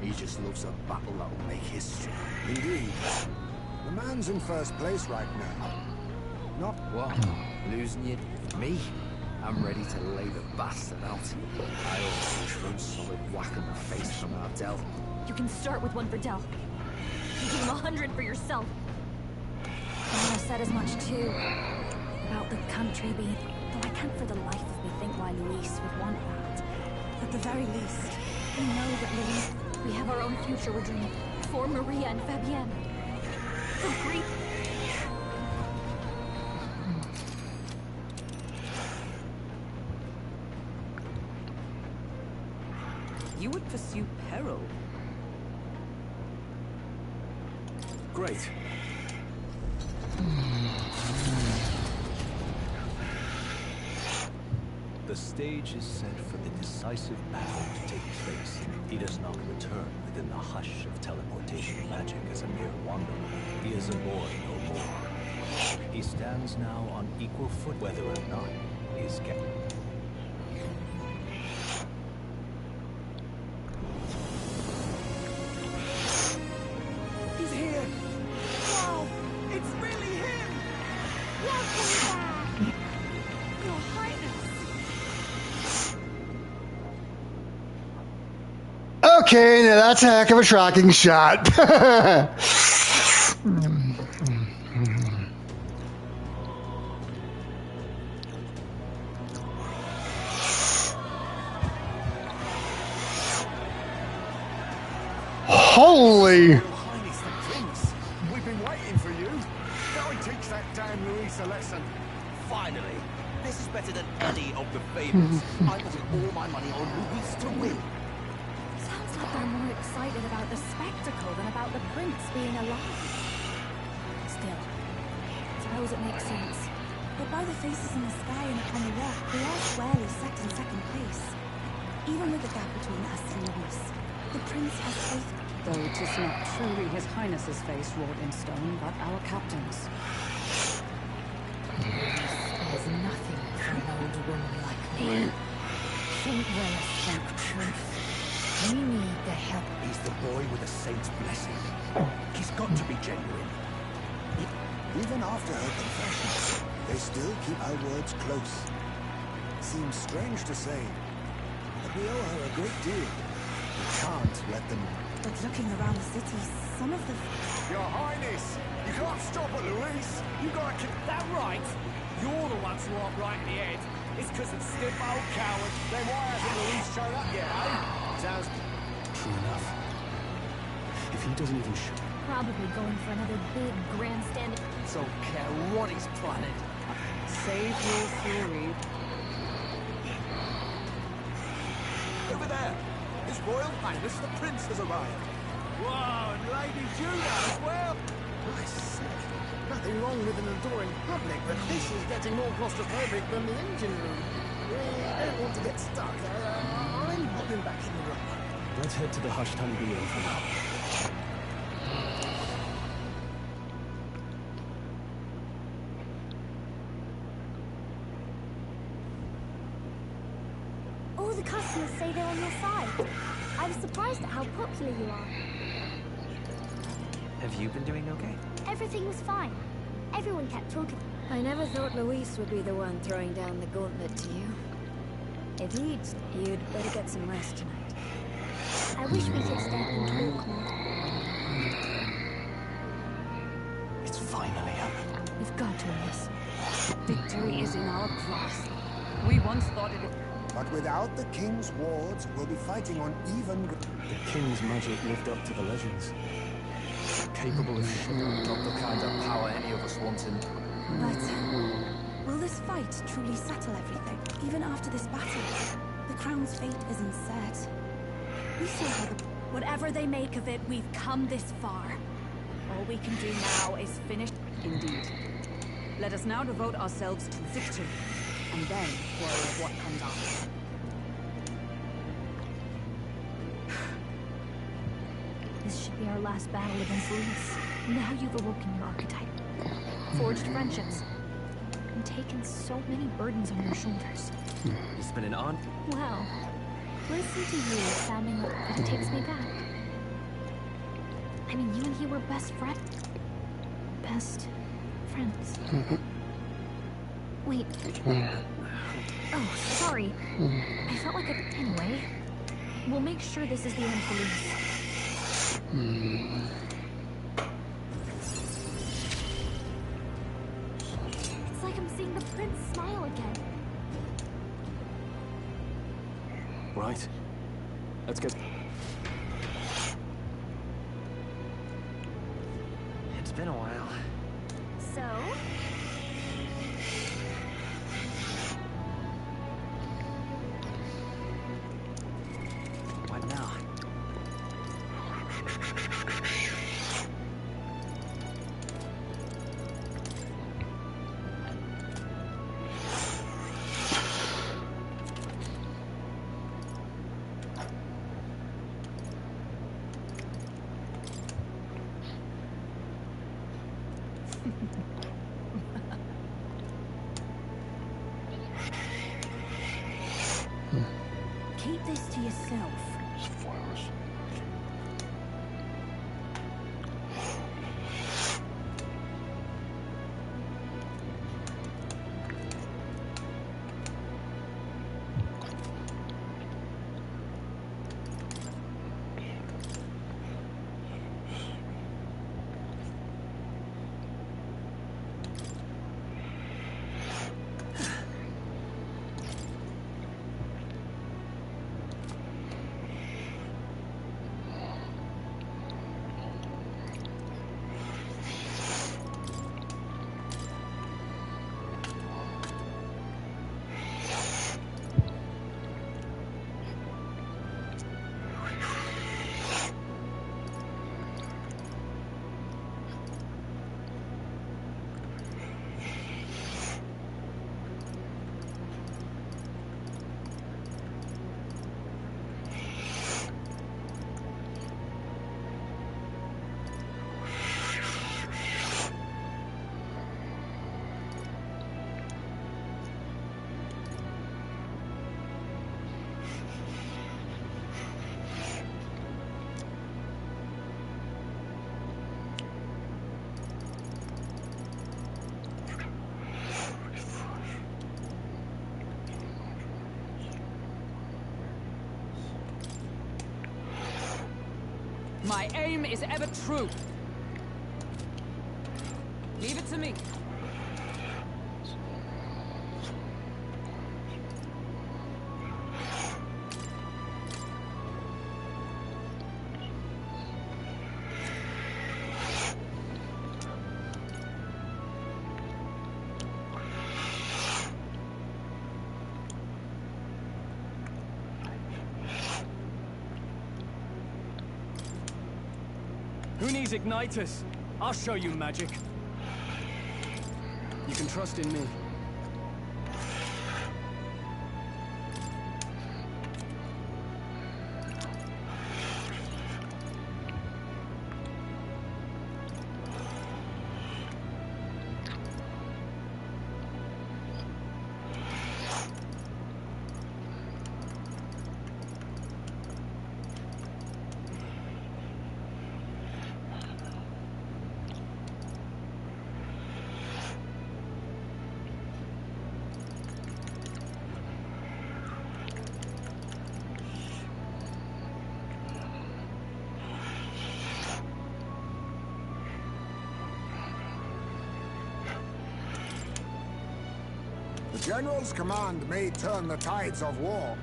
he just loves a battle that'll make history. Indeed. The man's in first place right now. Not What? Losing you? Me? I'm ready to lay the bastard out. I always wish one solid whack in the face from Ardell. You can start with one for Del. You give him 100 for yourself. I said as much too. About the country being... Though I can't for the life of me think why Luis would want that. At the very least, we know that Louise, we have our own future we're dreaming. For Maria and Fabienne. For grief. You would pursue peril. Great. The stage is set for the decisive battle to take place. He does not return within the hush of teleportation magic as a mere wanderer. He is a boy no more. He stands now on equal foot, whether or not he is kept. He's here! Wow! It's really him! Welcome back! Your Highness! Okay, now that's a heck of a tracking shot. Holy! Your Highness the Prince, we've been waiting for you. Go and teach that damn Luis a lesson. Finally, this is better than any of the favorites. I put all my money on Luis to win. Sounds like they're more excited about the spectacle than about the prince being alive. Still, suppose it makes sense. But by the faces in the sky and upon the rock, we are squarely set in second place. Even with the gap between us and Luis, the prince has faith. Though 'tis not truly his highness's face wrought in stone, but our captain's. There's nothing for an old woman like me. Think well of that truth. We need the help. He's the boy with a saint's blessing. He's got to be genuine. Even after her confession, they still keep our words close. Seems strange to say, but we owe her a great deal. We can't let them... But looking around the city, some of the... Your Highness, you can't stop at Luis. You gotta keep that right. You're the ones who aren't right in the head. It's because of stiff old coward. Then why hasn't Luis shown up yet, eh? Sounds... True enough. If he doesn't even show... Probably going for another big grandstand. Don't care what he's planning. Save your fury. Over there, His Royal Highness the Prince has arrived. Whoa, and Lady Judah as well. I say, nothing wrong with an adoring public, but this is getting more claustrophobic than the engine room. I don't want to get stuck. I'm popping back in the room. Let's head to the hushed honey below for now. All the customers say they're on your side. I was surprised at how popular you are. Have you been doing okay? Everything was fine. Everyone kept talking. I never thought Luis would be the one throwing down the gauntlet to you. If you'd better get some rest tonight. I wish we could stay and talk more. It's finally happened. We've got to win this. Victory is in our grasp. We once thought it... But without the king's wards, we'll be fighting on even... The king's magic lived up to the legends. Capable of Not the kind of power any of us wanted. But will this fight truly settle everything? Even after this battle, the crown's fate isn't set. We saw how the... Whatever they make of it, we've come this far. All we can do now is finish... Indeed. Let us now devote ourselves to victory, and then worry of what comes after. This should be our last battle against Luis. Now you've awoken your archetype, forged friendships, and taken so many burdens on your shoulders. It's been an on. Well, listen to you sounding like it takes me back. I mean, you and he were best friends. Best friends. Wait. Oh, sorry. I felt like a... Anyway, we'll make sure this is the end for Luis. It's like I'm seeing the prince smile again. Right. Let's get... It's been a while. So? What now? Keep this to yourself. My aim is ever true. Leave it to me. Who needs igniters? I'll show you magic. You can trust in me. The General's command may turn the tides of war.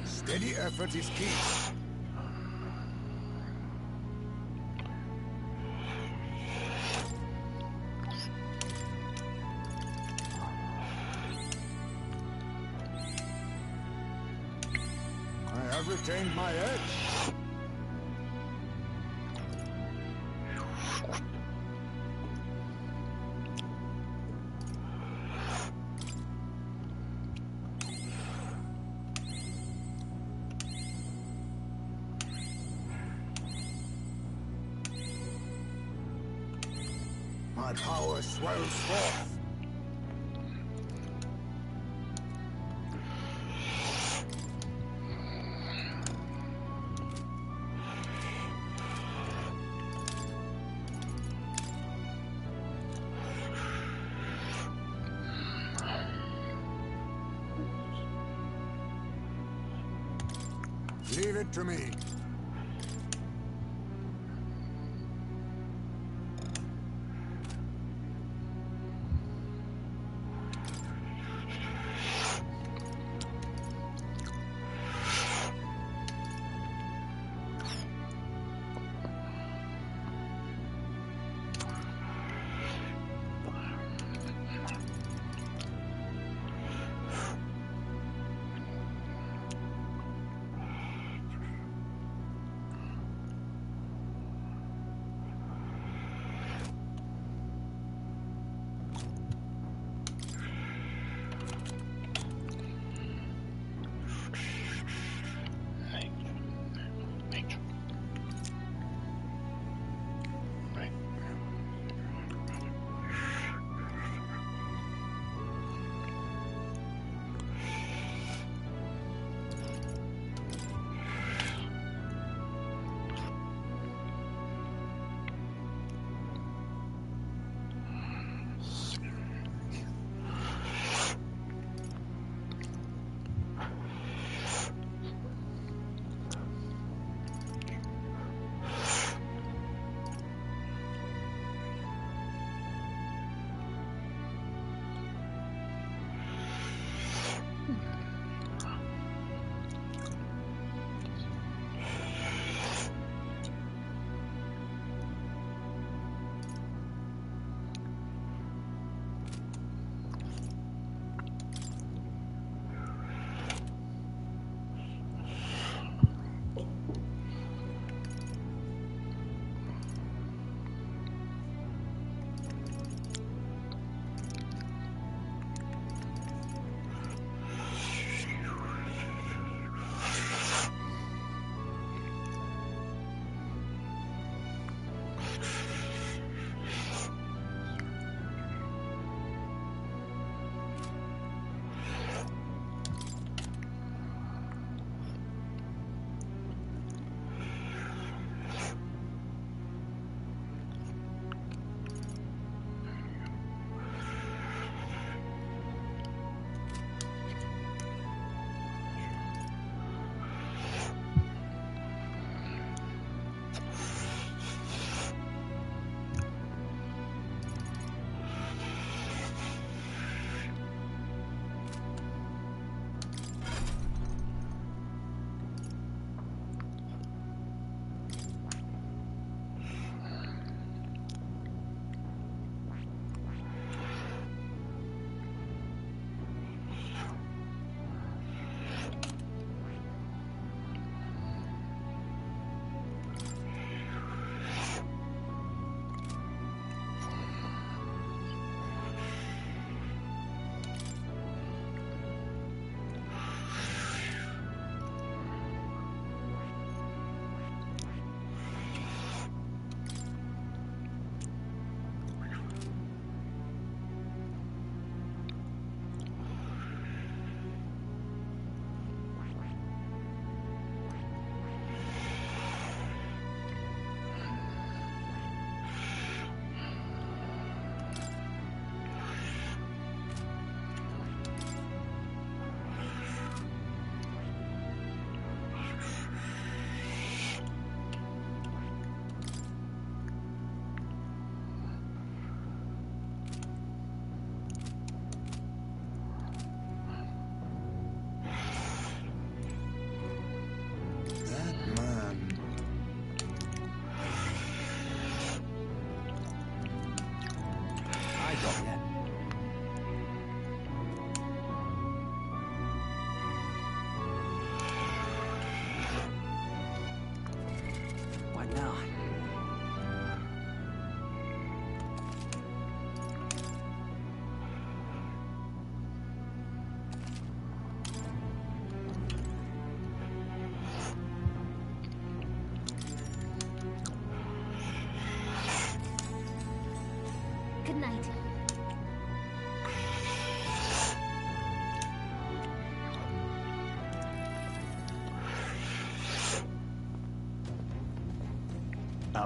Steady effort is key. I have retained my edge. My power swells forth. Leave it to me.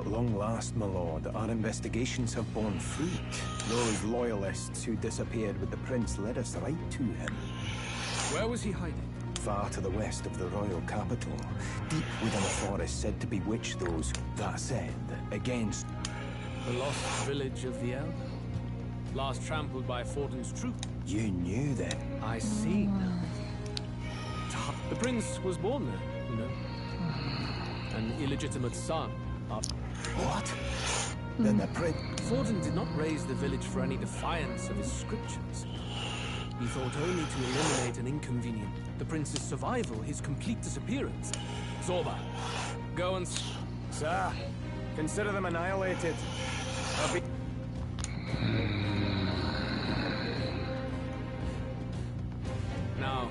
At long last, my lord, our investigations have borne fruit. Those loyalists who disappeared with the prince led us right to him. Where was he hiding? Far to the west of the royal capital, deep within a forest said to bewitch those, that said, against... The lost village of the Elder? Last trampled by Fortin's troop? You knew then? I see now. The prince was born there, you know. An illegitimate son. What? Then the prince... Fortin did not raise the village for any defiance of his scriptures. He thought only to eliminate an inconvenient. The prince's survival, his complete disappearance. Zorba, go and... Sir, consider them annihilated. Now,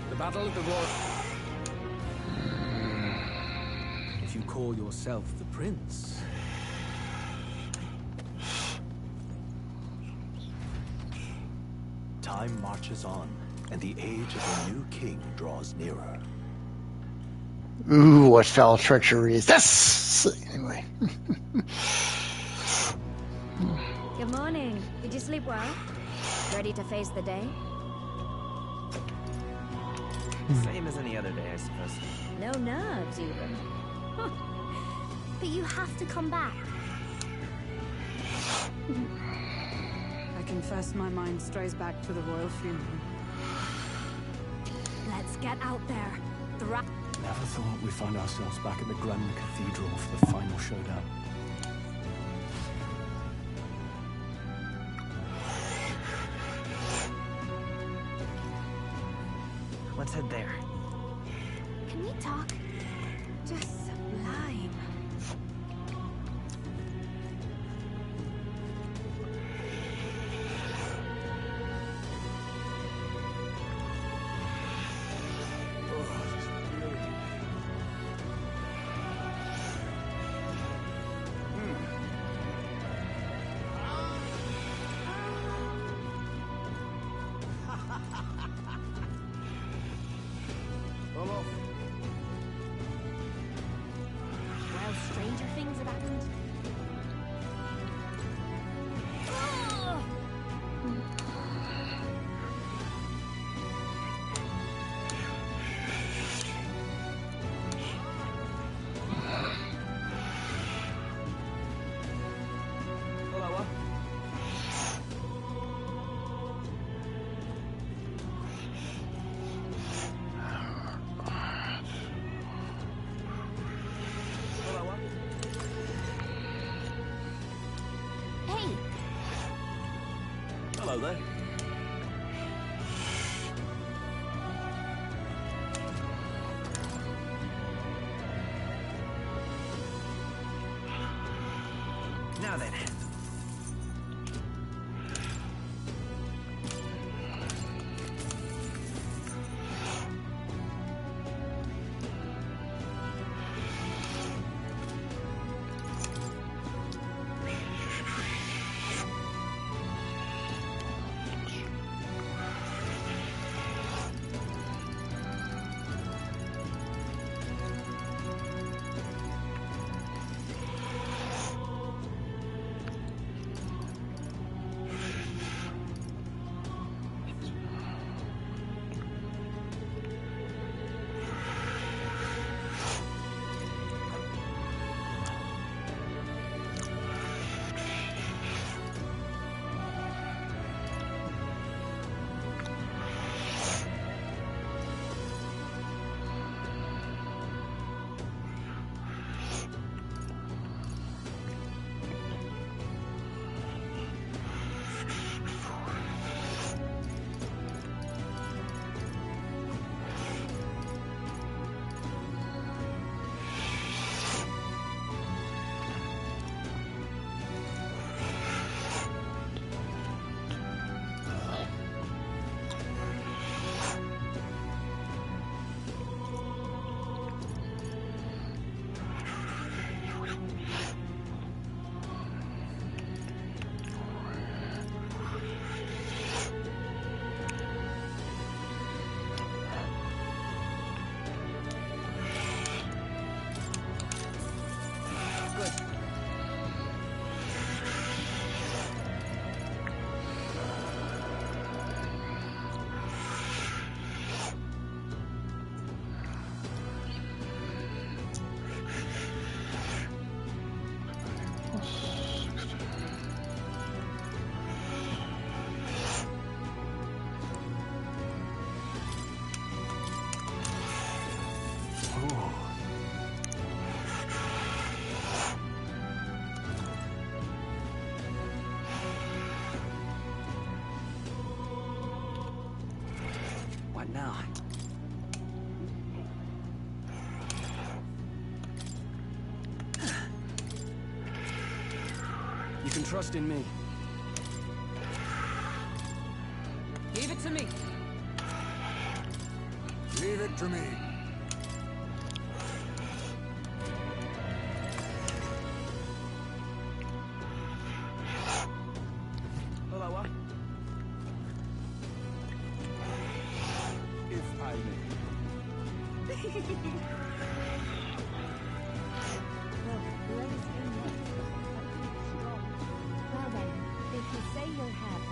the battle at the Royal... If you call yourself the prince... Time marches on, and the age of the new king draws nearer. Ooh, what foul treachery is this? Anyway. Good morning. Did you sleep well? Ready to face the day? Same as any other day, I suppose. No nerves, even. But you have to come back. I confess my mind strays back to the royal funeral. Let's get out there. Never thought we'd find ourselves back at the Grand Cathedral for the final showdown. Let's head there. Can we talk? Just sublime. Well, stranger things have happened. Hey, Hello there. Now then. now. You can trust in me. Leave it to me. Leave it to me. Hello, if I may. Well then, if you say you'll have.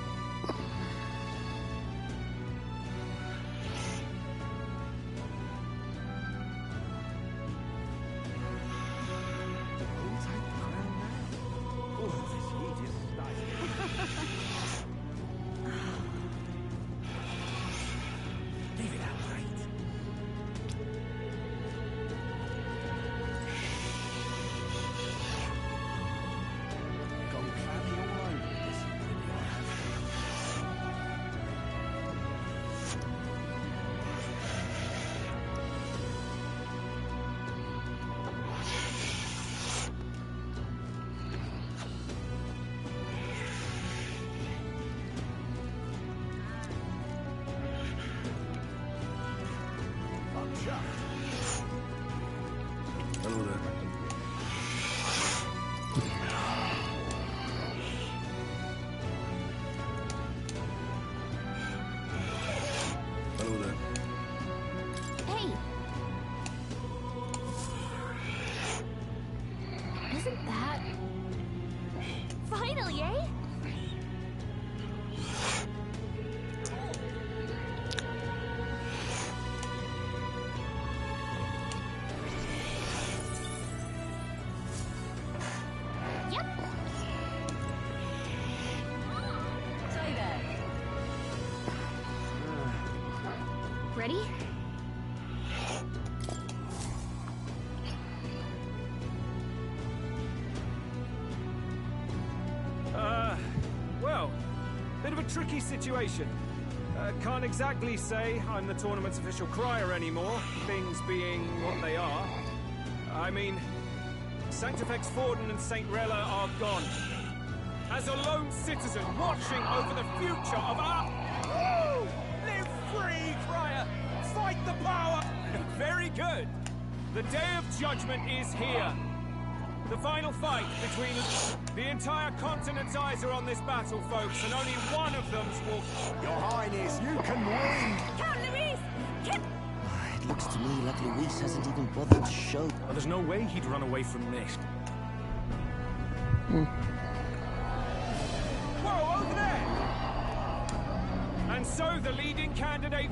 Leave it outright. Gone clammy all over this, you really have. Hello there. Hello there. Hey! Isn't that... Finally, eh? Yep. Say there. Ready? Well, bit of a tricky situation. Can't exactly say I'm the tournament's official crier anymore, things being what they are. I mean, Sanctifex Forden and St. Rella are gone. As a lone citizen watching over the future of our... Woo! Live free, crier! Fight the power! Very good. The day of judgment is here. The final fight between... The entire continent's eyes are on this battle, folks, and only one of them's will... Your Highness, you can win! Count Luis! It looks to me like Luis hasn't even bothered to show. Well, there's no way he'd run away from this. Whoa, over there! And so the leading candidate...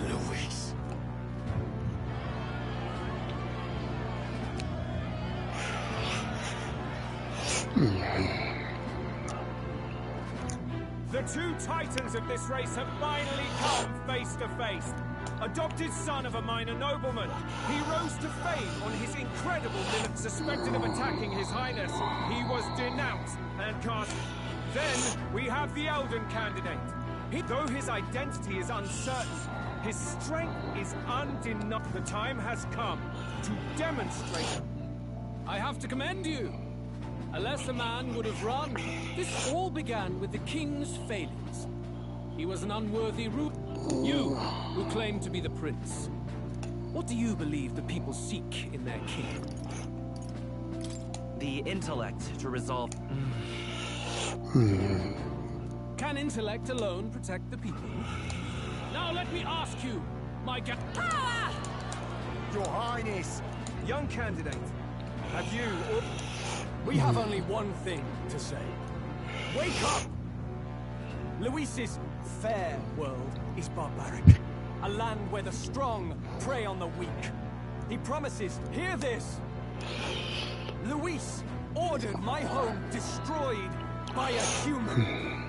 Luis. The two titans of this race have finally come face to face. Adopted son of a minor nobleman, he rose to fame on his incredible limit. Suspected of attacking His Highness, he was denounced and cast. Then we have the Elden candidate. Though his identity is uncertain, his strength is undeniable. The time has come to demonstrate. I have to commend you. Unless a man would have run, this all began with the king's failings. He was an unworthy ruler. You, who claim to be the prince. What do you believe the people seek in their king? The intellect to resolve... Can intellect alone protect the people? Now let me ask you, my Power! Your Highness! Young candidate, have you... We have only one thing to say. Wake up! Luis's fair world is barbaric. A land where the strong prey on the weak. He promises, hear this! Luis ordered my home destroyed by a human.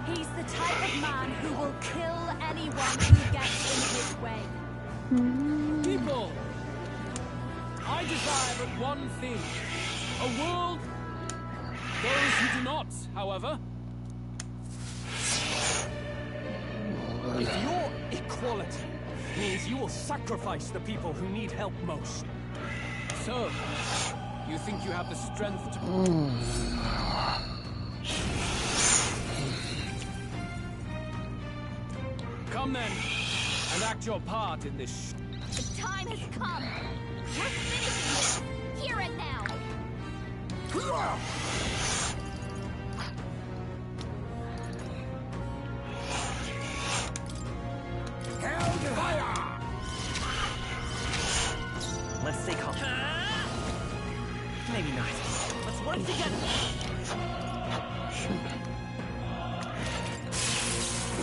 He's the type of man who will kill anyone who gets in his way. People, I desire but one thing. A world. Those who do not, however. If your equality means you will sacrifice the people who need help most. So, you think you have the strength to... Come then, and act your part in this The time has come. We're finishing this, here and now. Fire! Let's stay calm. Maybe not. Let's work together.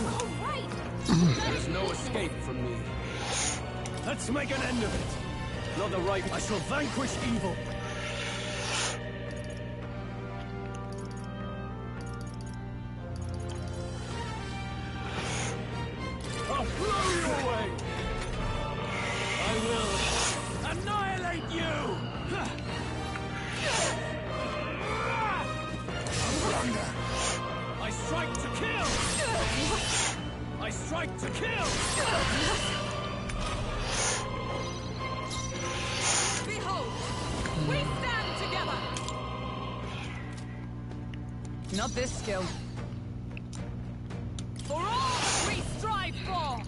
All right. There's no escape from me. Let's make an end of it. Not the right. I shall vanquish evil. I'll blow you away. I will annihilate you. I strike to kill. I strike to kill. Behold, we stand together. Not this skill. For all that we strive for.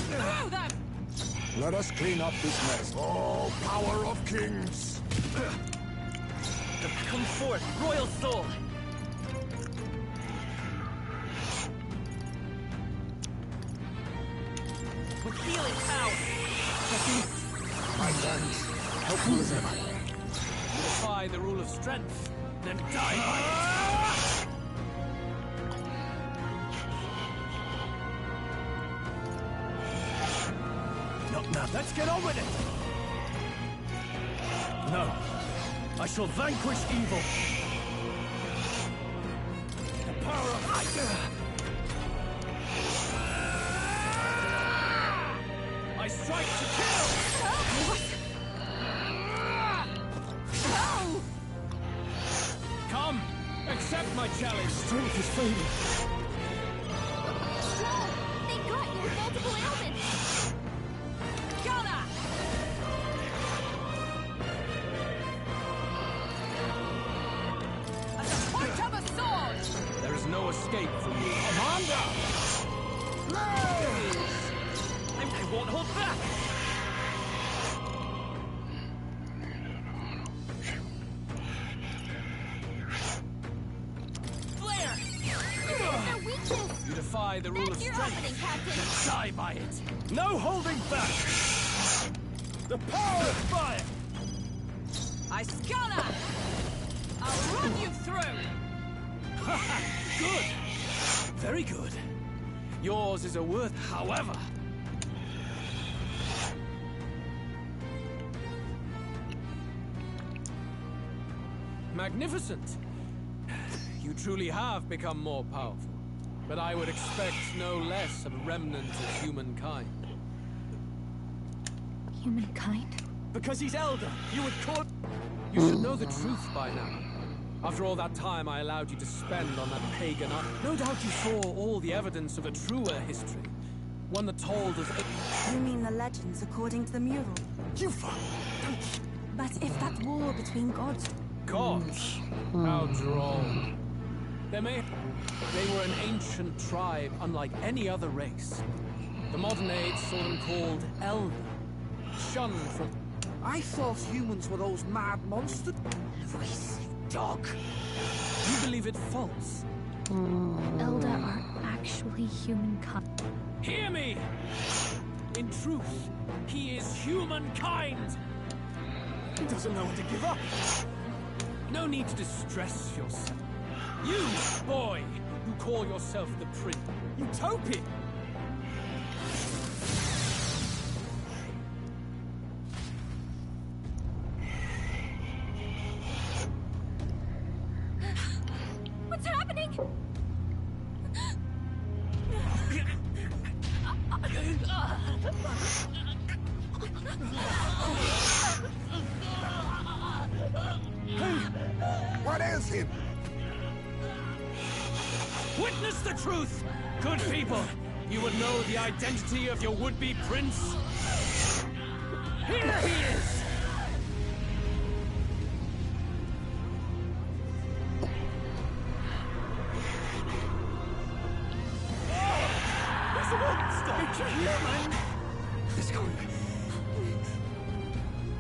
Through them. Let us clean up this mess. Oh, power of kings! Come forth, royal soul. With healing power. My thanks. Helpful as ever. You defy the rule of strength, then die by it. No, let's get on with it. No, I shall vanquish evil. The power of I strike to kill. Come, accept my challenge. Strength is fading. Strong. They got your multiple ailments. Gunner. At the point of a sword. There is no escape from me. Commander! I won't hold back. Flare. This is their weakness. You defy the rule of That's your strength, opening, Captain. then die by it. No holding back! The power of fire! I scanner. I'll run you through. Good. Very good. Yours is a worth, however. Magnificent. You truly have become more powerful. But I would expect no less of a remnant of humankind. Humankind? Because he's elder, you would call... You should know the truth by now. After all that time I allowed you to spend on that pagan art, no doubt you saw all the evidence of a truer history. One that told of... You mean the legends according to the mural? You fuck! But if that war between gods... Gods? How droll. They were an ancient tribe unlike any other race. The modern age saw them called elder. Shunned from... I thought humans were those mad monsters. Dog. You believe it false? Elder are actually humankind. Hear me! In truth, he is humankind! He doesn't know when to give up. No need to distress yourself. You, boy, who call yourself the prince. Utopian! What ails him? Witness the truth! Good people, you would know the identity of your would-be prince. Here he is! It's a monster! It's a human! Let's go.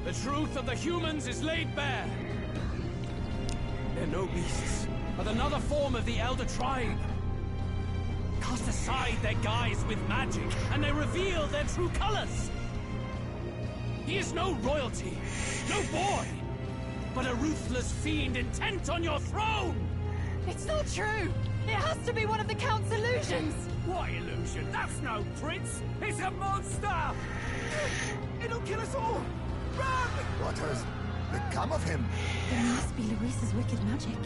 The truth of the humans is laid bare. They're no beasts, but another form of the Elder Tribe. Cast aside their guise with magic, and they reveal their true colors. He is no royalty, no boy, but a ruthless fiend intent on your throne! It's not true! It has to be one of the Count's illusions! What illusion? That's no prince! It's a monster! It'll kill us all! Run! What has become of him? There must be Luis's wicked magic.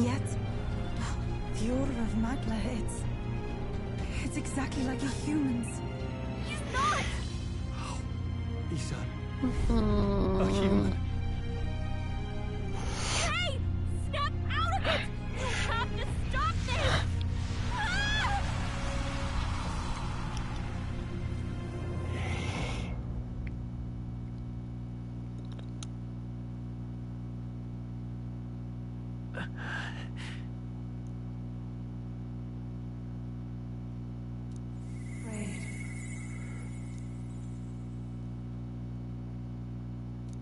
Yet, the Order of Magla, it's exactly like a human's. He's not! He's a human. Hey! Step out of it! You have to stop this! Ah!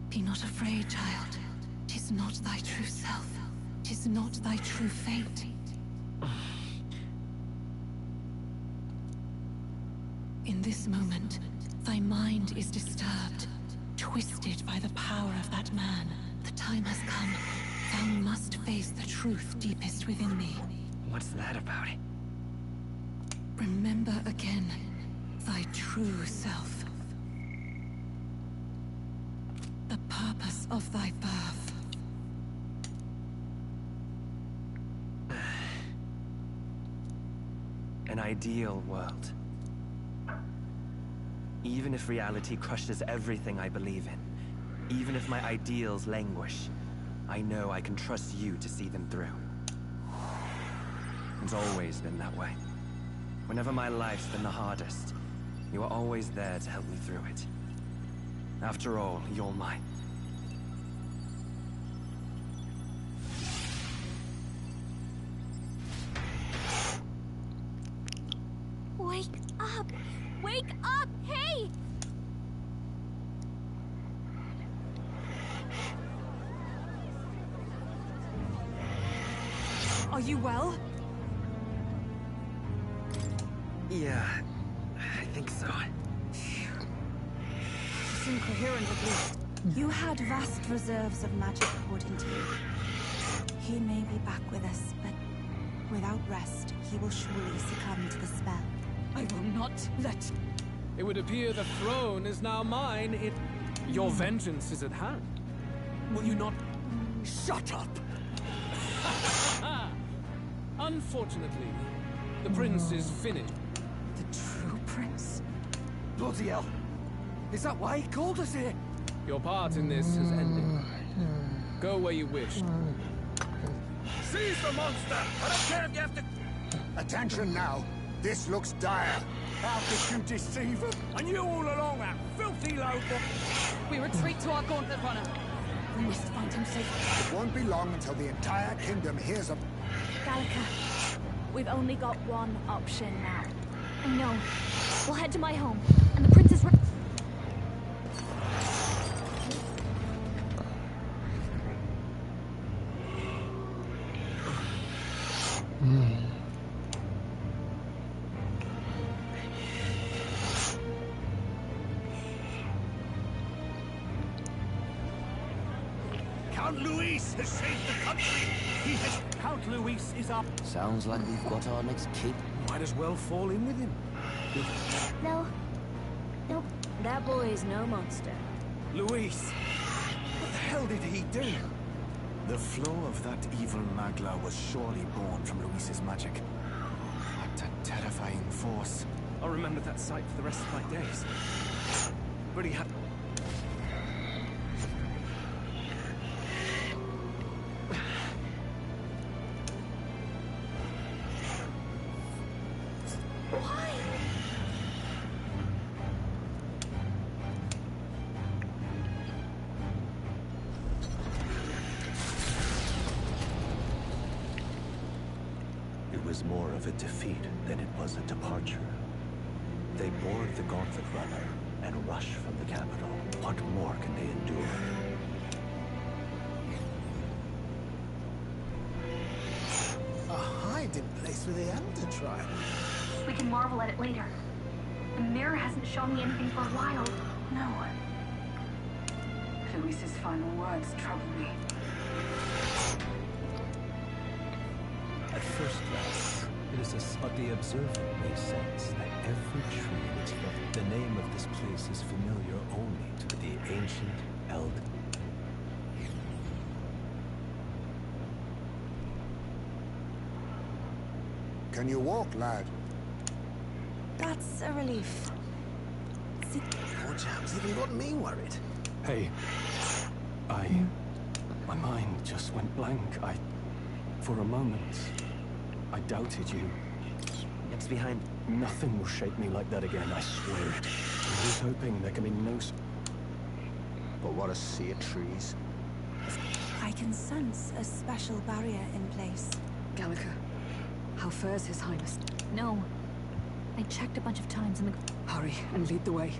Be not afraid, child. 'Tis not thy true self. 'Tis not thy true fate. In this moment, thy mind is disturbed, twisted by the power of that man. The time has come. Thou must face the truth deepest within thee. What's that about? Remember again thy true self. The purpose of thy birth. An ideal world. Even if reality crushes everything I believe in, even if my ideals languish, I know I can trust you to see them through. It's always been that way. Whenever my life's been the hardest, you are always there to help me through it. After all, you're mine. Wake up! Wake up! Hey! Are you well? Yeah, I think so. It's incoherent at least. You had vast reserves of magic, according to you. He may be back with us, but without rest, he will surely succumb to the spell. I will not let... It would appear the throne is now mine. Your vengeance is at hand. Will you not... Shut up! Unfortunately, the prince is finished. The true prince? Bloody hell! Is that why he called us here? Your part in this has ended. Go where you wish. Seize the monster! I don't care if you have to... Attention now. This looks dire. How could you deceive him? And you all along, that filthy local... We retreat to our gauntlet runner. We must find him safe. It won't be long until the entire kingdom hears of... Gallica, we've only got one option now. I know. We'll head to my home, and the princess... Count Luis has saved the country. He has... Count Luis is up. Sounds like we've got our next kid. Might as well fall in with him. No. Nope. That boy is no monster. Luis! What the hell did he do? The flow of that evil Magla was surely born from Luis's magic. What a terrifying force. I'll remember that sight for the rest of my days. Really happy. It was more of a defeat than it was a departure. They board the Gauntlet Runner and rush from the capital. What more can they endure? A hiding place for the Elder Tribe. We can marvel at it later. The mirror hasn't shown me anything for a while. No. Luis's final words trouble me. At first glance, it is but the observer may sense that every tree in its forest, the name of this place is familiar only to the ancient elder. Can you walk, lad? That's a relief. See, Poor chap's even got me worried. Hey, my mind just went blank. For a moment, I doubted you. Next behind. Nothing will shake me like that again, I swear it. I was hoping there can be no... But what a sea of trees. I can sense a special barrier in place. Gallica, how fares His Highness? No. I checked a bunch of times in the... Hurry and lead the way.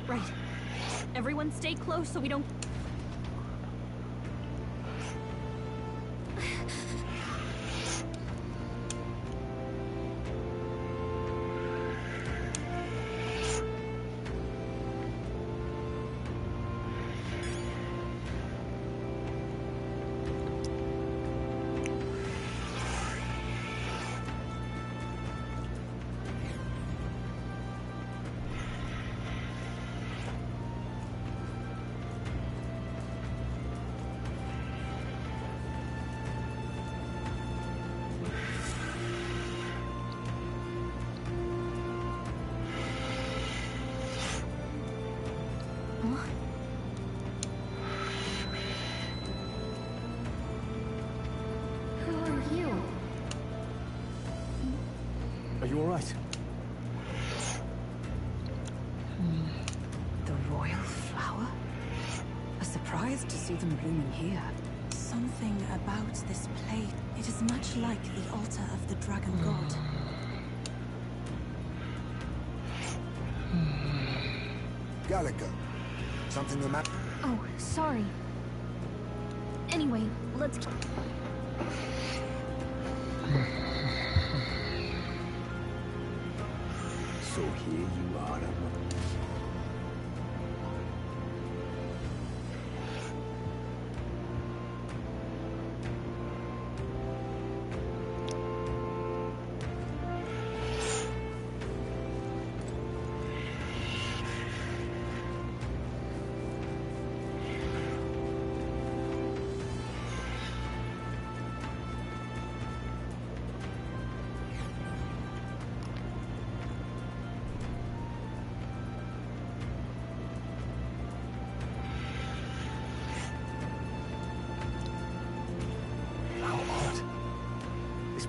Right. Everyone stay close so we don't... Are you all right? The royal flower? A surprise to see them blooming here. Something about this plate. It is much like the altar of the dragon god. Gallica, something the matter? Oh, sorry. Anyway, let's... So here you are.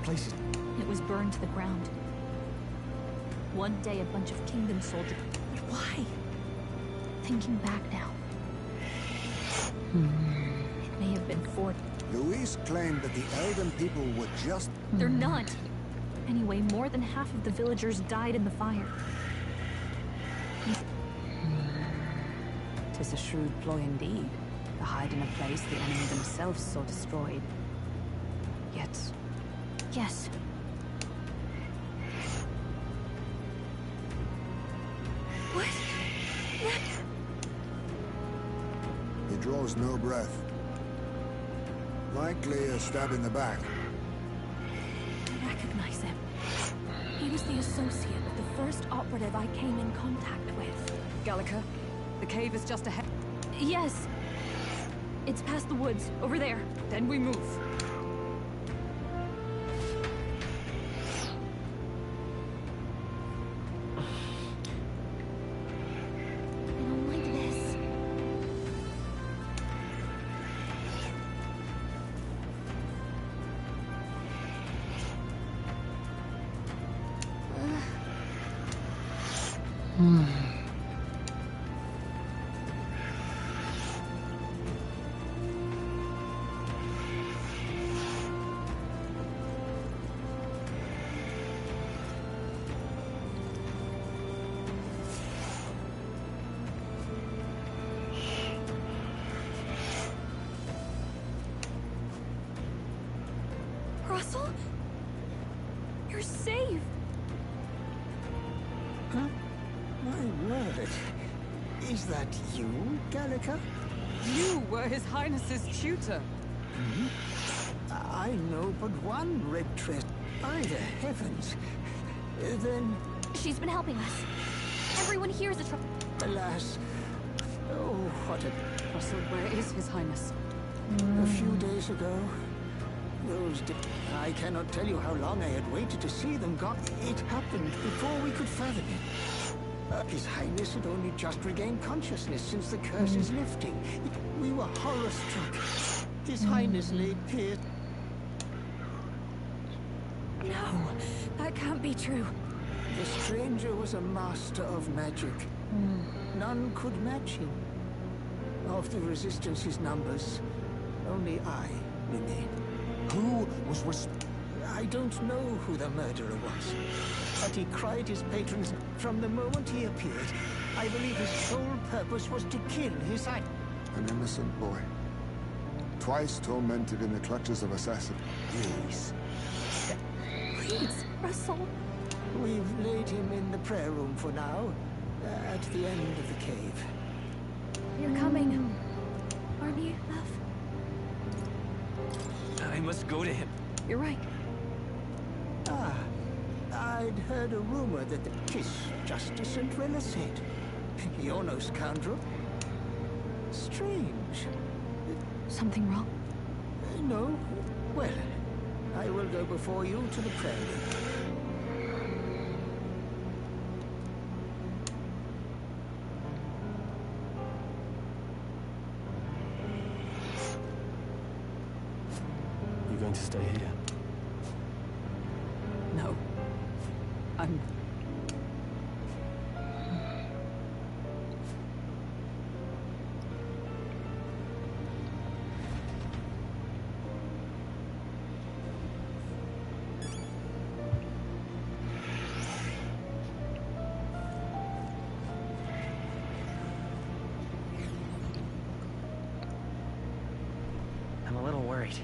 Places. It was burned to the ground. One day, a bunch of kingdom soldiers... But why? Thinking back now. It may have been fort. Luis claimed that the Elden people were just... They're not. Anyway, more than half of the villagers died in the fire. 'Tis a shrewd ploy indeed, to hide in a place the enemy themselves saw destroyed. Yet... Yes. What? He draws no breath. Likely a stab in the back. I recognize him. He was the associate of the first operative I came in contact with. Gallica, the cave is just ahead. Yes. It's past the woods, over there. Then we move. Russell? You're safe! Huh? My word. Is that you, Gallica? You were His Highness's tutor. I know but one red dress. By the heavens. Then... She's been helping us. Everyone here is a trouble. Alas. Oh, what a... Russell, where is His Highness? A few days ago, I cannot tell you how long I had waited to see them gone. It happened before we could fathom it. His Highness had only just regained consciousness since the curse is lifting. We were horror-struck. His Highness lay pierced. No, that can't be true. The stranger was a master of magic. None could match him. Of the Resistance's numbers, only I remain. Who was I don't know who the murderer was, but he cried his patrons from the moment he appeared. I believe his sole purpose was to kill his Highness. An innocent boy. Twice tormented in the clutches of assassins. Please. Please, Russell. We've laid him in the prayer room for now, at the end of the cave. You're coming, aren't you, love? I must go to him. You're right. Ah, I'd heard a rumor that his Justice and Rilla said. You're no scoundrel. Strange. Something wrong? No. Well, I will go before you to the prayer room. You're going to stay here? No. I'm... I'm a little worried.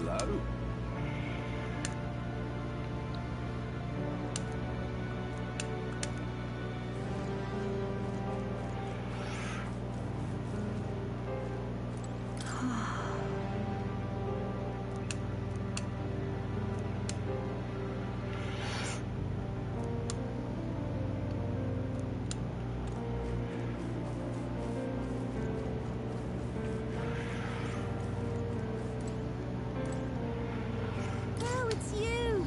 Hello? Oh, it's you!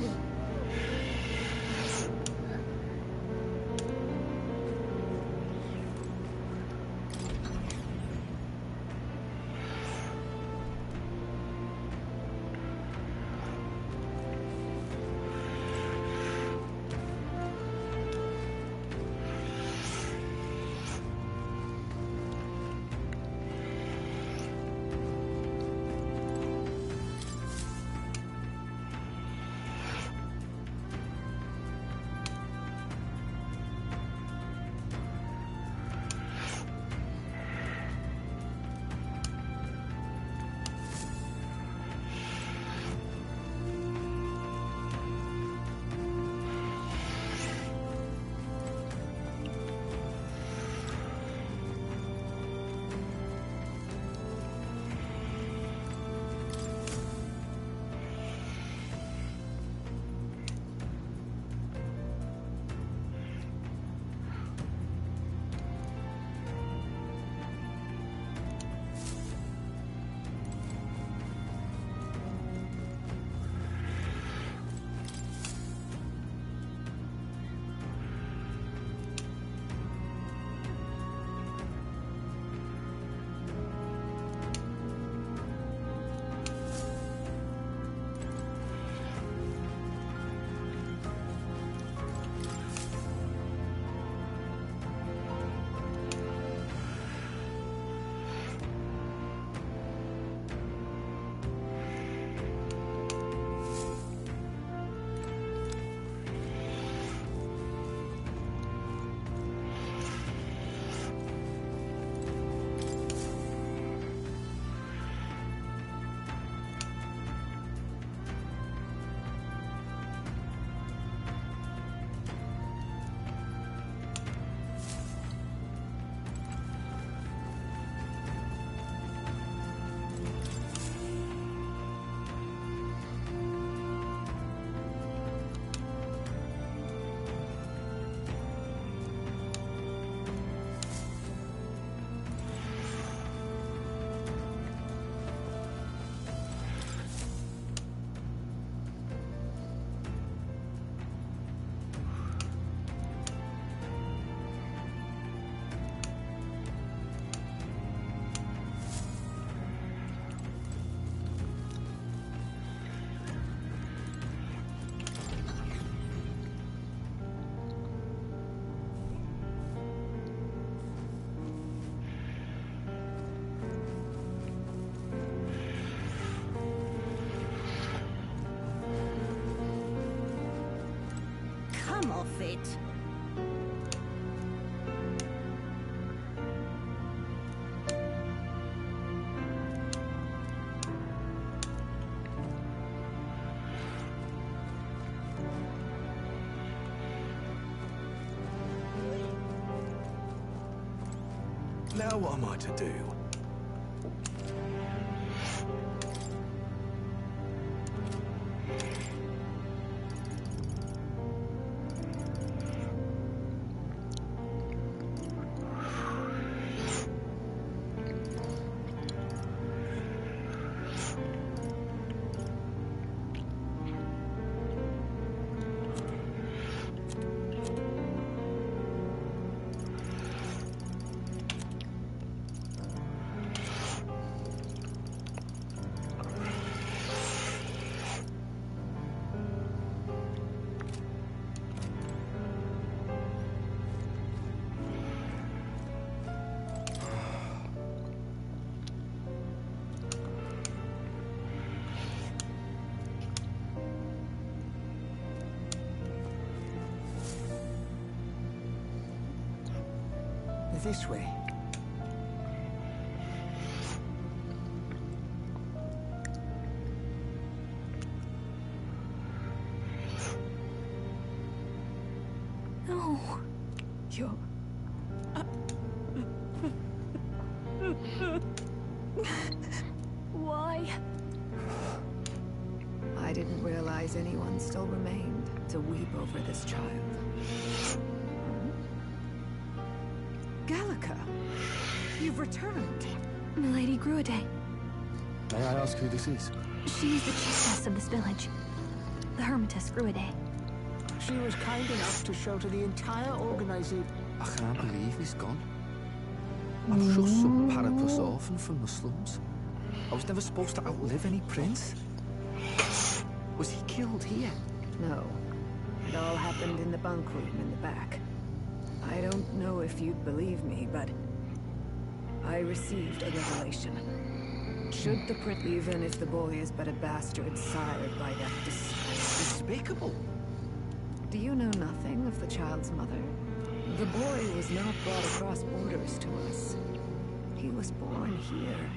Come off it. Now what am I to do? This way. No. You're... Why? I didn't realize anyone still remained to weep over this child. Gallica, you've returned. Milady Gruade. May I ask who this is? She's the chiefess of this village. The Hermitess Gruade. She was kind enough to shelter the entire organization. I can't believe he's gone. I'm just some paratus orphan from the slums. I was never supposed to outlive any prince. Was he killed here? No. It all happened in the bunk room in the back. I don't know if you'd believe me, but I received a revelation. Should the prince, even if the boy is but a bastard sired by that despicable... Do you know nothing of the child's mother? The boy was not brought across borders to us. He was born here.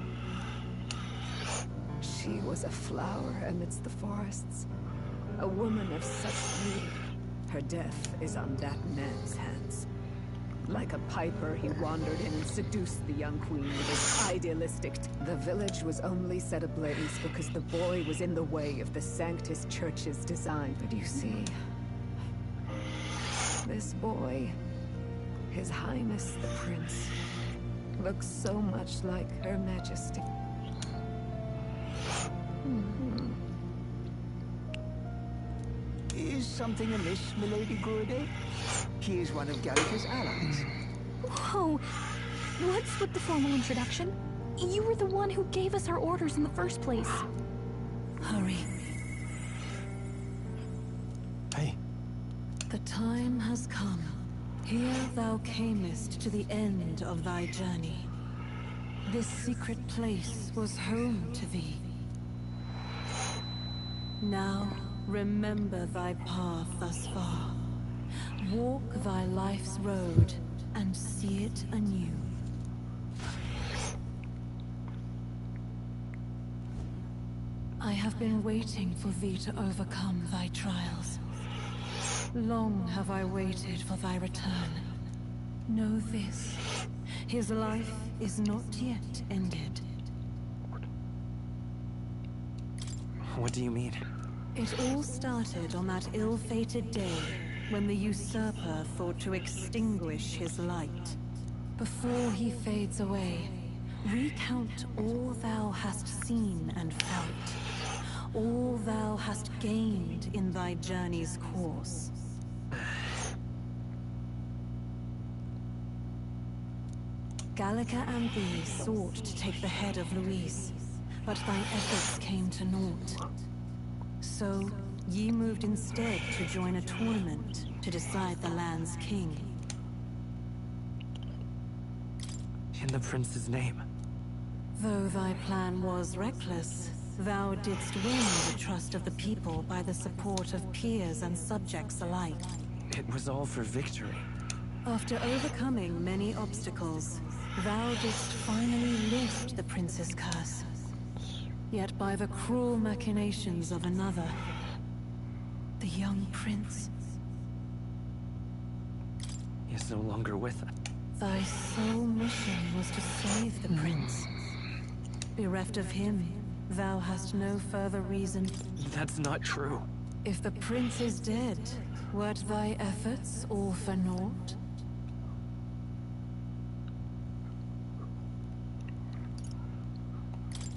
She was a flower amidst the forests. A woman of such beauty. Her death is on that man's hands. Like a piper, he wandered in and seduced the young queen with his idealistic... The village was only set ablaze because the boy was in the way of the Sanctus Church's design. But you see, this boy, His Highness the Prince, looks so much like Her Majesty. Is something amiss, Milady Gruade? He is one of Gallica's allies. Whoa! What's with the formal introduction? You were the one who gave us our orders in the first place. Hurry. Hey. The time has come. Here thou camest to the end of thy journey. This secret place was home to thee. Now, remember thy path thus far. Walk thy life's road and see it anew. I have been waiting for thee to overcome thy trials. Long have I waited for thy return. Know this, his life is not yet ended. What do you mean? It all started on that ill-fated day when the usurper thought to extinguish his light. Before he fades away, recount all thou hast seen and felt, all thou hast gained in thy journey's course. Gallica and thee sought to take the head of Luis, but thine efforts came to naught. So, ye moved instead to join a tournament to decide the land's king. In the prince's name. Though thy plan was reckless, thou didst win the trust of the people by the support of peers and subjects alike. It was all for victory. After overcoming many obstacles, thou didst finally lift the prince's curse. Yet by the cruel machinations of another, the young prince is no longer with us. Thy sole mission was to save the prince. Bereft of him, thou hast no further reason. That's not true. If the prince is dead, wert thy efforts all for naught?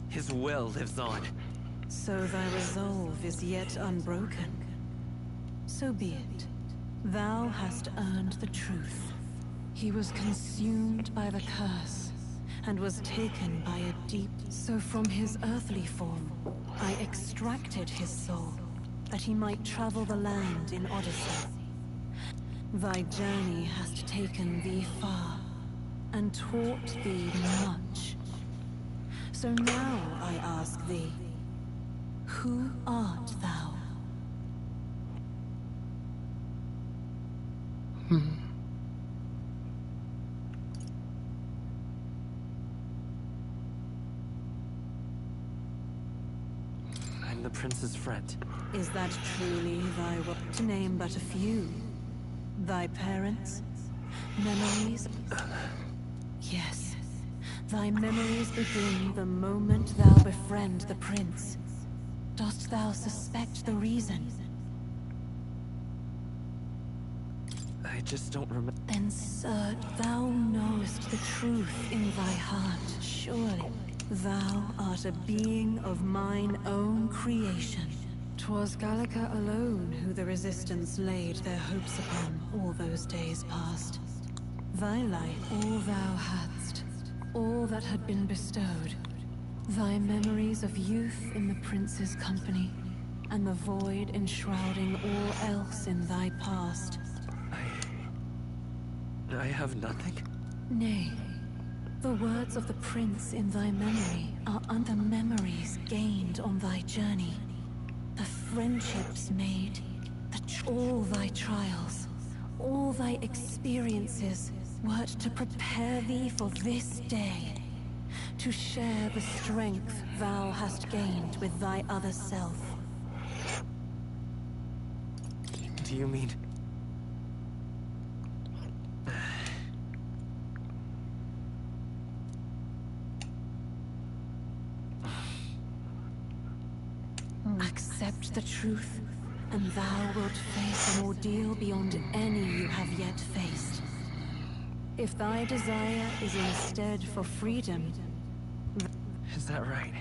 His will lives on. So thy resolve is yet unbroken. So be it. Thou hast earned the truth. He was consumed by the curse, and was taken by a deep... So from his earthly form, I extracted his soul, that he might travel the land in Odyssey. Thy journey hast taken thee far, and taught thee much. So now I ask thee, who art thou? I'm the prince's friend. Is that truly thy will? To name but a few. Thy parents? Memories? Yes. Thy memories begin the moment thou befriend the prince. Dost thou suspect the reason? I just don't remember. Then, sir, thou knowest the truth in thy heart, surely. Thou art a being of mine own creation. 'Twas Gallica alone who the Resistance laid their hopes upon all those days past. Thy life, all thou hadst, all that had been bestowed. Thy memories of youth in the prince's company, and the void enshrouding all else in thy past. I have nothing? Nay. The words of the prince in thy memory are the memories gained on thy journey. The friendships made, all thy trials, all thy experiences wert to prepare thee for this day. To share the strength thou hast gained with thy other self. Do you mean... Accept the truth, and thou wilt face an ordeal beyond any you have yet faced. If thy desire is instead for freedom... Is that right?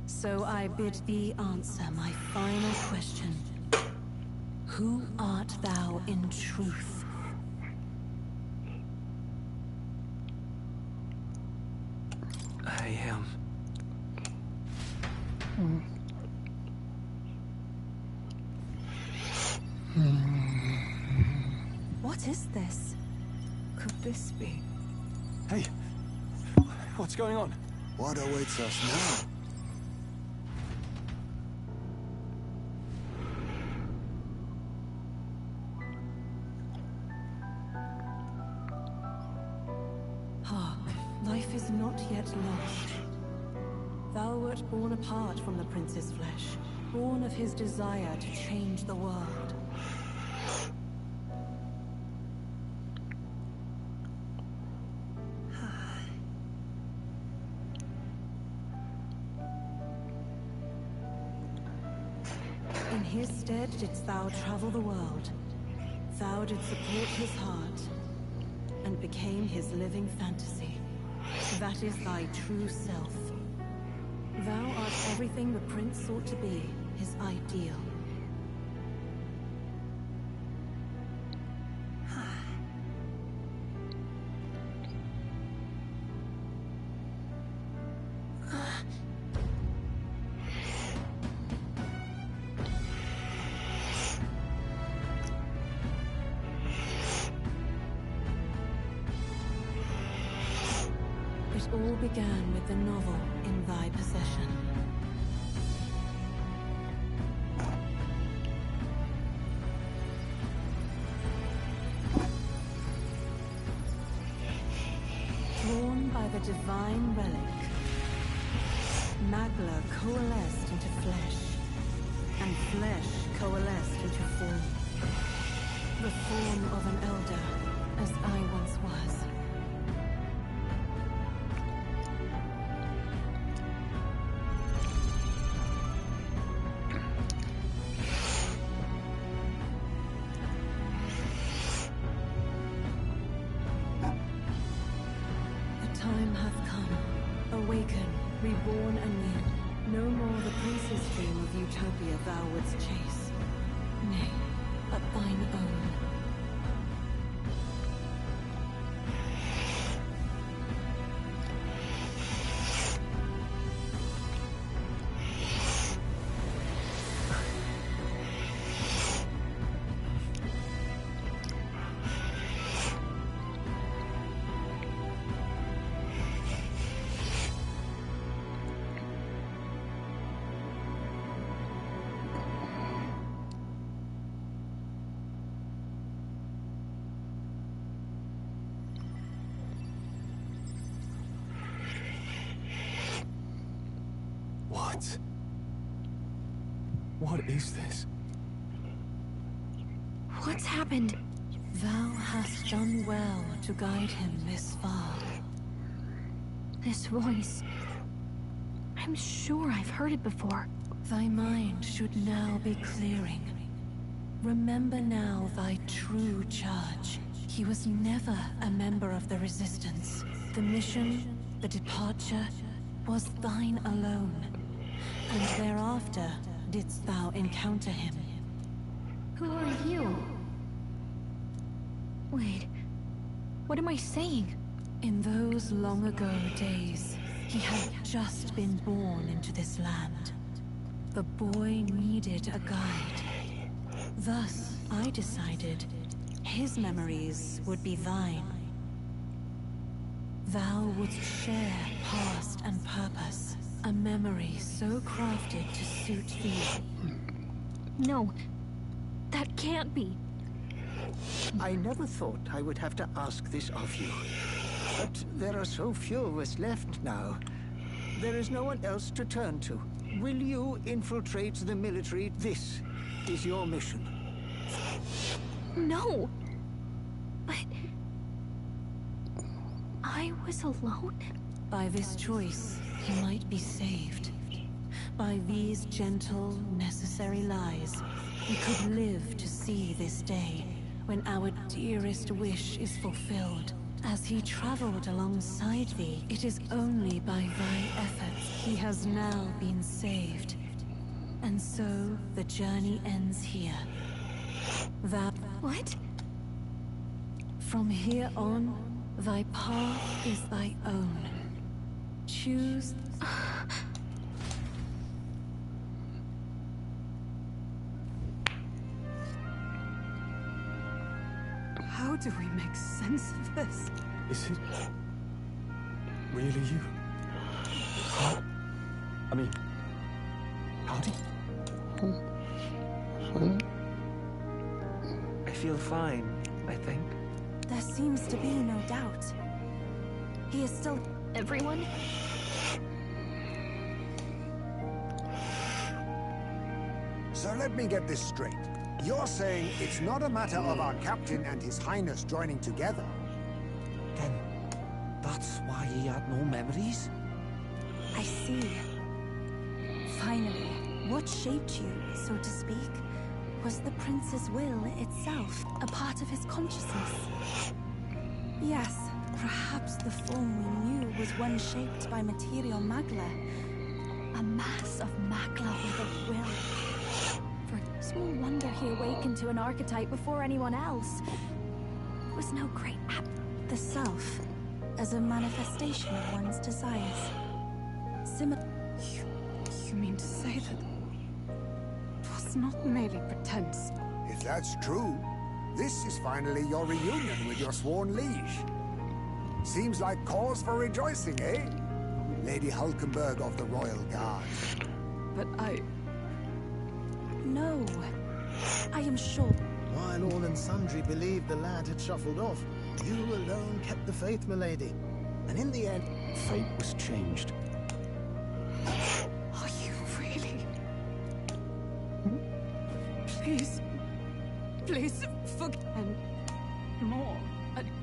So I bid thee answer my final question. Who art thou in truth? I am... What is this? Could this be? Hey! What's going on? What awaits us now? Hark, life is not yet lost. Thou wert born apart from the prince's flesh, born of his desire to change the world. In his stead didst thou travel the world. Thou didst support his heart, and became his living fantasy. That is thy true self. Thou art everything the prince sought to be, his ideal. It all began with the novel in thy possession. Drawn by the divine relic, Magla coalesced into flesh, and flesh coalesced into form. The form of an elder, as I once was. Time hath come. Awaken, reborn anew. No more the prince's dream of utopia thou wouldst chase. Nay, but thine own. What is this? What's happened? Thou hast done well to guide him this far. This voice... I'm sure I've heard it before. Thy mind should now be clearing. Remember now thy true charge. He was never a member of the Resistance. The mission, the departure, was thine alone. And thereafter didst thou encounter him. Who are you? Wait, what am I saying? In those long ago days, he had just been born into this land. The boy needed a guide. Thus, I decided his memories would be thine. Thou wouldst share past and purpose, a memory so crafted to suit thee. No, that can't be. I never thought I would have to ask this of you. But there are so few of us left now. There is no one else to turn to. Will you infiltrate the military? This is your mission. No! But... I was alone? By this choice, he might be saved. By these gentle, necessary lies, we could live to see this day, when our dearest wish is fulfilled. As he traveled alongside thee, it is only by thy efforts he has now been saved. And so, the journey ends here. That... What? From here on, thy path is thy own. Choose... How do we make sense of this? Is it really you? How? I mean, howdy? I feel fine, I think. There seems to be no doubt. He is still... Everyone? So let me get this straight. You're saying it's not a matter of our captain and his highness joining together? Then that's why he had no memories? I see. Finally, what shaped you, so to speak, was the prince's will itself, a part of his consciousness. Yes, perhaps the form we knew was one shaped by material magla. A mass of magla with a will. Small wonder he awakened to an archetype before anyone else. It was no great the self, as a manifestation of one's desires. You mean to say that it was not merely pretense? If that's true, this is finally your reunion with your sworn liege. Seems like cause for rejoicing, eh? Lady Hulkenberg of the Royal Guard. But No, I am sure. While all and sundry believed the lad had shuffled off, you alone kept the faith, milady. And in the end... Fate was changed. Are you really? Please, forgive. And more.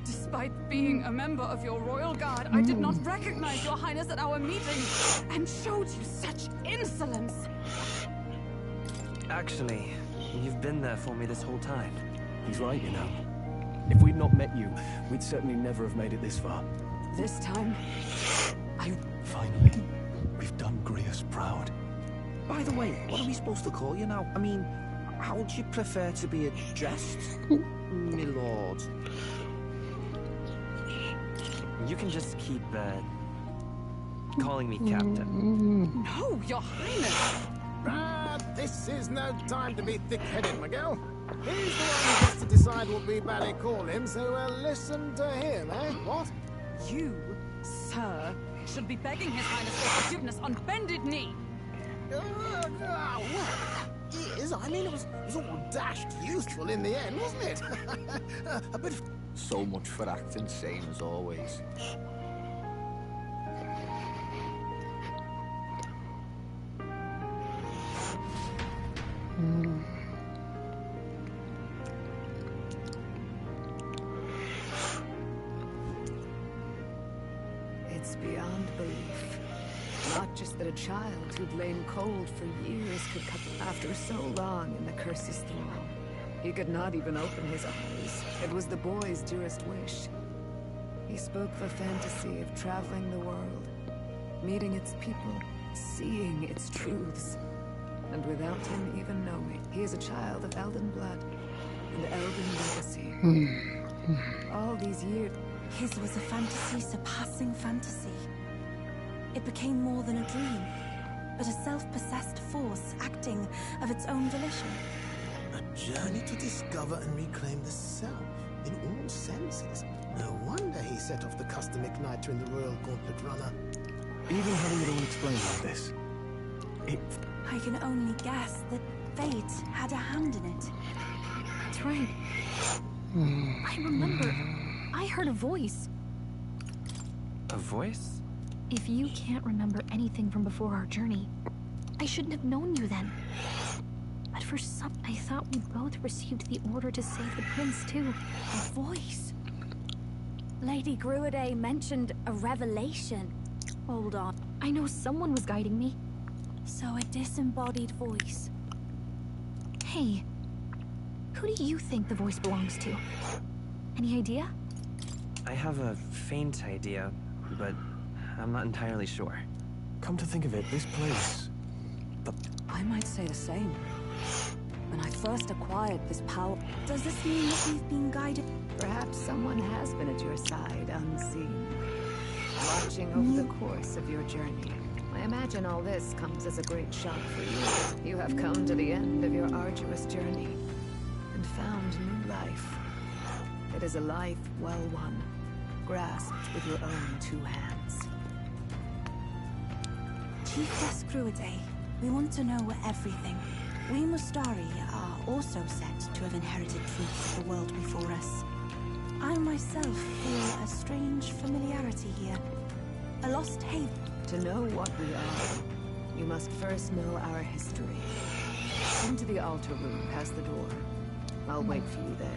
Despite being a member of your royal guard, I did not recognize your highness at our meeting and showed you such insolence. Actually, you've been there for me this whole time. He's right, you know. If we'd not met you, we'd certainly never have made it this far. This time, Finally, we've done Grius proud. By the way, what are we supposed to call you now? I mean, how would you prefer to be addressed, my lord? You can just keep, calling me Captain. No, your highness! This is no time to be thick-headed, Miguel. He's the one who gets to decide what we ballet call him, so listen to him, eh? What? You, sir, should be begging his highness for forgiveness on bended knee. Well, is. I mean, it was all dashed useful in the end, wasn't it? A bit of... So much for acting sane as always. a child who'd lain cold for years could come after so long in the curse's thrall. He could not even open his eyes. It was the boy's dearest wish. He spoke of a fantasy of traveling the world, meeting its people, seeing its truths. And without him even knowing, he is a child of Elden blood and Elden legacy. All these years, his was a fantasy surpassing fantasy. It became more than a dream, but a self-possessed force acting of its own volition. A journey to discover and reclaim the self, in all senses. No wonder he set off the custom igniter in the Royal Gauntlet Runner. Even having it all explained like this, I can only guess that fate had a hand in it. That's right. I remember. I heard a voice. A voice? If you can't remember anything from before our journey, I shouldn't have known you then. But for some, I thought we both received the order to save the prince too. A voice? Lady Gruaday mentioned a revelation. Hold on. I know someone was guiding me. So a disembodied voice. Hey, who do you think the voice belongs to? Any idea? I have a faint idea, but I'm not entirely sure. Come to think of it, this place... I might say the same. When I first acquired this power... Does this mean that we've been guided? Perhaps someone has been at your side unseen, watching over the course of your journey. I imagine all this comes as a great shock for you. You have come to the end of your arduous journey and found new life. It is a life well won, grasped with your own two hands. Chiefess Gruaday, we want to know everything. We Mustari are also said to have inherited truths of the world before us. I myself feel a strange familiarity here. A lost haven. To know what we are, you must first know our history. Into the altar room past the door. I'll wait for you there.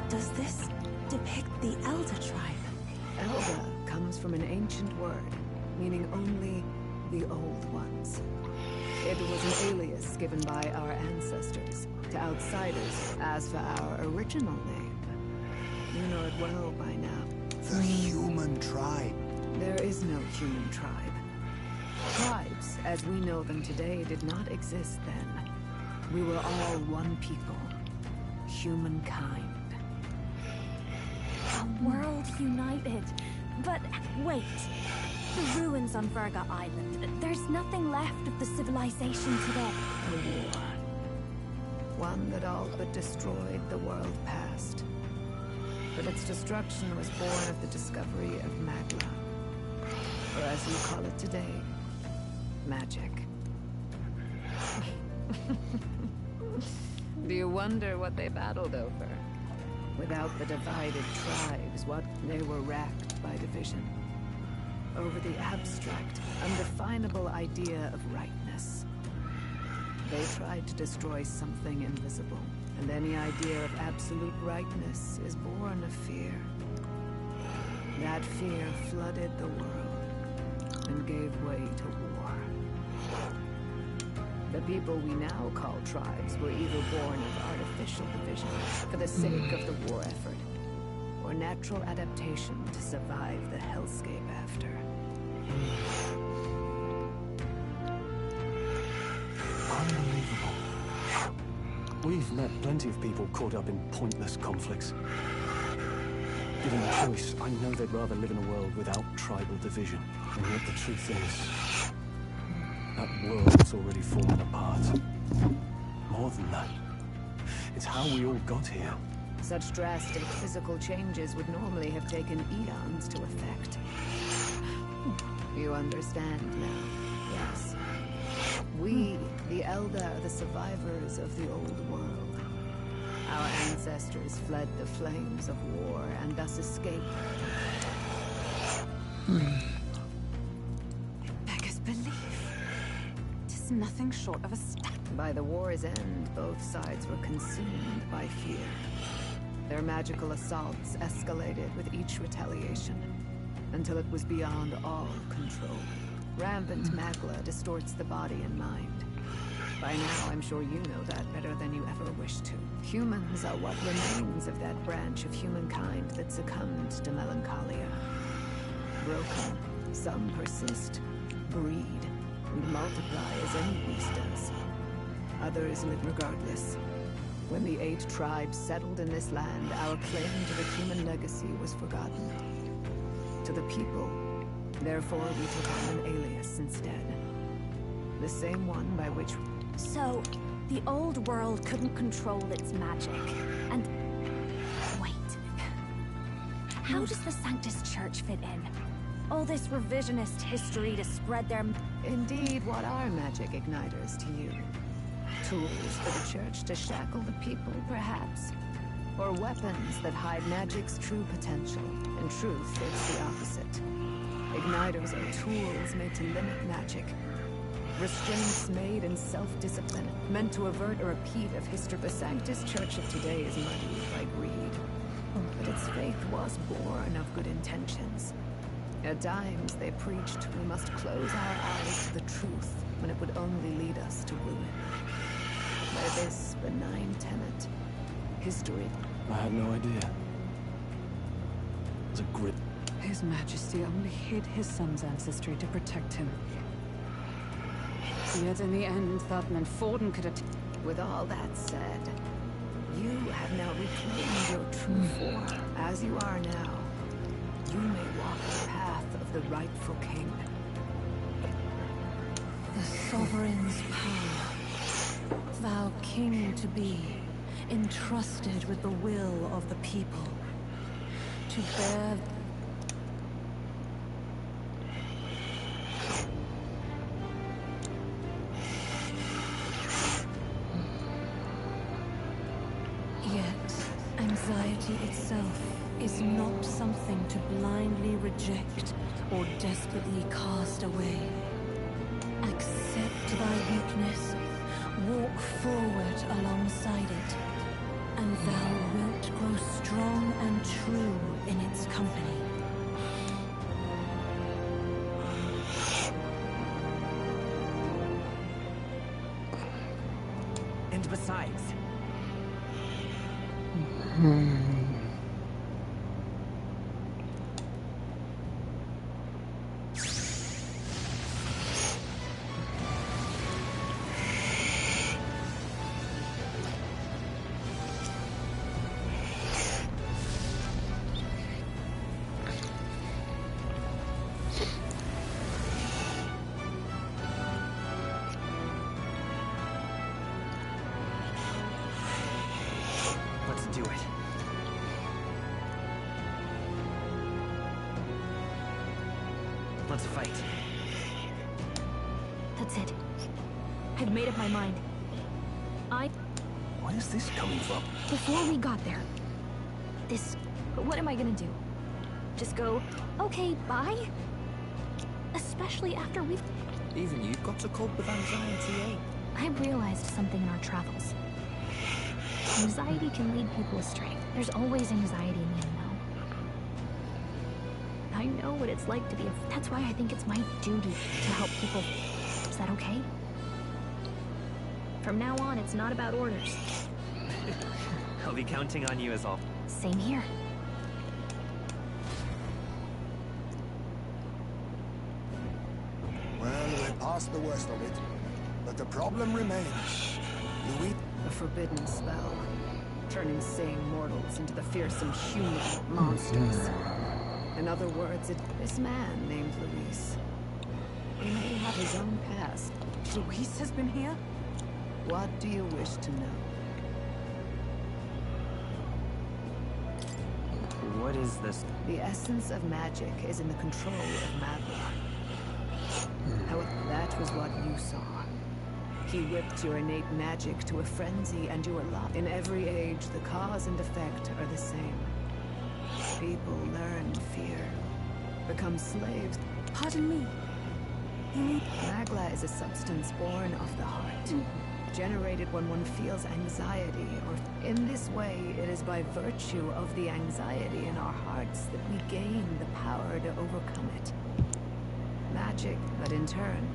Does this depict the Elder tribe? Elder comes from an ancient word, meaning only the old ones. It was an alias given by our ancestors to outsiders as for our original name. You know it well by now. The human tribe. There is no human tribe. Tribes, as we know them today, did not exist then. We were all one people. Humankind. A world united. But wait. The ruins on Virga Island. There's nothing left of the civilization today. A war. One that all but destroyed the world past. But its destruction was born of the discovery of Magla. Or as you call it today, magic. Do you wonder what they battled over? Without the divided tribes, what they were racked by division. Over the abstract, undefinable idea of rightness. They tried to destroy something invisible, and any idea of absolute rightness is born of fear. That fear flooded the world and gave way to war. The people we now call tribes were either born of artificial division for the sake of the war effort, or natural adaptation to survive the hellscape after. Unbelievable. We've met plenty of people caught up in pointless conflicts. Given the choice, I know they'd rather live in a world without tribal division. And yet the truth is, that world's already fallen apart. More than that, it's how we all got here. Such drastic physical changes would normally have taken eons to effect. You understand now, yes. We, the Elder, are the survivors of the old world. Our ancestors fled the flames of war and thus escaped. Beggars belief. Tis nothing short of a step. By the war's end, both sides were consumed by fear. Their magical assaults escalated with each retaliation, until it was beyond all control. Rampant magla distorts the body and mind. By now, I'm sure you know that better than you ever wished to. Humans are what remains of that branch of humankind that succumbed to melancholia. Broken, some persist, breed, and multiply as any beast does. Others live regardless. When the 8 tribes settled in this land, our claim to the human legacy was forgotten. To the people, therefore, we took on an alias instead. The same one by which... So, the old world couldn't control its magic, and... Wait. How does the Sanctus Church fit in? All this revisionist history to spread their... Indeed, what are magic igniters to you? Tools for the church to shackle the people, perhaps? Or weapons that hide magic's true potential? In truth, it's the opposite. Igniters are tools made to limit magic. Restraints made in self-discipline, meant to avert a repeat of history. The Sanctus Church of today is muddied by greed. But its faith was born of good intentions. At times, they preached we must close our eyes to the truth when it would only lead us to ruin. By this benign tenet, history... I had no idea. It was a grip. His Majesty only hid his son's ancestry to protect him. Yet in the end, Thutman Forden could have... With all that said, you have now reclaimed your true form. As you are now, you may walk the path of the rightful king. The sovereign's power. Thou king to be, entrusted with the will of the people. To bear... Yet, anxiety itself is not something to blindly reject or desperately cast away. Accept thy weakness, walk forward alongside it, and thou wilt grow strong and true in its company. And besides... Let's do it. Let's fight. That's it. I've made up my mind. Where is this coming from? Before we got there, what am I gonna do? Just go, okay, bye? Especially after we've... Even you've got to cope with anxiety, eh? I realized something in our travels. Anxiety can lead people astray. There's always anxiety in the unknown. I know what it's like to be that's why I think it's my duty to help people. Is that okay? From now on, it's not about orders. I'll be counting on you as all. Same here. Well, we're past the worst of it. But the problem remains. Louis... A forbidden spell, turning sane mortals into the fearsome human monsters. In other words, this man named Luis. He may have his own past. Luis has been here? What do you wish to know? What is this? The essence of magic is in the control of Magla. However, that was what you saw. He whipped your innate magic to a frenzy, and you were lost. In every age, the cause and effect are the same. People learn fear, become slaves. Pardon me. Magla is a substance born of the heart, generated when one feels anxiety, or in this way, it is by virtue of the anxiety in our hearts that we gain the power to overcome it. Magic, but in turn,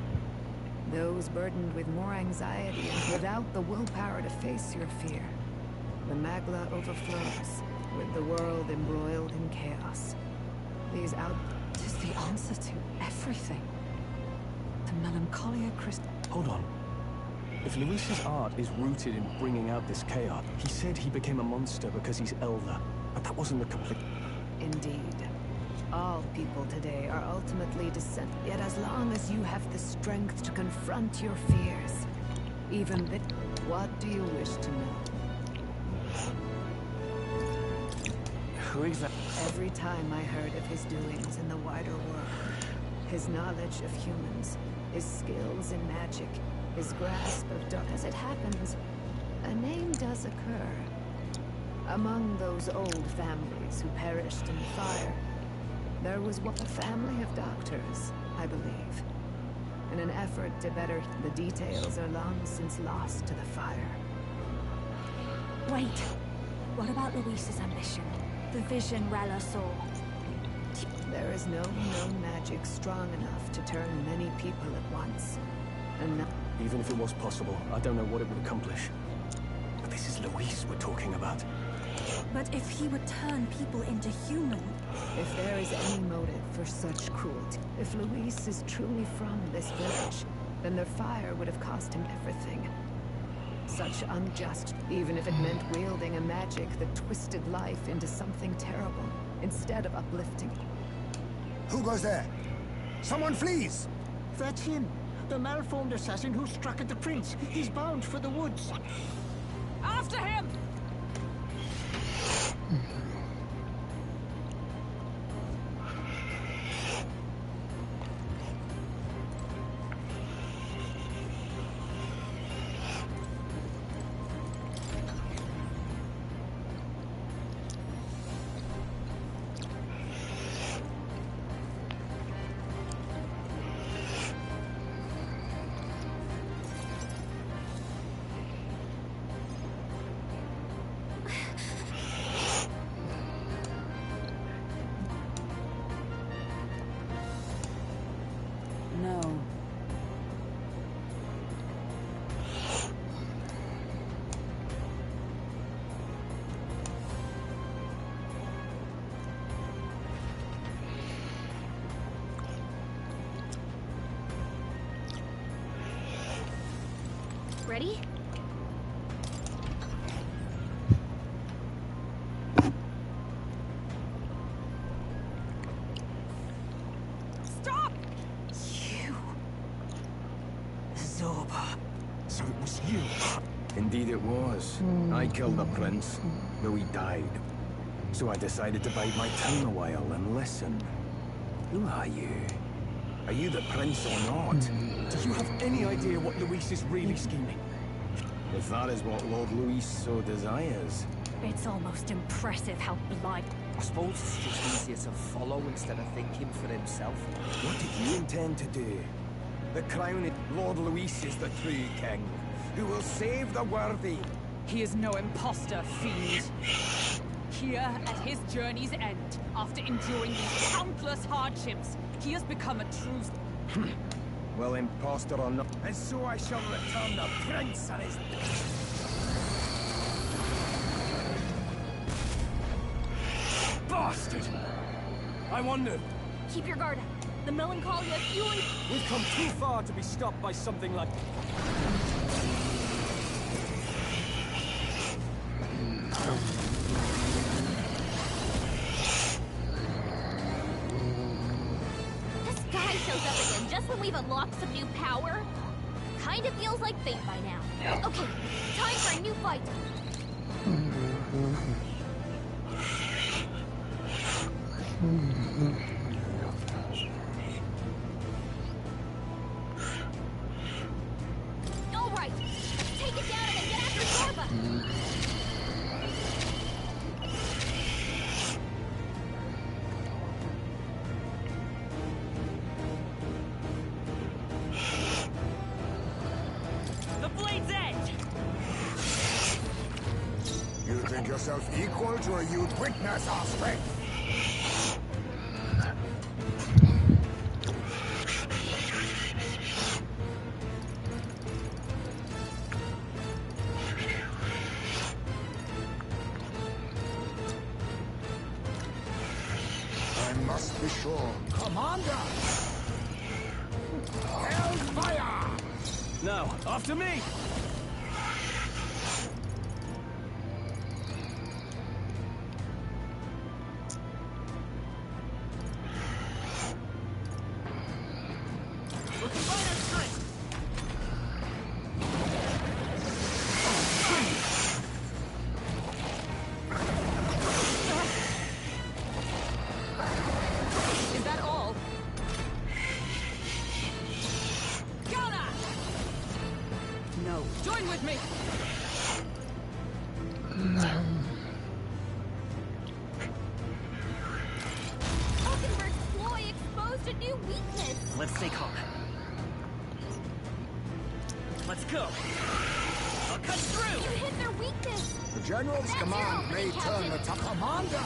those burdened with more anxiety and without the willpower to face your fear, the Magla overflows, with the world embroiled in chaos. These out... It is the answer to everything. The melancholia Christ... Hold on. If Luis's art is rooted in bringing out this chaos, he said he became a monster because he's elder, but that wasn't the complete... Indeed. All people today are ultimately descended. Yet as long as you have the strength to confront your fears, even that... What do you wish to know? Who exactly? Every time I heard of his doings in the wider world, his knowledge of humans, his skills in magic, his grasp of dark... As it happens, a name does occur. Among those old families who perished in the fire, there was a family of doctors, I believe. In an effort to better... The details are long since lost to the fire. Wait. What about Luis's ambition? The vision Rella saw. There is no known magic strong enough to turn many people at once. And even if it was possible, I don't know what it would accomplish. But this is Luis we're talking about. But if he would turn people into human... If there is any motive for such cruelty, if Luis is truly from this village, then their fire would have cost him everything. Such unjust, even if it meant wielding a magic that twisted life into something terrible, instead of uplifting. Who goes there? Someone flees! That's him. The malformed assassin who struck at the prince. He's bound for the woods. After him! No. Ready? Stop! You... Zorba. So it was you. Indeed it was. I killed the prince, though he died. So I decided to bide my time a while and listen. Who are you? Are you the prince or not? Do you have any idea what Luis is really scheming? If that is what Lord Luis so desires. It's almost impressive how blind... I suppose it's just easier to follow instead of thinking for himself. What did you intend to do? The crown is... Lord Luis is the true king, who will save the worthy. He is no imposter, fiend. Here, at his journey's end, after enduring these countless hardships, he has become a true... Well, imposter or not. And so I shall return the prince and his... Bastard! I wonder... Keep your guard up. The melancholia is fueling... We've come too far to be stopped by something like... This guy shows up again just when we've unlocked some new power. Kinda feels like fate by now. Okay, time for a new fight. All right, take it down and then get after Zorba. The blade's edge! You think yourself equal to a youth? Witness our strength! I must be sure. Commander! Hellfire! Now, after me! We'll combine our strength! Is that all? Ghana! No. Join with me! Hulkenberg's ploy exposed a new weakness. Let's stay calm. Let's go! I'll cut through! You hit their weakness. The General's That's command your may opening, turn the Captain. Commander!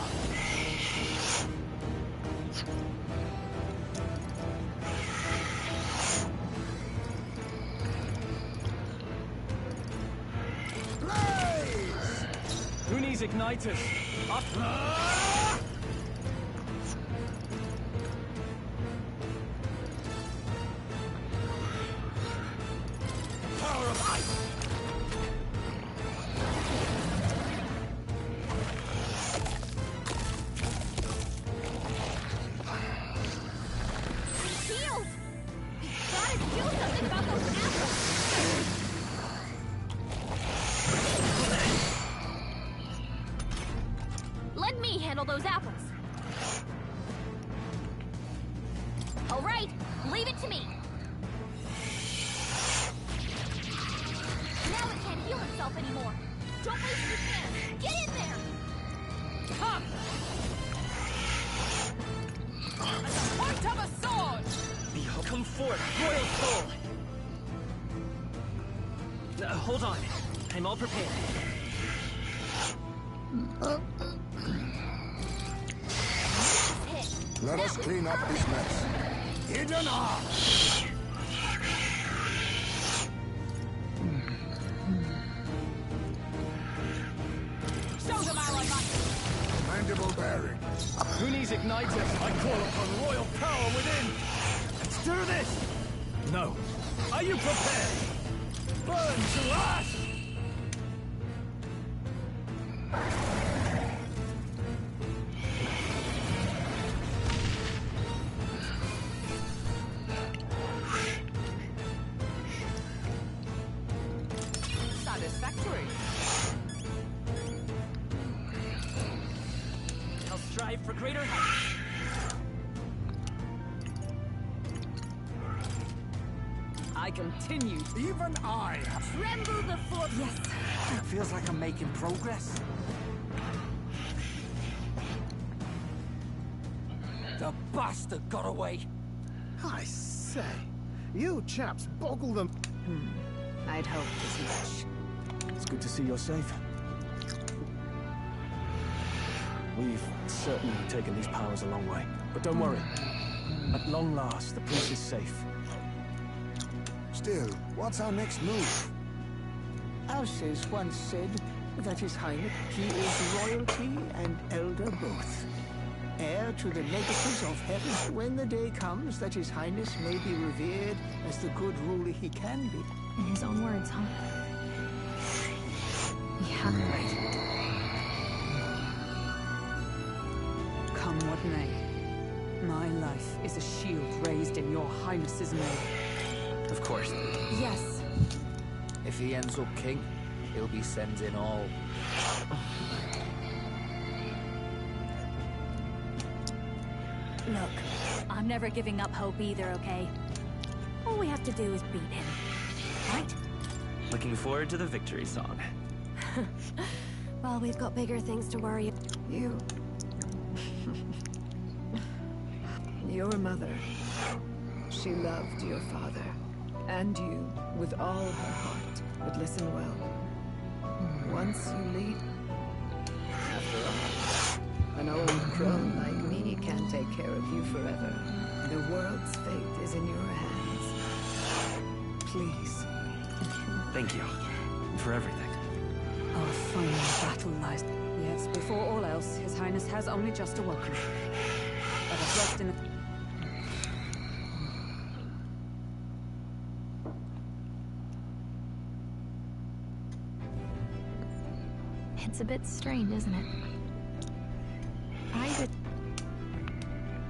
Blaze! Who needs igniters? Up! Power of ice! Shield! We gotta do something about those apples. Let me handle those apples. All right, leave it to me. Now it can't heal itself anymore. Don't waste your chance. Get in there. Come! At the point of a sword! Behold, come forth, royal soul! Hold on. I'm all prepared. Let us clean up this mess. Hidden arms! Show them our might! Mandible bearing. Who needs igniters? I call upon royal power within! Let's do this! No. Are you prepared? Burn to ash! Satisfactory. I'll strive for greater heights. I continue. Even I. Tremble before. Yes. It feels like I'm making progress. The bastard got away. I say, you chaps boggle them. I'd hoped as much. It's good to see you're safe. We've certainly taken these powers a long way. But don't worry. At long last, the prince is safe. Still, what's our next move? Alces once said that His Highness, he is royalty and elder both. Heir to the legacies of heaven, when the day comes that His Highness may be revered as the good ruler he can be. In his own words, huh? Yeah, right. Come what may, my life is a shield raised in your highness's name. Of course. Yes. If he ends up king, he'll be sending all. Look, I'm never giving up hope either, okay? All we have to do is beat him, right? Looking forward to the victory song. Well, we've got bigger things to worry about. Your mother, she loved your father, and you with all her heart. But listen well. Once you leave, after all, an old crone like me can't take care of you forever. The world's fate is in your hands. Please. Thank you for everything. Our final battle lies. Yes, before all else, His Highness has only just awoken. Let us rest in it. It's a bit strange, isn't it?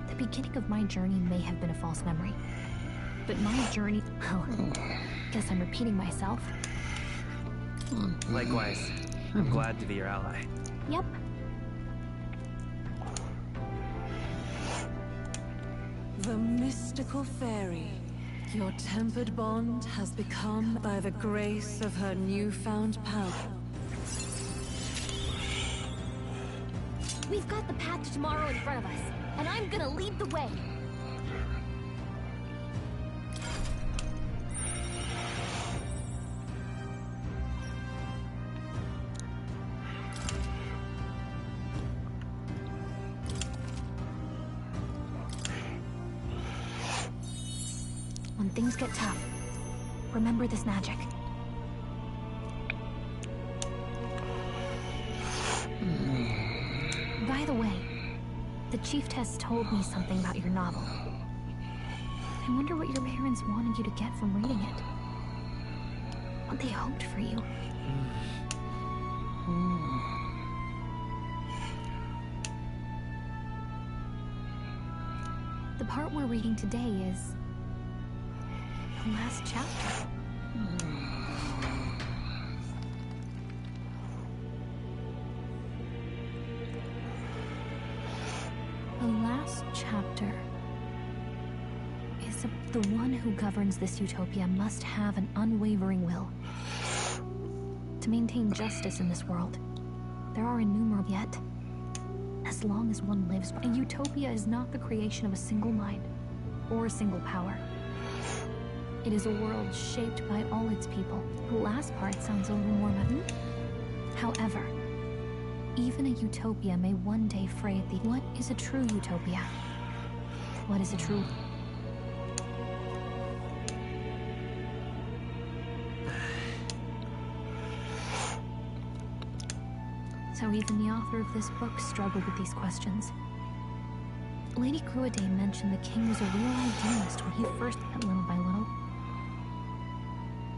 The beginning of my journey may have been a false memory. But my journey... Well, guess I'm repeating myself. Likewise, I'm glad to be your ally. Yep. The mystical fairy. Your tempered bond has become by the grace of her newfound power. We've got the path to tomorrow in front of us, and I'm gonna lead the way. When things get tough, remember this magic. By the way, the Chiefess told me something about your novel. I wonder what your parents wanted you to get from reading it. What they hoped for you. The part we're reading today is the last chapter. The last chapter is the one who governs this utopia must have an unwavering will to maintain justice in this world. There are innumerable yet. As long as one lives, a utopia is not the creation of a single mind or a single power. It is a world shaped by all its people. The last part sounds a little more However, even a utopia may one day fray at the... What is a true utopia? What is a true... So even the author of this book struggled with these questions. Lady Cruaday mentioned the king was a real idealist when he first met little by little.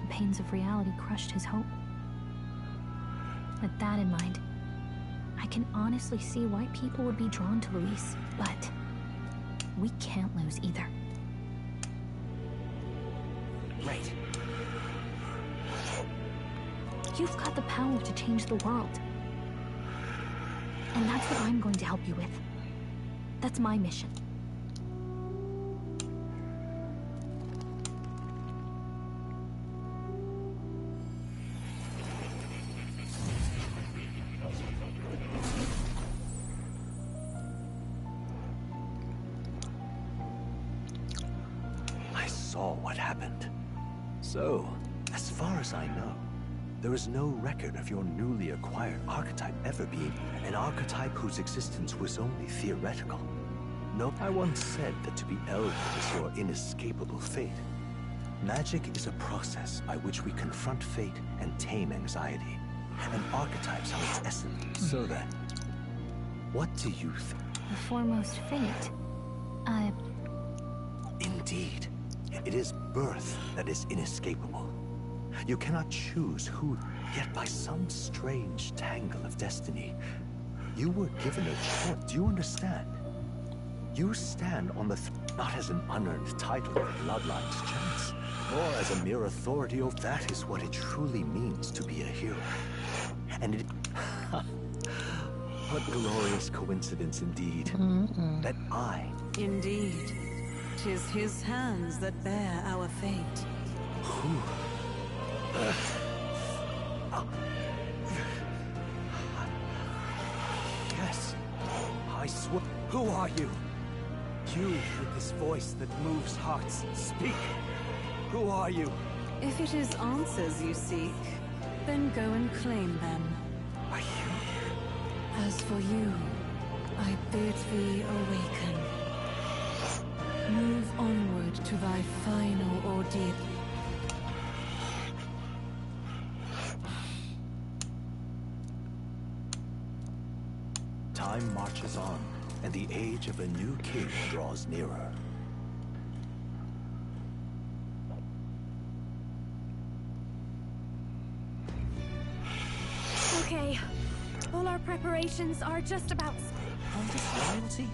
The pains of reality crushed his hope. With that in mind, I can honestly see why people would be drawn to Luis, but we can't lose either. Right. You've got the power to change the world. And that's what I'm going to help you with. That's my mission. I saw what happened. So, as far as I know, there is no record of your newly acquired archetype ever being an archetype whose existence was only theoretical. No, I once said that to be elder is your inescapable fate. Magic is a process by which we confront fate and tame anxiety. And archetypes are its essence. So then, what do you think? The foremost fate? Indeed. It is birth that is inescapable. You cannot choose who, yet by some strange tangle of destiny, you were given a choice. Do you understand? You stand on the not as an unearned title or bloodline's chance, nor as a mere authority over. That is what it truly means to be a hero. And it... What glorious coincidence indeed, that I Indeed. 'Tis his hands that bear our fate. Yes, I swear. Who are you? You with this voice that moves hearts. Speak. Who are you? If it is answers you seek, then go and claim them. Are you? As for you, I bid thee awaken. Move onward to thy final ordeal. Time marches on, and the age of a new king draws nearer. Okay. All our preparations are just about... All this royalty?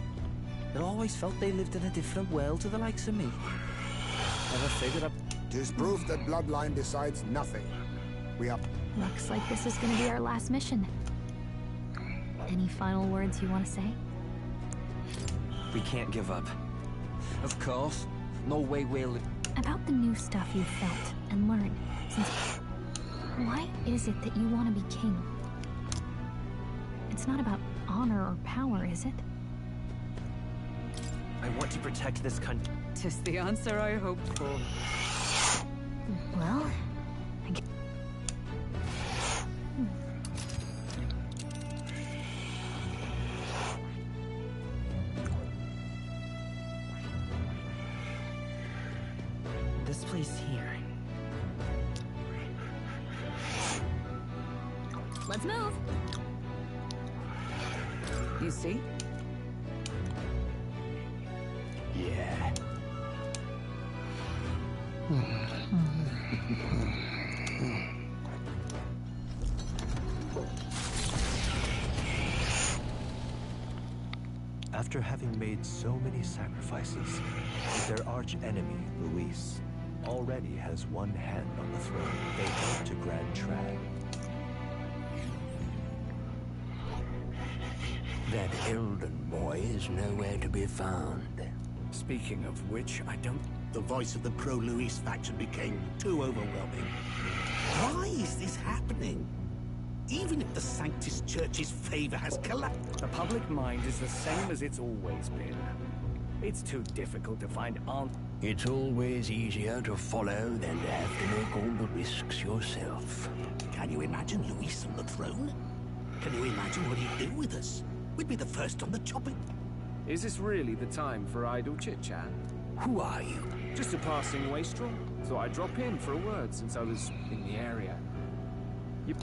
It always felt they lived in a different world to the likes of me. Never figured up... 'Tis proof that bloodline decides nothing. We are... Looks like this is gonna be our last mission. Any final words you want to say? We can't give up. Of course. No way we'll... About the new stuff you've felt and learned since... Why is it that you want to be king? It's not about honor or power, is it? I want to protect this country. 'Tis the answer I hoped for. Well, This place here. Let's move. You see? Yeah. After having made so many sacrifices, their arch-enemy, Luis, already has one hand on the throne they head to Grand Trad. That Elden boy is nowhere to be found. Speaking of which, I don't... The voice of the pro-Luis faction became too overwhelming. Why is this happening? Even if the Sanctus Church's favor has collapsed... The public mind is the same as it's always been. It's too difficult to find answers. It's always easier to follow than to have to make all the risks yourself. Can you imagine Luis on the throne? Can you imagine what he'd do with us? We'd be the first on the chopping. Is this really the time for idle chit-chat? Who are you? Just a passing wastrel. Thought I'd drop in for a word since I was in the area. You...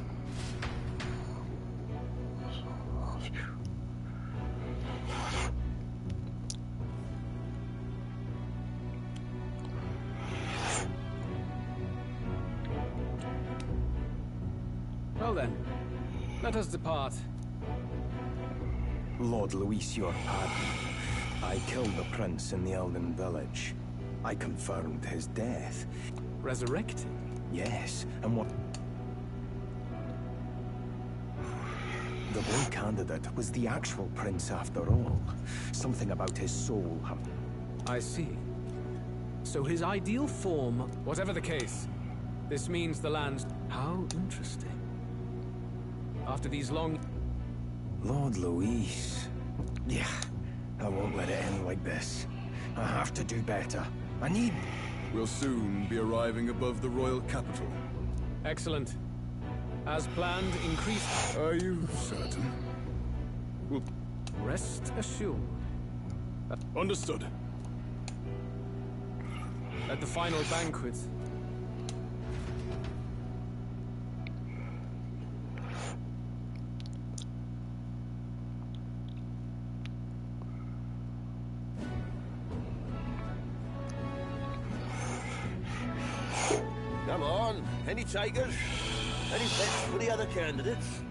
Well then, let us depart. Lord Luis, your pardon. I killed the prince in the Elden village. I confirmed his death. Resurrected? Yes, and what... The boy candidate was the actual prince after all. Something about his soul... I see. So his ideal form... Whatever the case, this means the land's... How interesting. After these long... Lord Luis... Yeah, I won't let it end like this. I have to do better. I need... We'll soon be arriving above the royal capital. Excellent. As planned, increase... Are you certain? We'll... Rest assured. Understood. At the final banquet... Come on, any takers? Any bets for the other candidates?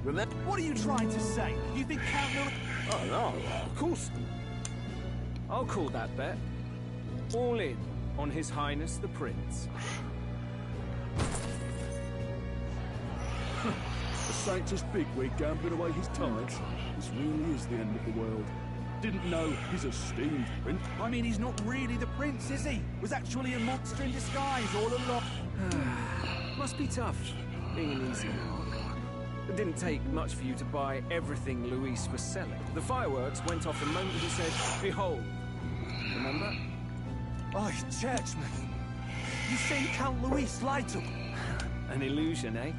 Remember... What are you trying to say? You think Count Louis... Oh, no, of course. I'll call that bet. All in on His Highness the Prince. The Sanctus bigwig gambling away his tides. This really is the end of the world. Didn't know his esteemed prince. I mean, he's not really the prince, is he? Was actually a monster in disguise all along. Must be tough, being an easy mark. It didn't take much for you to buy everything Luis was selling. The fireworks went off the moment he said, "Behold." Remember? Oh, churchman. You seen Count Luis light up? An illusion, eh?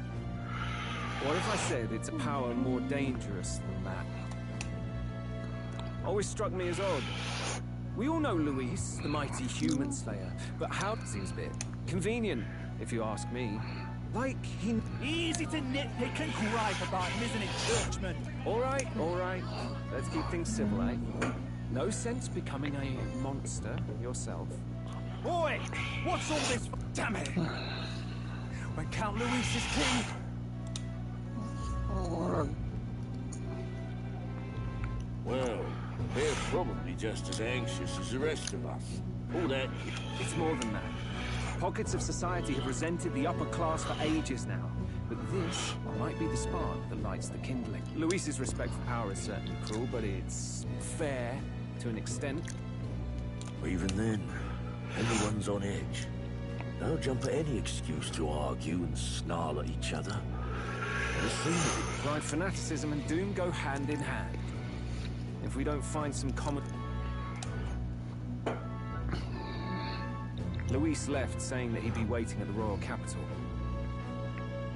What if I said it's a power more dangerous than that? Always struck me as odd. We all know Luis, the mighty human slayer, but how seems a bit convenient, if you ask me. Like he... Easy to nitpick and gripe about him, isn't it, churchman? All right. Let's keep things civil, eh? No sense becoming a monster yourself. Boy, what's all this? Damn it! When Count Luis is king... Well, they're probably just as anxious as the rest of us. All that... It's more than that. Pockets of society have resented the upper class for ages now. But this might be the spark that lights the kindling. Luis's respect for power is certainly cruel, but it's fair to an extent. Even then, everyone's on edge. They'll jump at any excuse to argue and snarl at each other. Never seen it. Blind fanaticism and doom go hand in hand. If we don't find some common... Luis left saying that he'd be waiting at the royal capital.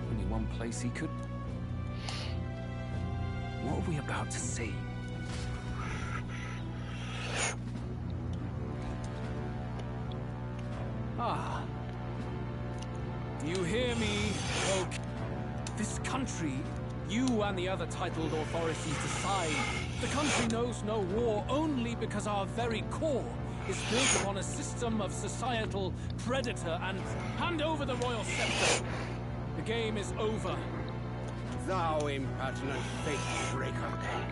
Only one place he could... What are we about to see? Ah. You hear me, okay? This country, you and the other titled authorities decide. The country knows no war only because our very core is built upon a system of societal predator and hand over the royal scepter. The game is over. Thou impertinent faith breaker,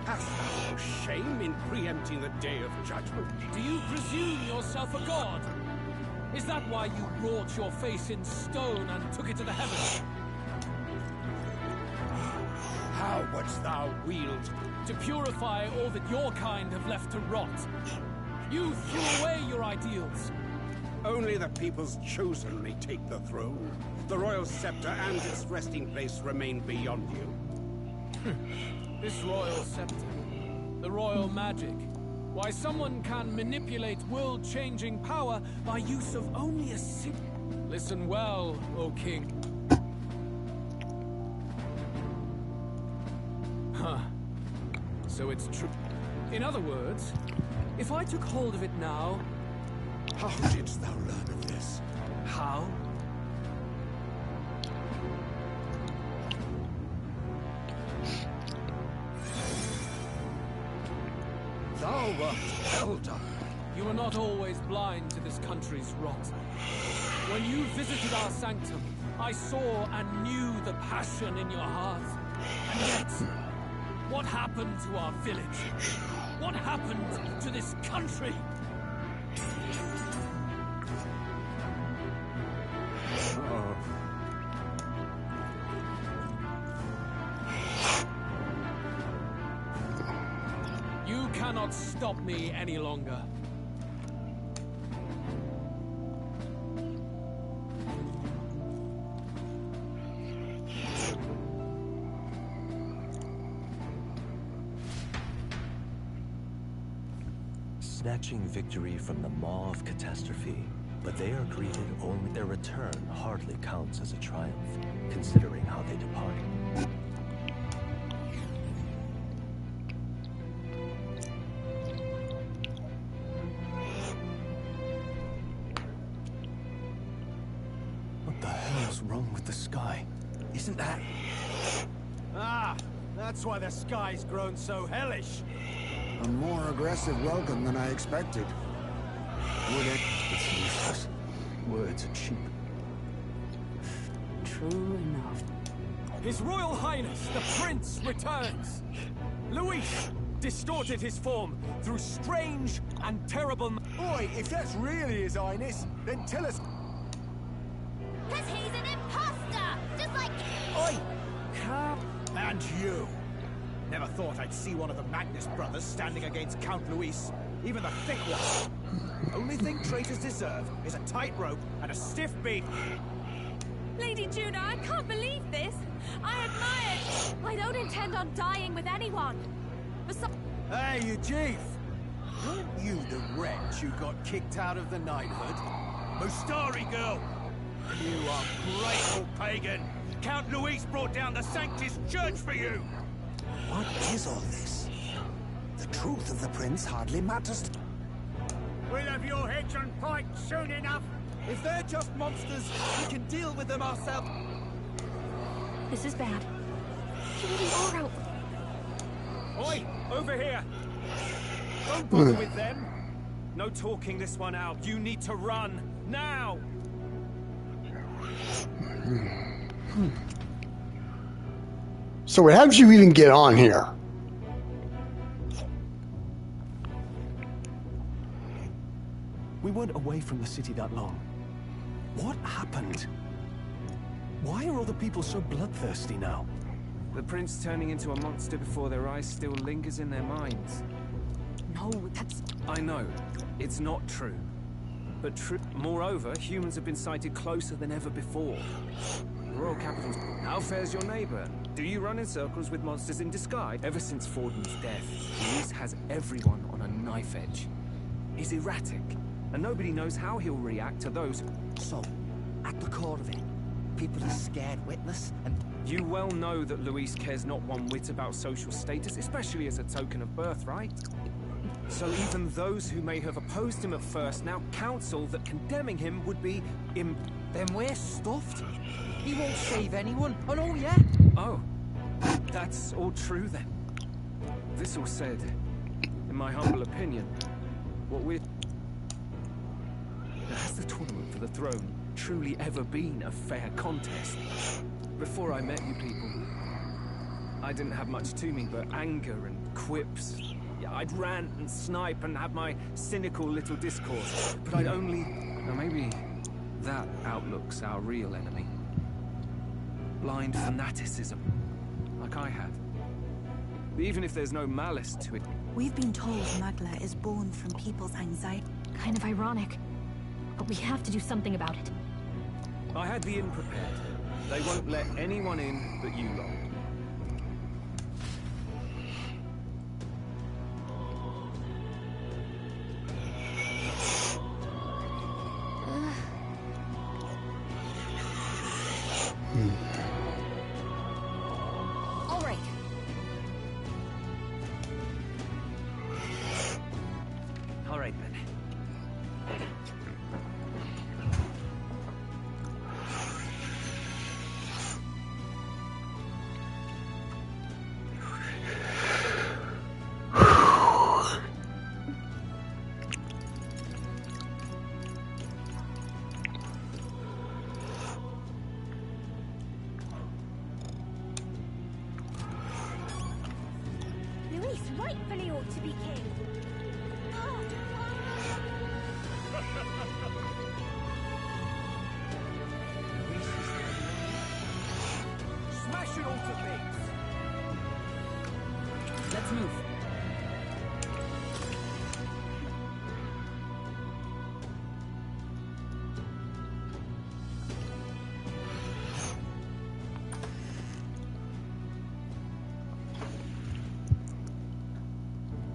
hast thou no shame in preempting the day of judgment? Do you presume yourself a god? Is that why you wrought your face in stone and took it to the heavens? How wouldst thou wield? To purify all that your kind have left to rot. You threw away your ideals. Only the people's chosen may take the throne. The royal scepter and its resting place remain beyond you. This royal scepter, the royal magic. Why, someone can manipulate world-changing power by use of only a Listen well, O king. Huh. So it's true. In other words, if I took hold of it now... How didst thou learn of this? How? Thou wert elder. You were not always blind to this country's rot. When you visited our sanctum, I saw and knew the passion in your heart. And yet, what happened to our village? What happened to this country? You cannot stop me any longer. Snatching victory from the maw of catastrophe, but they are greeted only. Their return hardly counts as a triumph, considering how they departed. What the hell's wrong with the sky? Isn't that... Ah, that's why the sky's grown so hellish. A more aggressive welcome than I expected. Would it? It's useless. Words are cheap. True enough. His Royal Highness, the Prince, returns. Luis distorted his form through strange and terrible... Boy, if that's really His Highness, then tell us... Because he's an imposter! Just like... Oi! Come... And you. Never Never thought I'd see one of the Magnus brothers standing against Count Luis. Even the thick one. Only thing traitors deserve is a tight rope and a stiff beat. Lady Juno, I can't believe this. I admire... I don't intend on dying with anyone. Hey, you chief! Weren't you the wretch who got kicked out of the knighthood? Mustari girl! You ungrateful pagan! Count Luis brought down the Sanctus Church for you! What is all this? The truth of the prince hardly matters. We'll have your heads on pike soon enough. If they're just monsters, we can deal with them ourselves. This is bad. You really are out. Oi! Over here! Don't bother with them! No talking this one out. You need to run! Now! So how did you even get on here? We weren't away from the city that long. What happened? Why are all the people so bloodthirsty now? The prince turning into a monster before their eyes still lingers in their minds. No, that's... I know. It's not true. But moreover, humans have been sighted closer than ever before. The royal capital's... How fares your neighbor? Do you run in circles with monsters in disguise? Ever since Forden's death, Luis has everyone on a knife edge. He's erratic, and nobody knows how he'll react to those... So, at the core of it, people are scared witless and... You well know that Luis cares not one whit about social status, especially as a token of birthright. So even those who may have opposed him at first now counsel that condemning him would be Then we're stuffed. He won't save anyone. Oh, yeah. Oh, that's all true then. This all said, in my humble opinion, what we're... Has the tournament for the throne truly ever been a fair contest? Before I met you people, I didn't have much to me but anger and quips. Yeah, I'd rant and snipe and have my cynical little discourse, but I'd only... Now maybe that outlook's our real enemy. Blind fanaticism, like I had. Even if there's no malice to it. We've been told Magla is born from people's anxiety. Kind of ironic. But we have to do something about it. I had the inn prepared. They won't let anyone in but you lot. All right. All right then. Luis rightfully ought to be king. Smash it all to bits! Let's move.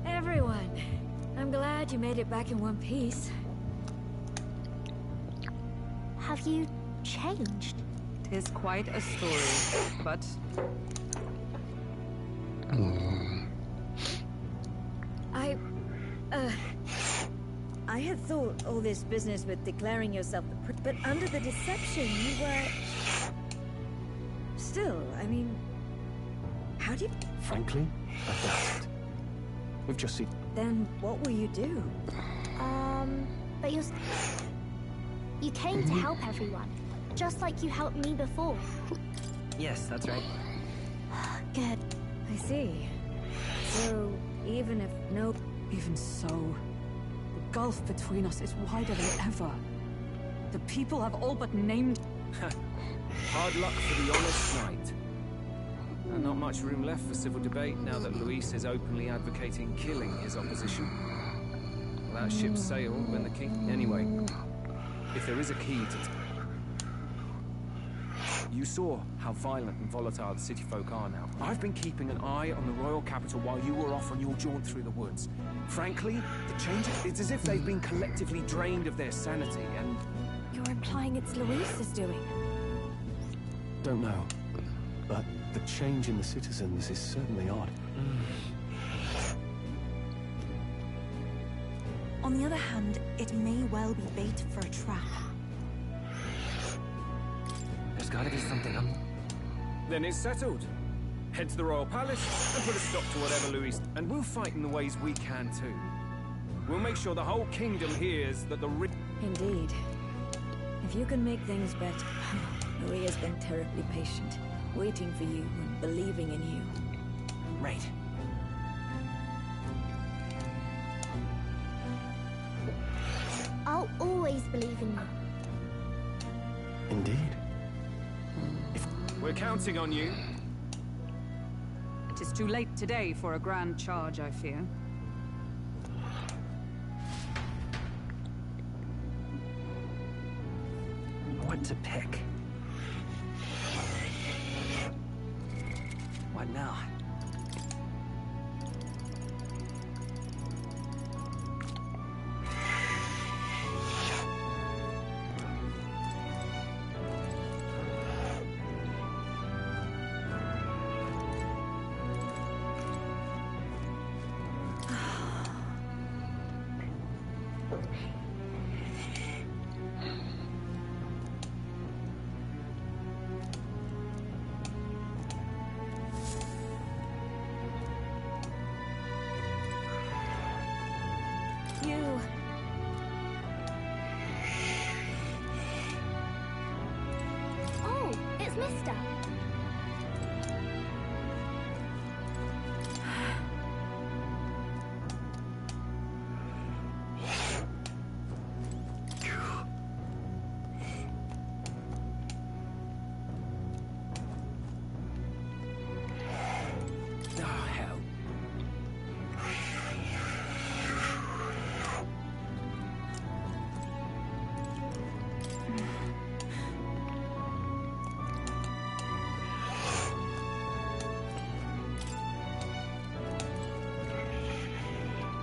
Everyone, I'm glad you made it back in one piece. Have you changed? Tis quite a story, but... I had thought all this business with declaring yourself the but under the deception you were... Still, I mean... How do you... Frankly, I doubt it. We've just seen... Then what will you do? But you came to help everyone, just like you helped me before. Yes, that's right. Good. I see. So, even if no... Even so, the gulf between us is wider than ever. The people have all but named... Hard luck for the honest knight. And not much room left for civil debate now that Luis is openly advocating killing his opposition. Well, that ship sailed when the key... Anyway, if there is a key to... You saw how violent and volatile the city folk are now. I've been keeping an eye on the royal capital while you were off on your jaunt through the woods. Frankly, the change... It's as if they've been collectively drained of their sanity and... You're implying it's Luis's doing? Don't know. But the change in the citizens is certainly odd. On the other hand, it may well be bait for a trap. There's gotta be something I'm... Then it's settled. Head to the royal palace and put a stop to whatever Luis... And we'll fight in the ways we can too. We'll make sure the whole kingdom hears that the... Indeed. If you can make things better. Louis has been terribly patient, waiting for you and believing in you. Right. I'll always believe in you. Indeed. We're counting on you. It is too late today for a grand charge, I fear. What to pick? What now? Oh, it's Mister.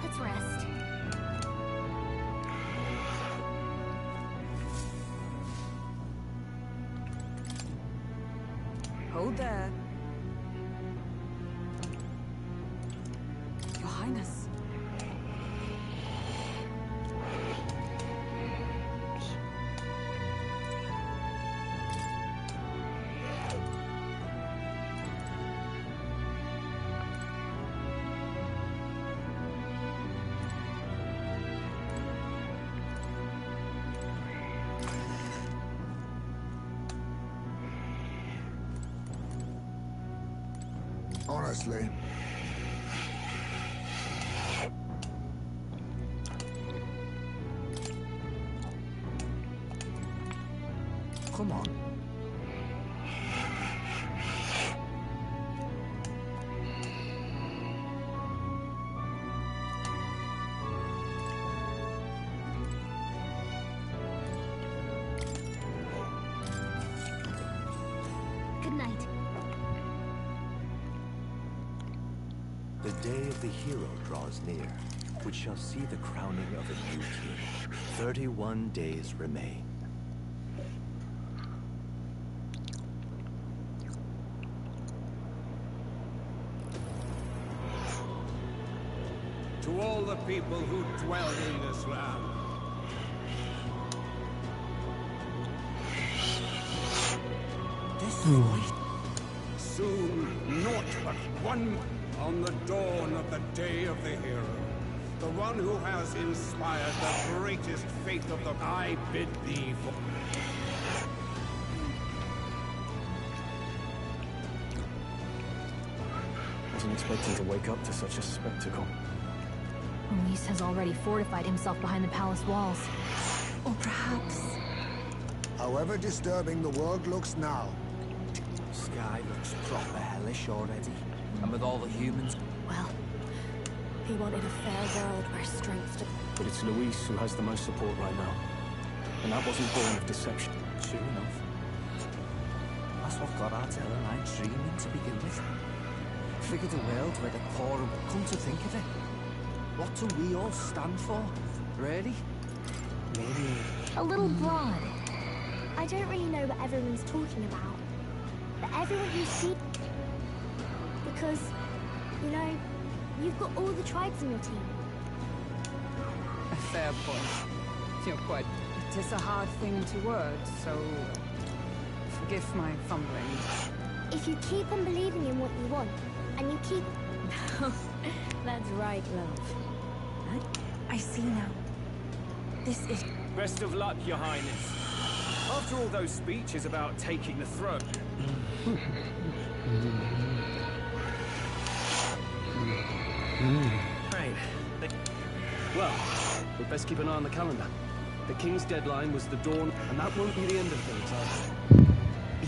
Let's rest. Hold there. Your Highness. Honestly. Come on. Good night. The day of the hero draws near, which shall see the crowning of a new king. 31 days remain. To all the people who dwell in this land, This voice. soon naught but one on the dawn of the day of the hero. The one who has inspired the greatest faith of the... I bid thee for... Wasn't expecting to wake up to such a spectacle. Luis has already fortified himself behind the palace walls. Or perhaps... However disturbing the world looks now, Sky looks proper hellish already. And with all the humans... Well, he wanted a fair world where strength to... But it's Luis who has the most support right now. And that wasn't born of deception. True enough. That's what got our Terror Line dreaming to begin with. Figured a world where the poor... Come to think of it, what do we all stand for, really? Maybe... A little broad. I don't really know what everyone's talking about. But everyone you see... Because, you know, you've got all the tribes in your team. A fair point. You're quite... It is a hard thing to word, so... Forgive my fumbling. If you keep on believing in what you want, and you keep... That's right, love. I see now. This is... Best of luck, Your Highness. After all those speeches about taking the throne... Right. Well, we'd best keep an eye on the calendar. The King's deadline was the dawn, and that won't be the end of things either.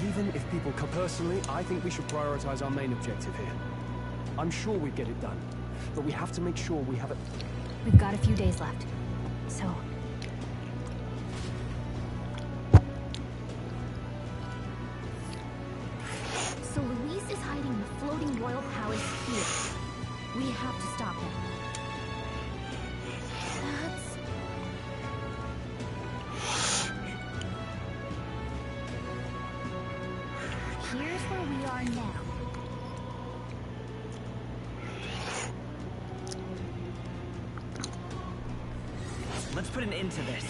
Even if people come personally, I think we should prioritize our main objective here. I'm sure we'd get it done, but we have to make sure we have it. We've got a few days left, so... So Luis is hiding in the floating royal palace here. We have to stop him. That's... Here's where we are now. Let's put an end to this.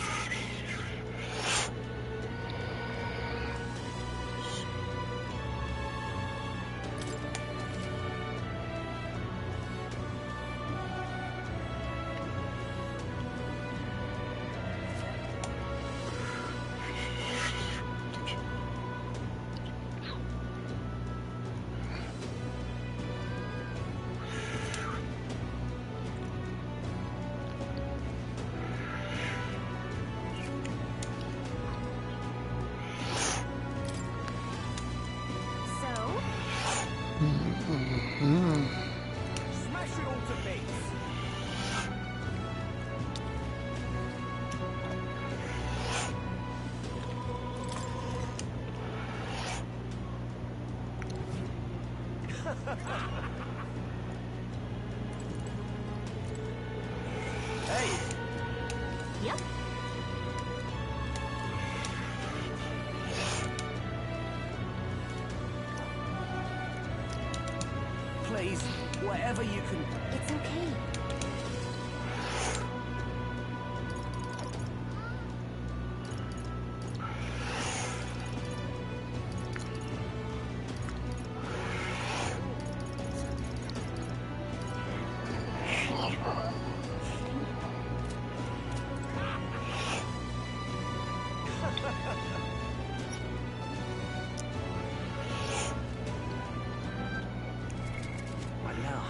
Smash it all to bits! Hey! Yep. Please, whatever you can... It's okay. What now?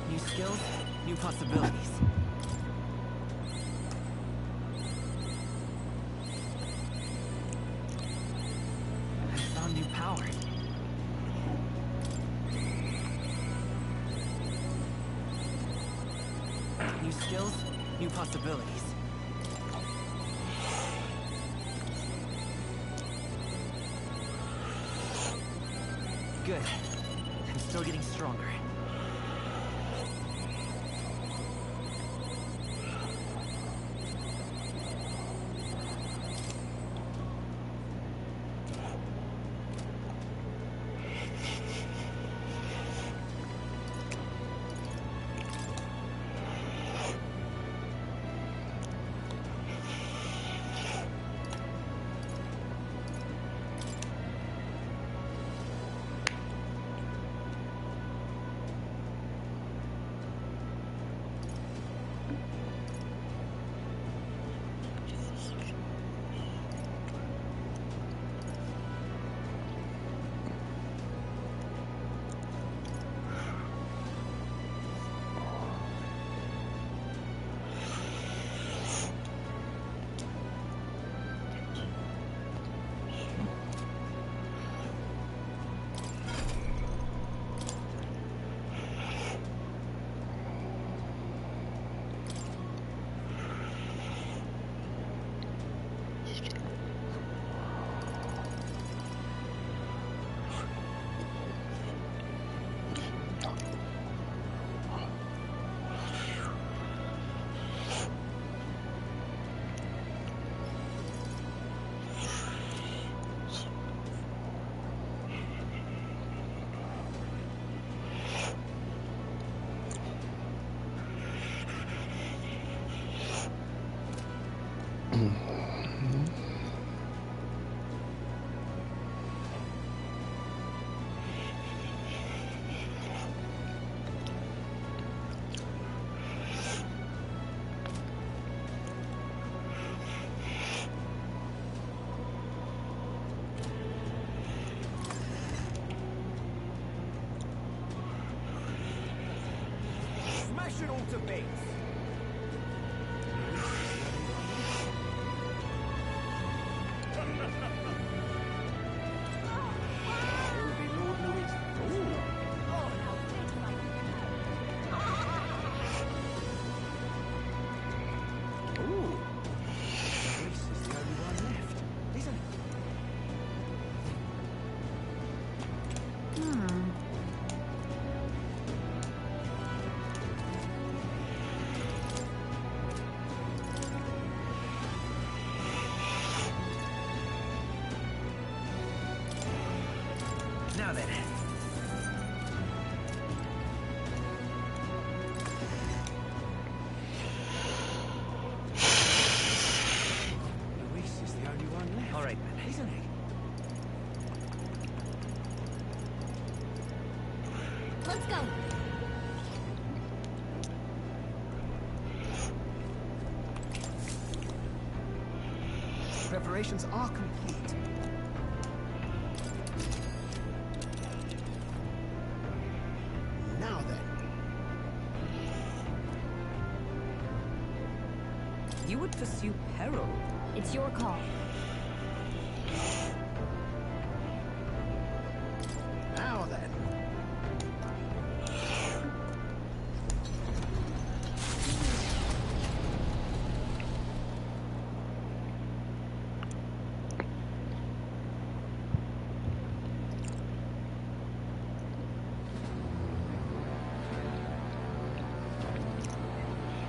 New skills, new possibilities. I found new power. New skills, new possibilities. Good. I'm still getting stronger. smash it all to bits. Now then. Luis is the only one left. All right, then. Isn't he? Let's go. Preparations are complete. Now then. You would pursue peril. It's your call. Now then.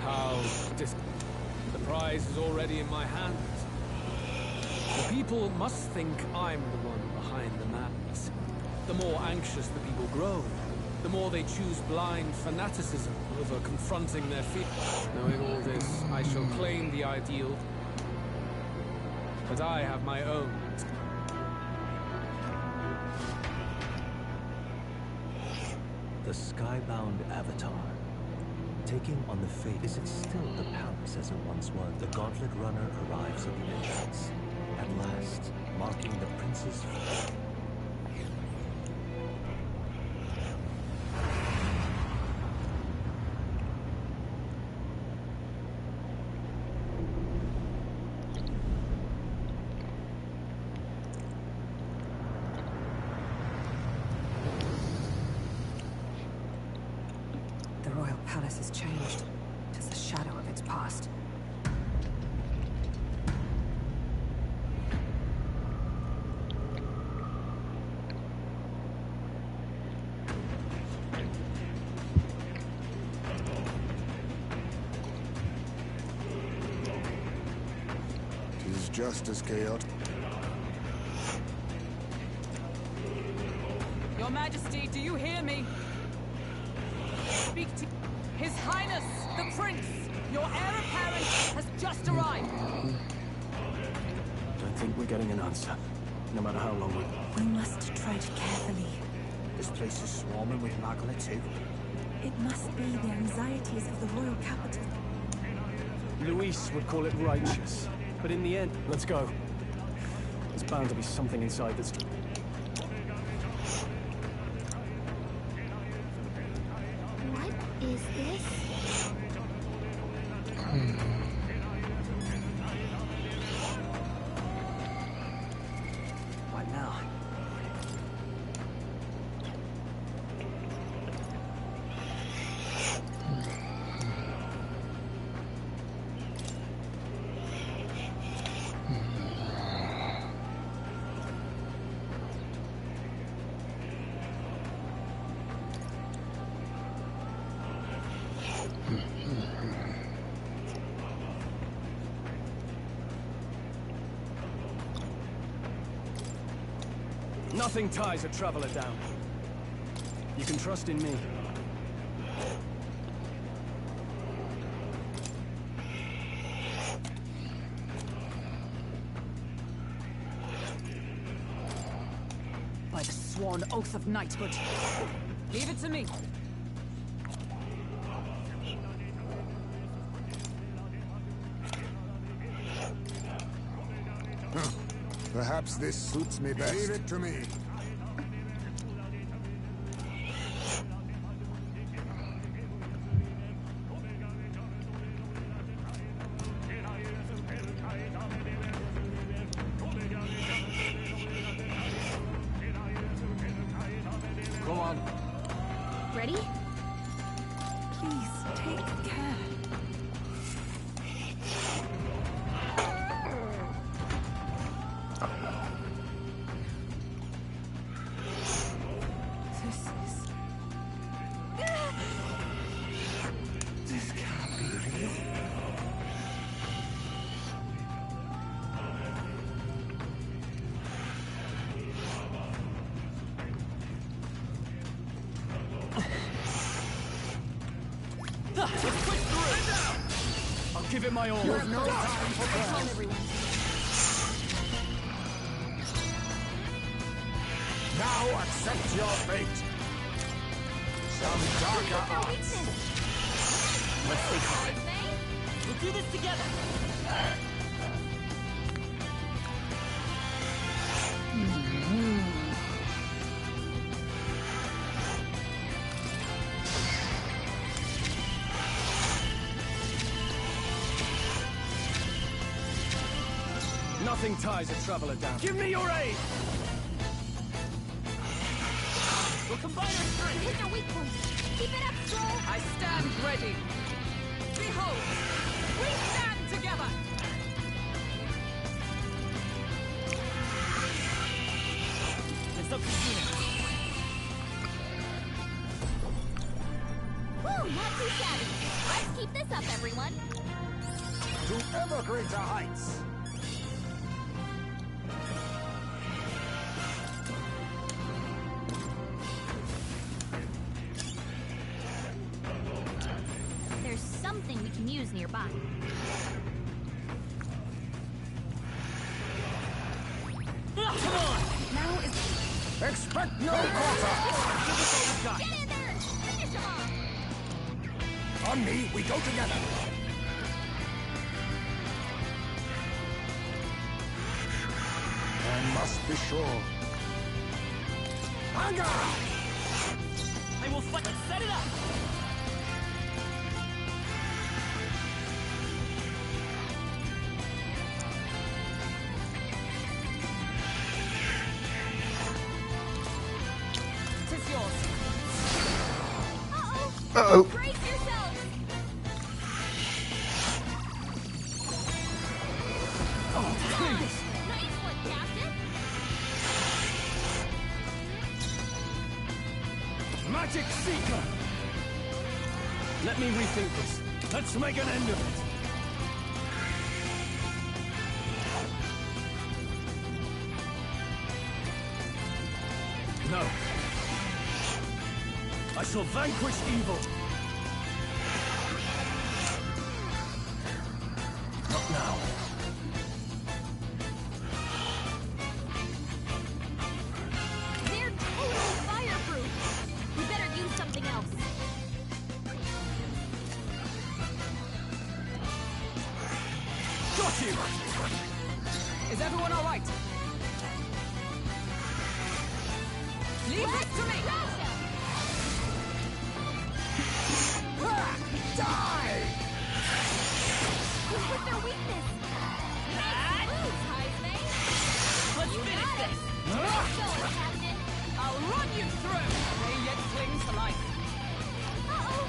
How the prize is already in my hands. The people must think I'm the one behind the madness. The more anxious the people grow, the more they choose blind fanaticism over confronting their fear. Knowing all this, I shall claim the ideal. But I have my own. The skybound avatar. Taking on the fate, is it still the palace as it once was? The gauntlet runner arrives at the entrance. At last, marking the prince's fate. The royal palace has changed. It is the shadow of its past. It is just as chaotic. Your Majesty, do you hear me? Speak to His Highness, the Prince. Your heir apparent has just arrived. Don't think we're getting an answer, no matter how long we... We must tread carefully. This place is swarming with Magla too. It must be the anxieties of the royal capital. Luis would call it righteous, but in the end, let's go. There's bound to be something inside that's... What is this? What now? Nothing ties a traveler down. You can trust in me. By the sworn oath of knighthood. Leave it to me. Perhaps this suits me best. Leave it to me. Ready? Please, take care. This can't be real. I'll give it my all. You've no time for Come, everyone. Now accept your fate. Some darker arts. Let's take time. We'll do this together. Nothing ties a traveler down. Give me your aid! We'll combine our strength. Hit their weak point. Keep it up, Stroll. I stand ready. Behold, we stand together. It's up to you now. Woo, not too shabby. Let's keep this up, everyone. To ever greater heights. There's something we can use nearby. Come on! Now is... Expect no quarter. Give us all we got. Get in there and finish them off. On me, we go together. I must be sure. Anger! I will fight. Let's set it up. Tis yours. Uh-oh. Brace yourselves. Oh, please! Nice one, Captain. Magic Seeker! Let me rethink this. Let's make an end of it. No. I shall vanquish evil. Not now. They're totally fireproof. We better use something else. Got you! Is everyone all right? Leave it to me. Die! You hit their weakness. Nice moves, Heisman. Let's finish this. Keep going, Captain. I'll run you through. They yet clings to life. Uh-oh.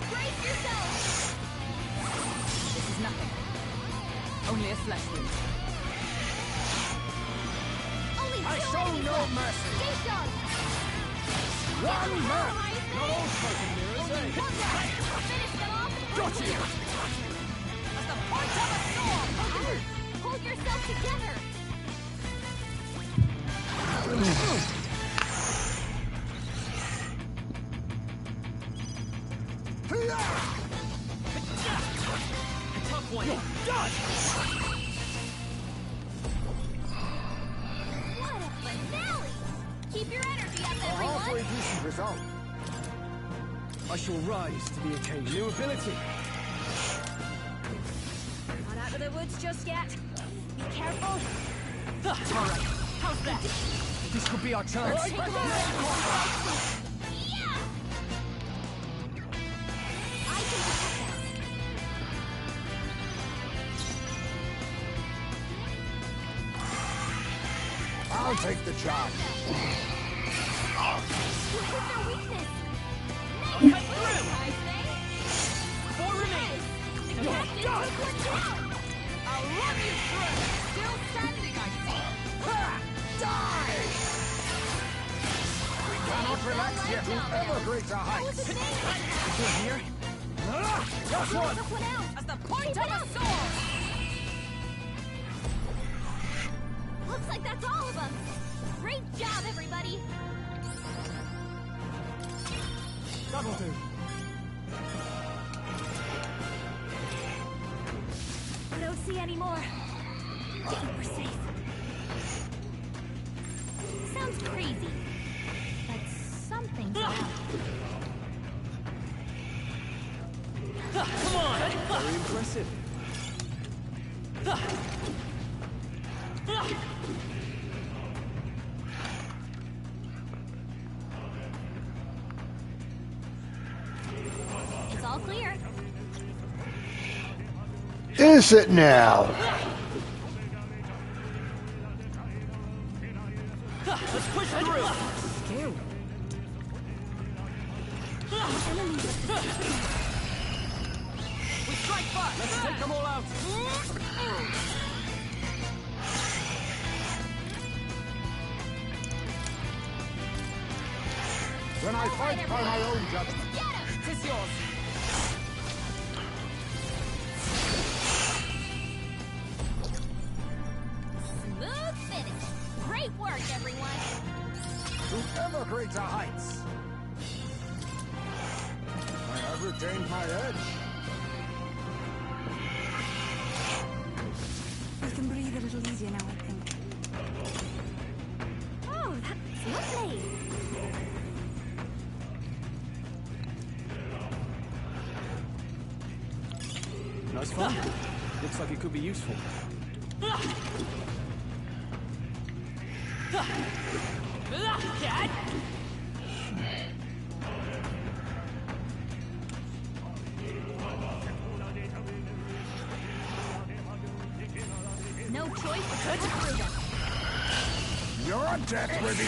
Brace yourselves. This is nothing. Only a flesh wound. Only I two show enemies no left. mercy. Stay sharp. One man! Not all smoking mirrors, Only eh? one left. Finish them off. Got you! That's the point of a sword. Hold yourself together. Tough one. Done! What a finale. Keep your energy up, A halfway everyone. decent result. I shall rise to the occasion. New ability. Not out of the woods just yet. Be careful. All right. How's that? This could be our chance. Take them out. Yeah. I can protect us. I'll take the charge. You hit their weakness. What's his name? Good here. That's one. Took one out. As the point of a sword! Looks like that's all of them. Great job, everybody. That'll do. I don't see any more. I think we're safe. Sounds crazy, but something's around. Come on! Very impressive. It's all clear. Is it now? Let's push through! Scary. We strike first! Let's take them all out! When I fight by my own judgment. Tis yours! Smooth finish. Great work, everyone. To ever greater heights. I have retained my edge. We can breathe a little easier now, I think. Oh, that's lovely. Nice fun. Looks like it could be useful. Cat! No choice but to push through them. Your death will be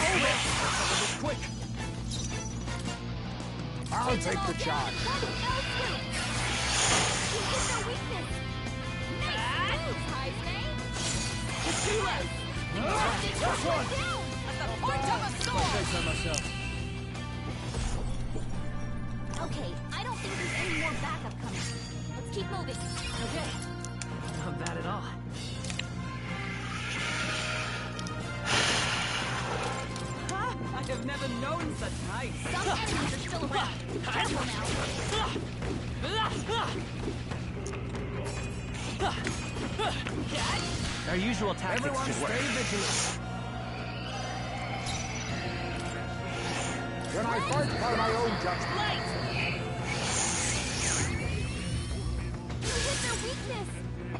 quick. I'll take the charge. That's one! At the point of a sword! I'll take care myself. Okay, I don't think there's any more backup coming. Let's keep moving. Okay. Not bad at all. Huh? I have never known such height. Some enemies are still around. Careful Cat? Our usual tactics Everyone should work. stay vigilant. When I fight by my own judgment. You hit their weakness.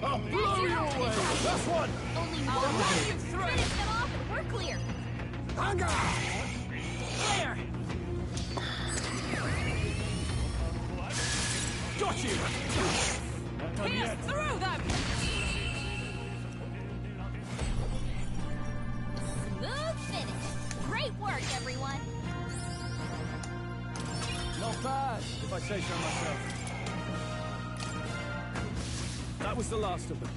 I'll blow you away. That's one. Only I'll one run way. you through. Finish them off and we're clear. Hunger! Clear! Got you! Not done Pierce yet. through them! Smooth finish. Great work, everyone. Not bad, if I say so myself. That was the last of them.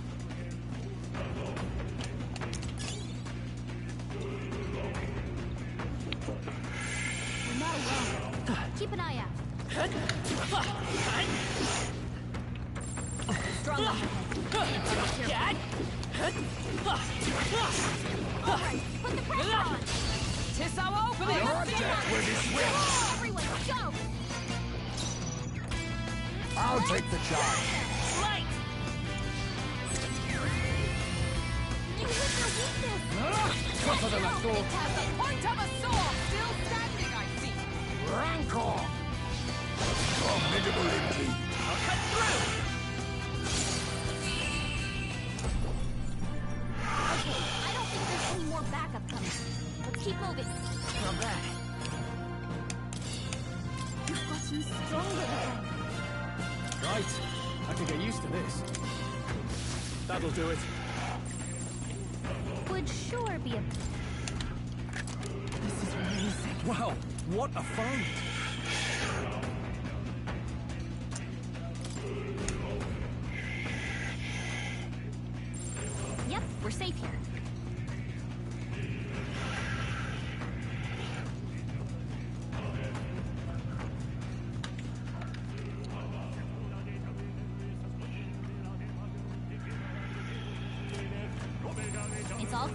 We're not alone. Keep an eye out. Strong on Cat? Alright, put the pressure on. Tis our opening! Your death will be swift. Everyone, jump. I'll take the charge. Light! You hit their weakness. Tougher than I thought. At the point of a sword! Still standing, I see! Rancor. Formidable indeed. I'll cut through! Okay, I don't think there's any more backup coming. Let's keep moving. Not bad. You've gotten stronger again. Right. I can get used to this. That'll do it. Would sure be a... This is amazing. Wow, what a find! Yep, we're safe here.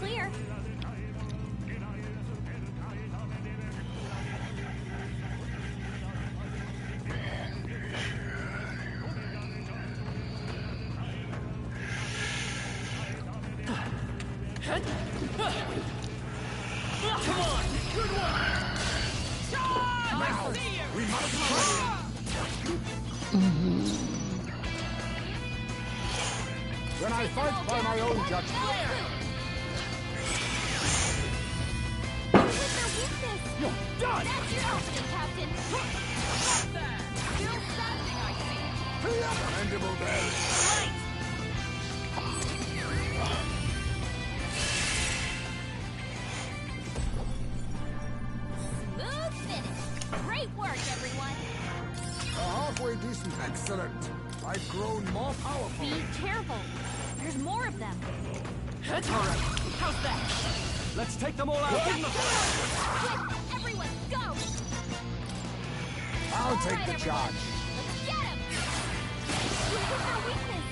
clear. Come on! Good one! Charge! I see you! We must When I fight by my own judgment. You're done! That's your ultimate, Captain. Up there! Still standing, I see! Commendable day. Right! Smooth finish. Great work, everyone. Halfway decent. Excellent. I've grown more powerful. Be careful. There's more of them. All right. How's that? Let's take them all out. Give them a Quick, everyone, go! I'll take the charge. Let's get him! Look at their weakness.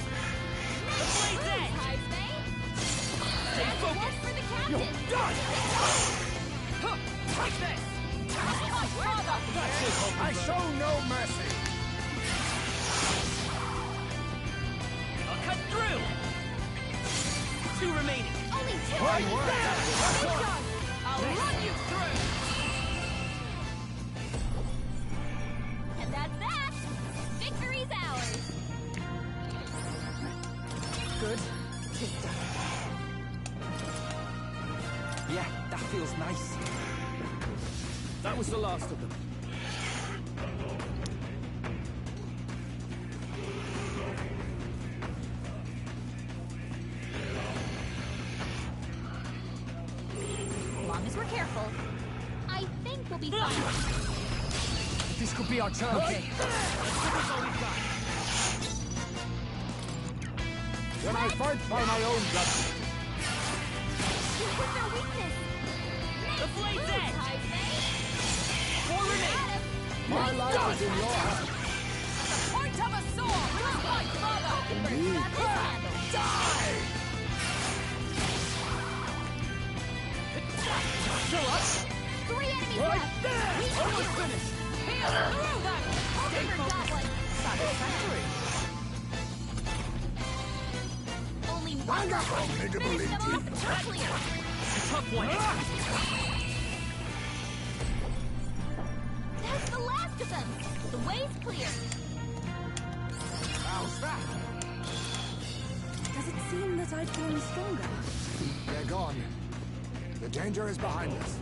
The blade's edge! Stay That's a focused! wolf for the captain. You're done! Huh, take this! That's it. I show no mercy. I'll cut through! 2 remaining. Only 2. One word. I'll run you through! And that's that. Victory's ours. Good. Yeah, that feels nice. That was the last of them. As long as we're careful, I think we'll be fine. This could be our chance. Okay, let's give this all we've got. When I fight by my own judgment. Look at their weakness. The blade's edge! 4 remaining. My life is in your hands. The point of a sword! Just like father! Indeed. Die! Show up! 3 enemies Right left. there! We Almost finished! Here! Through them! Stay Got focused! one. Satisfactory! Only one. Wonderful. Finish them off. We're clear. Tough one! That's the last of them. The way's clear. How's that? Does it seem that I've grown stronger? They're gone. The danger is behind us.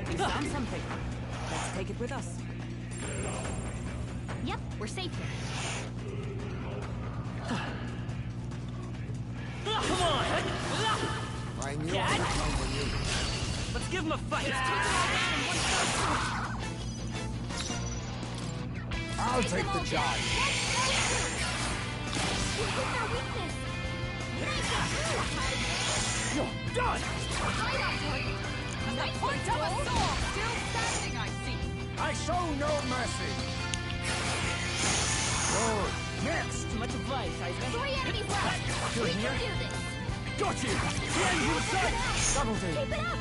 We found something. Let's take it with us. Yep, we're safe here. Come on! I knew Dad? I would come when you. Let's give him a fight! Let's take him all I'll take the charge. Look at their weakness. You're done! Right on target. The point of a sword! Still standing, I see! I show no mercy. Good. Next. Too much advice, I think. 3 enemies left. You're We here? can do this. Got you! The end's in sight! Double D! Keep it up.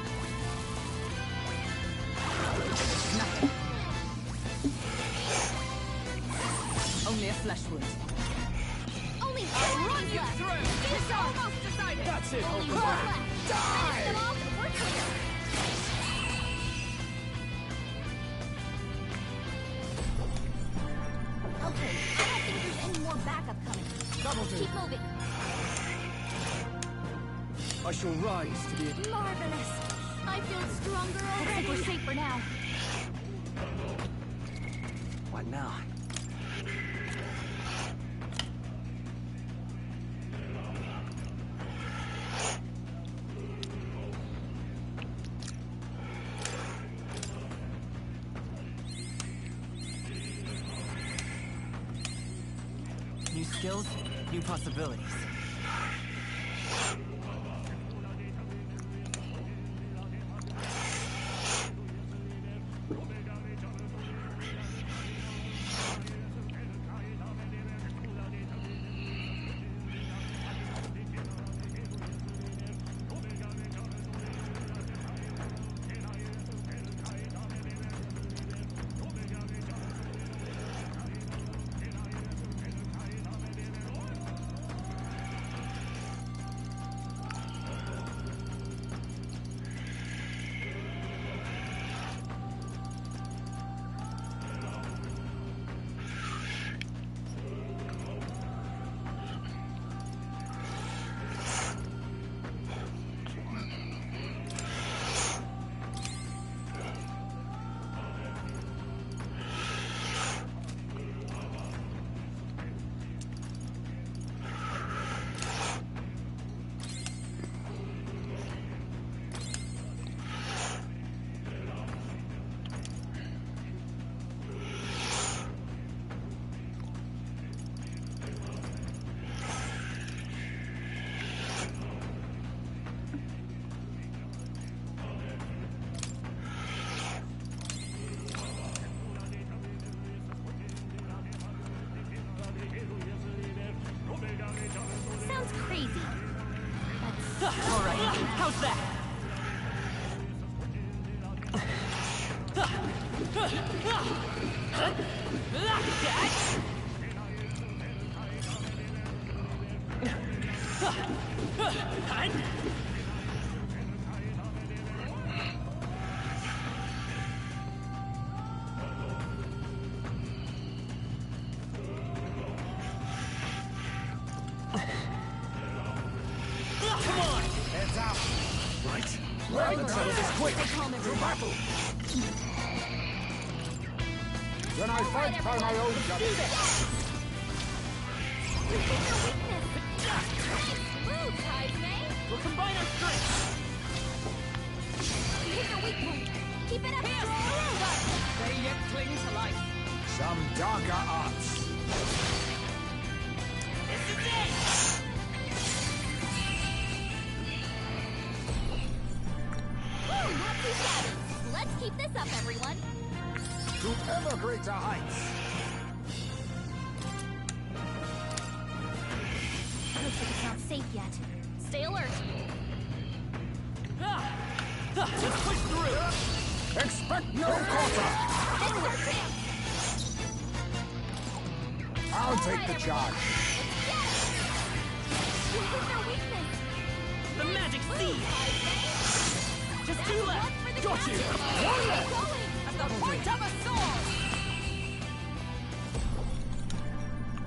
Only a flesh wound. Only 2 I'll run enemies you left. through! Finish off. Almost decided! That's it! Only Open 1 back. left. Finish them off. We're clear. Okay, I don't think there's any more backup coming. Double D! Keep moving. I shall rise to be... Marvelous. I feel stronger already. We're safe for now. What now? New skills, new possibilities. How's that? Let's settle this quick. To battle. When I fight by my own justice. We'll combine our strengths. Hit your weak point. Keep it up. They yet cling to life. Some darker arts. This is it. Not too shabby. Let's keep this up, everyone. To ever greater heights. Looks like it's not safe yet. Stay alert. Let's push through. Expect no quarter. I'll take the charge. The magic seed. Just two left. Got you. One left. At the point of a sword.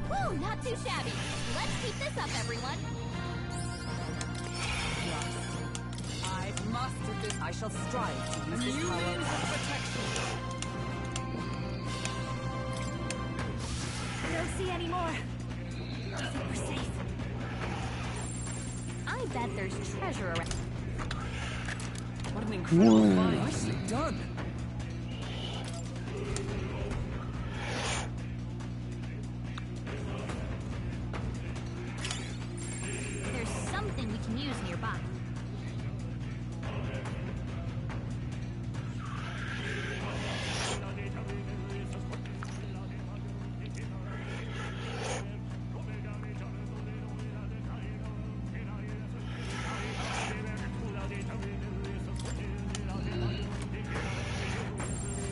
Woo, not too shabby. Let's keep this up, everyone. I've mastered this. I shall strive to use this power of protection. I don't see any more. I think we're safe. I bet there's treasure around. What an incredible find. Nicely done. There's something we can use nearby.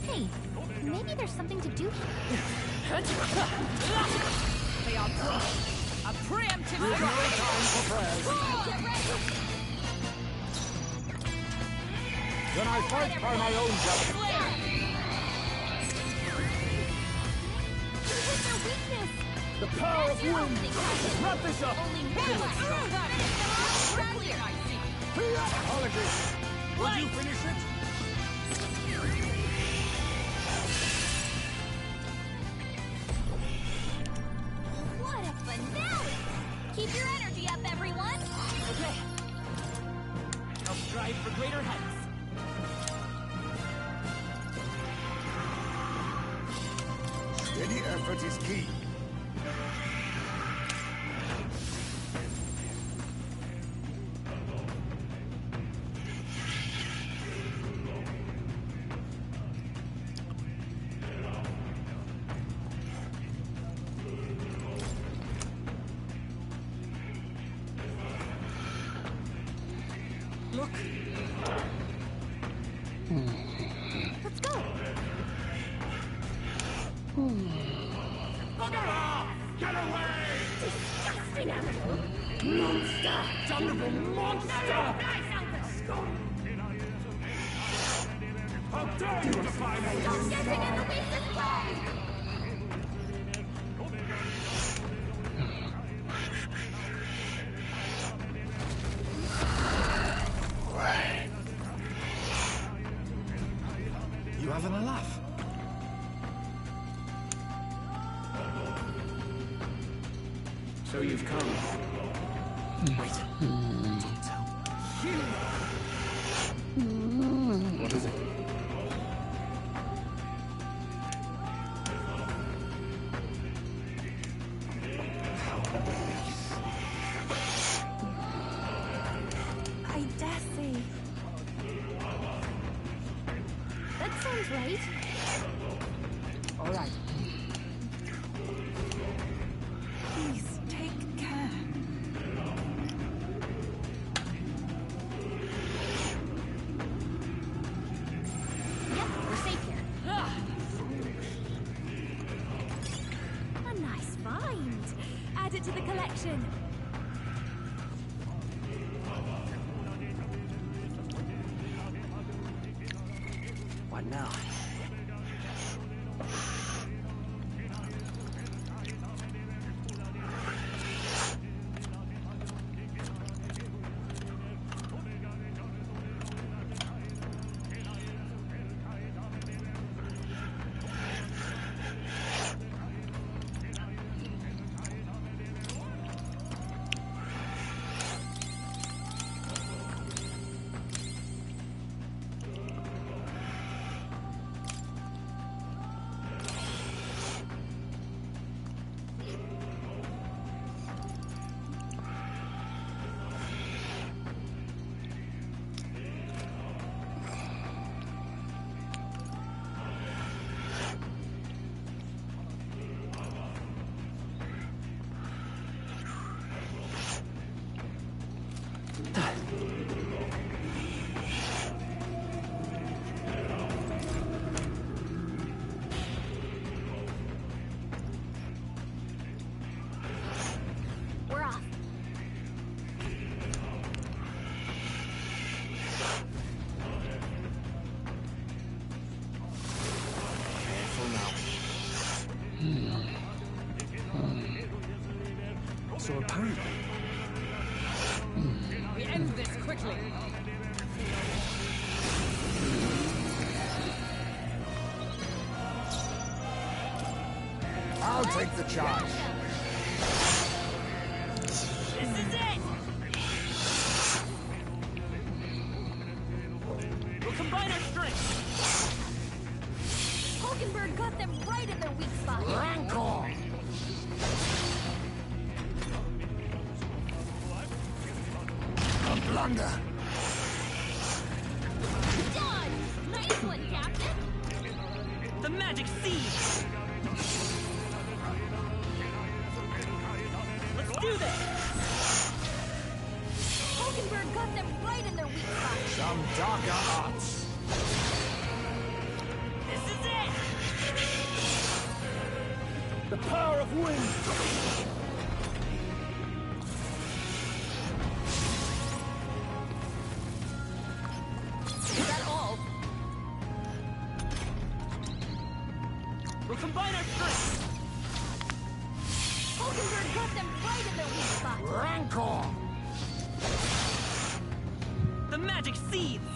Hey, maybe there's something to do here. They are a preemptive No time for prayers. When I fight by my own justice. The power of wind. Wrap this up. Apologies. Would you finish it? What a finale! Keep your energy up, everyone. Okay. I'll strive for greater heights. Steady effort is key. Look. Let's go. Bugger off! Get away! Disgusting animal. Monster! Damnable monster! How dare you defy me! Stop getting in the weakest way! You having a laugh? So you've come. Wait. Don't tell. What is it? I dare say. That sounds right. All right. Please, take care. add it to the collection. What now? We're off. Careful now. So apparently... We end this quickly. I'll take the charge. This is it! We'll combine our strength. Hulkenberg got them right in their weak spot. Rancor! A blunder! Done! Nice one, Captain! The magic seed! Let's do this! Hulkenberg got them right in their weak spot. Some darker arts. This is it! The power of wind! Is that all? We'll combine our strength. Hulkenberg got them right in their weak spot. Rancor! The magic seeds!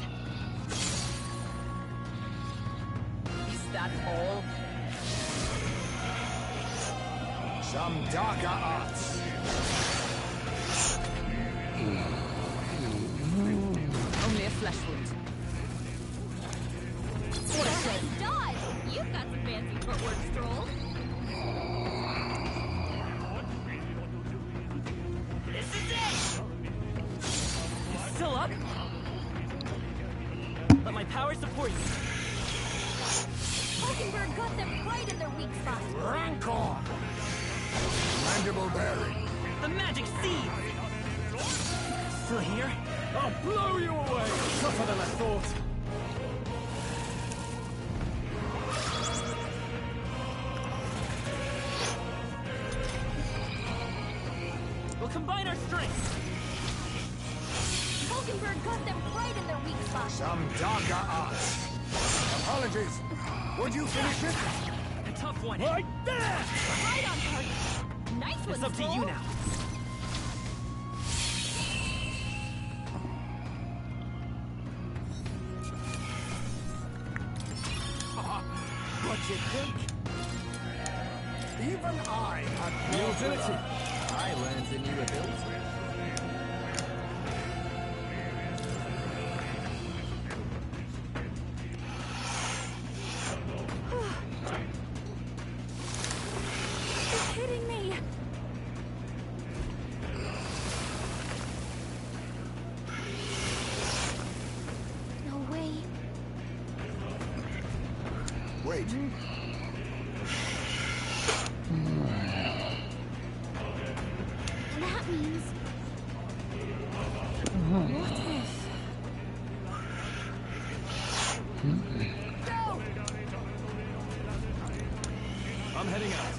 Is that all? Some darker arts. Only a flesh wound. What I said. Dodge! You've got some fancy footwork, Stroll. This is it! You still up? Let my power support you. Hulkenberg got them right in their weak spot. Rancor! Mandible bearing. The magic seed! Still here? I'll blow you away! Tougher than I thought. We'll combine our strength. Hulkenberg got them right in their weak spot. Some darker arts. Apologies. Would you finish it? A tough one. Right there! Right on target. Nice one, It's up to Stroll. you now. What you think? Even I had The utility. I learned a new ability. You're kidding me. No way. Wait. That means... What if? Go! I'm heading out.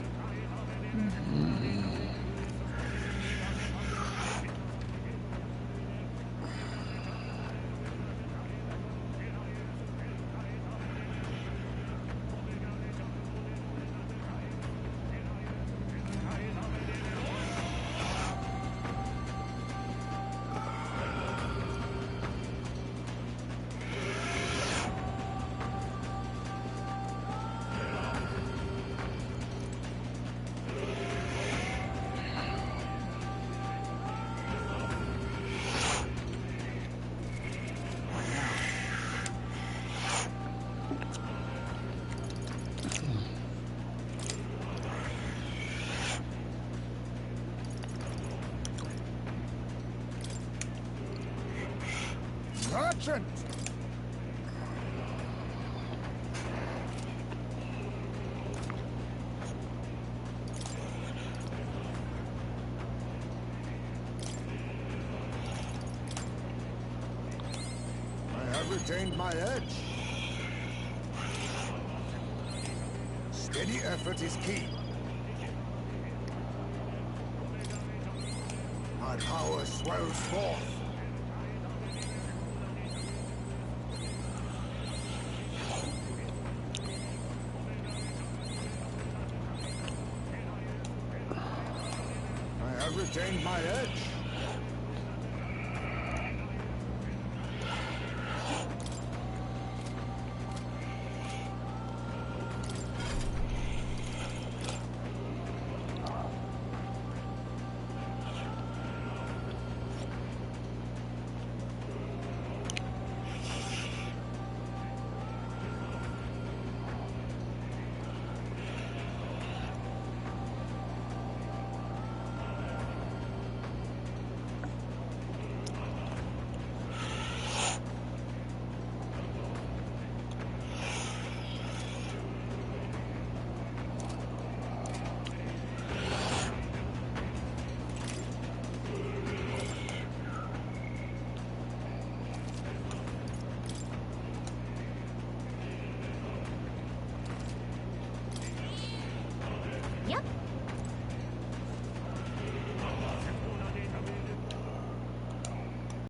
Merchant! I have retained my edge. Steady effort is key. My power swells forth. I have retained my edge.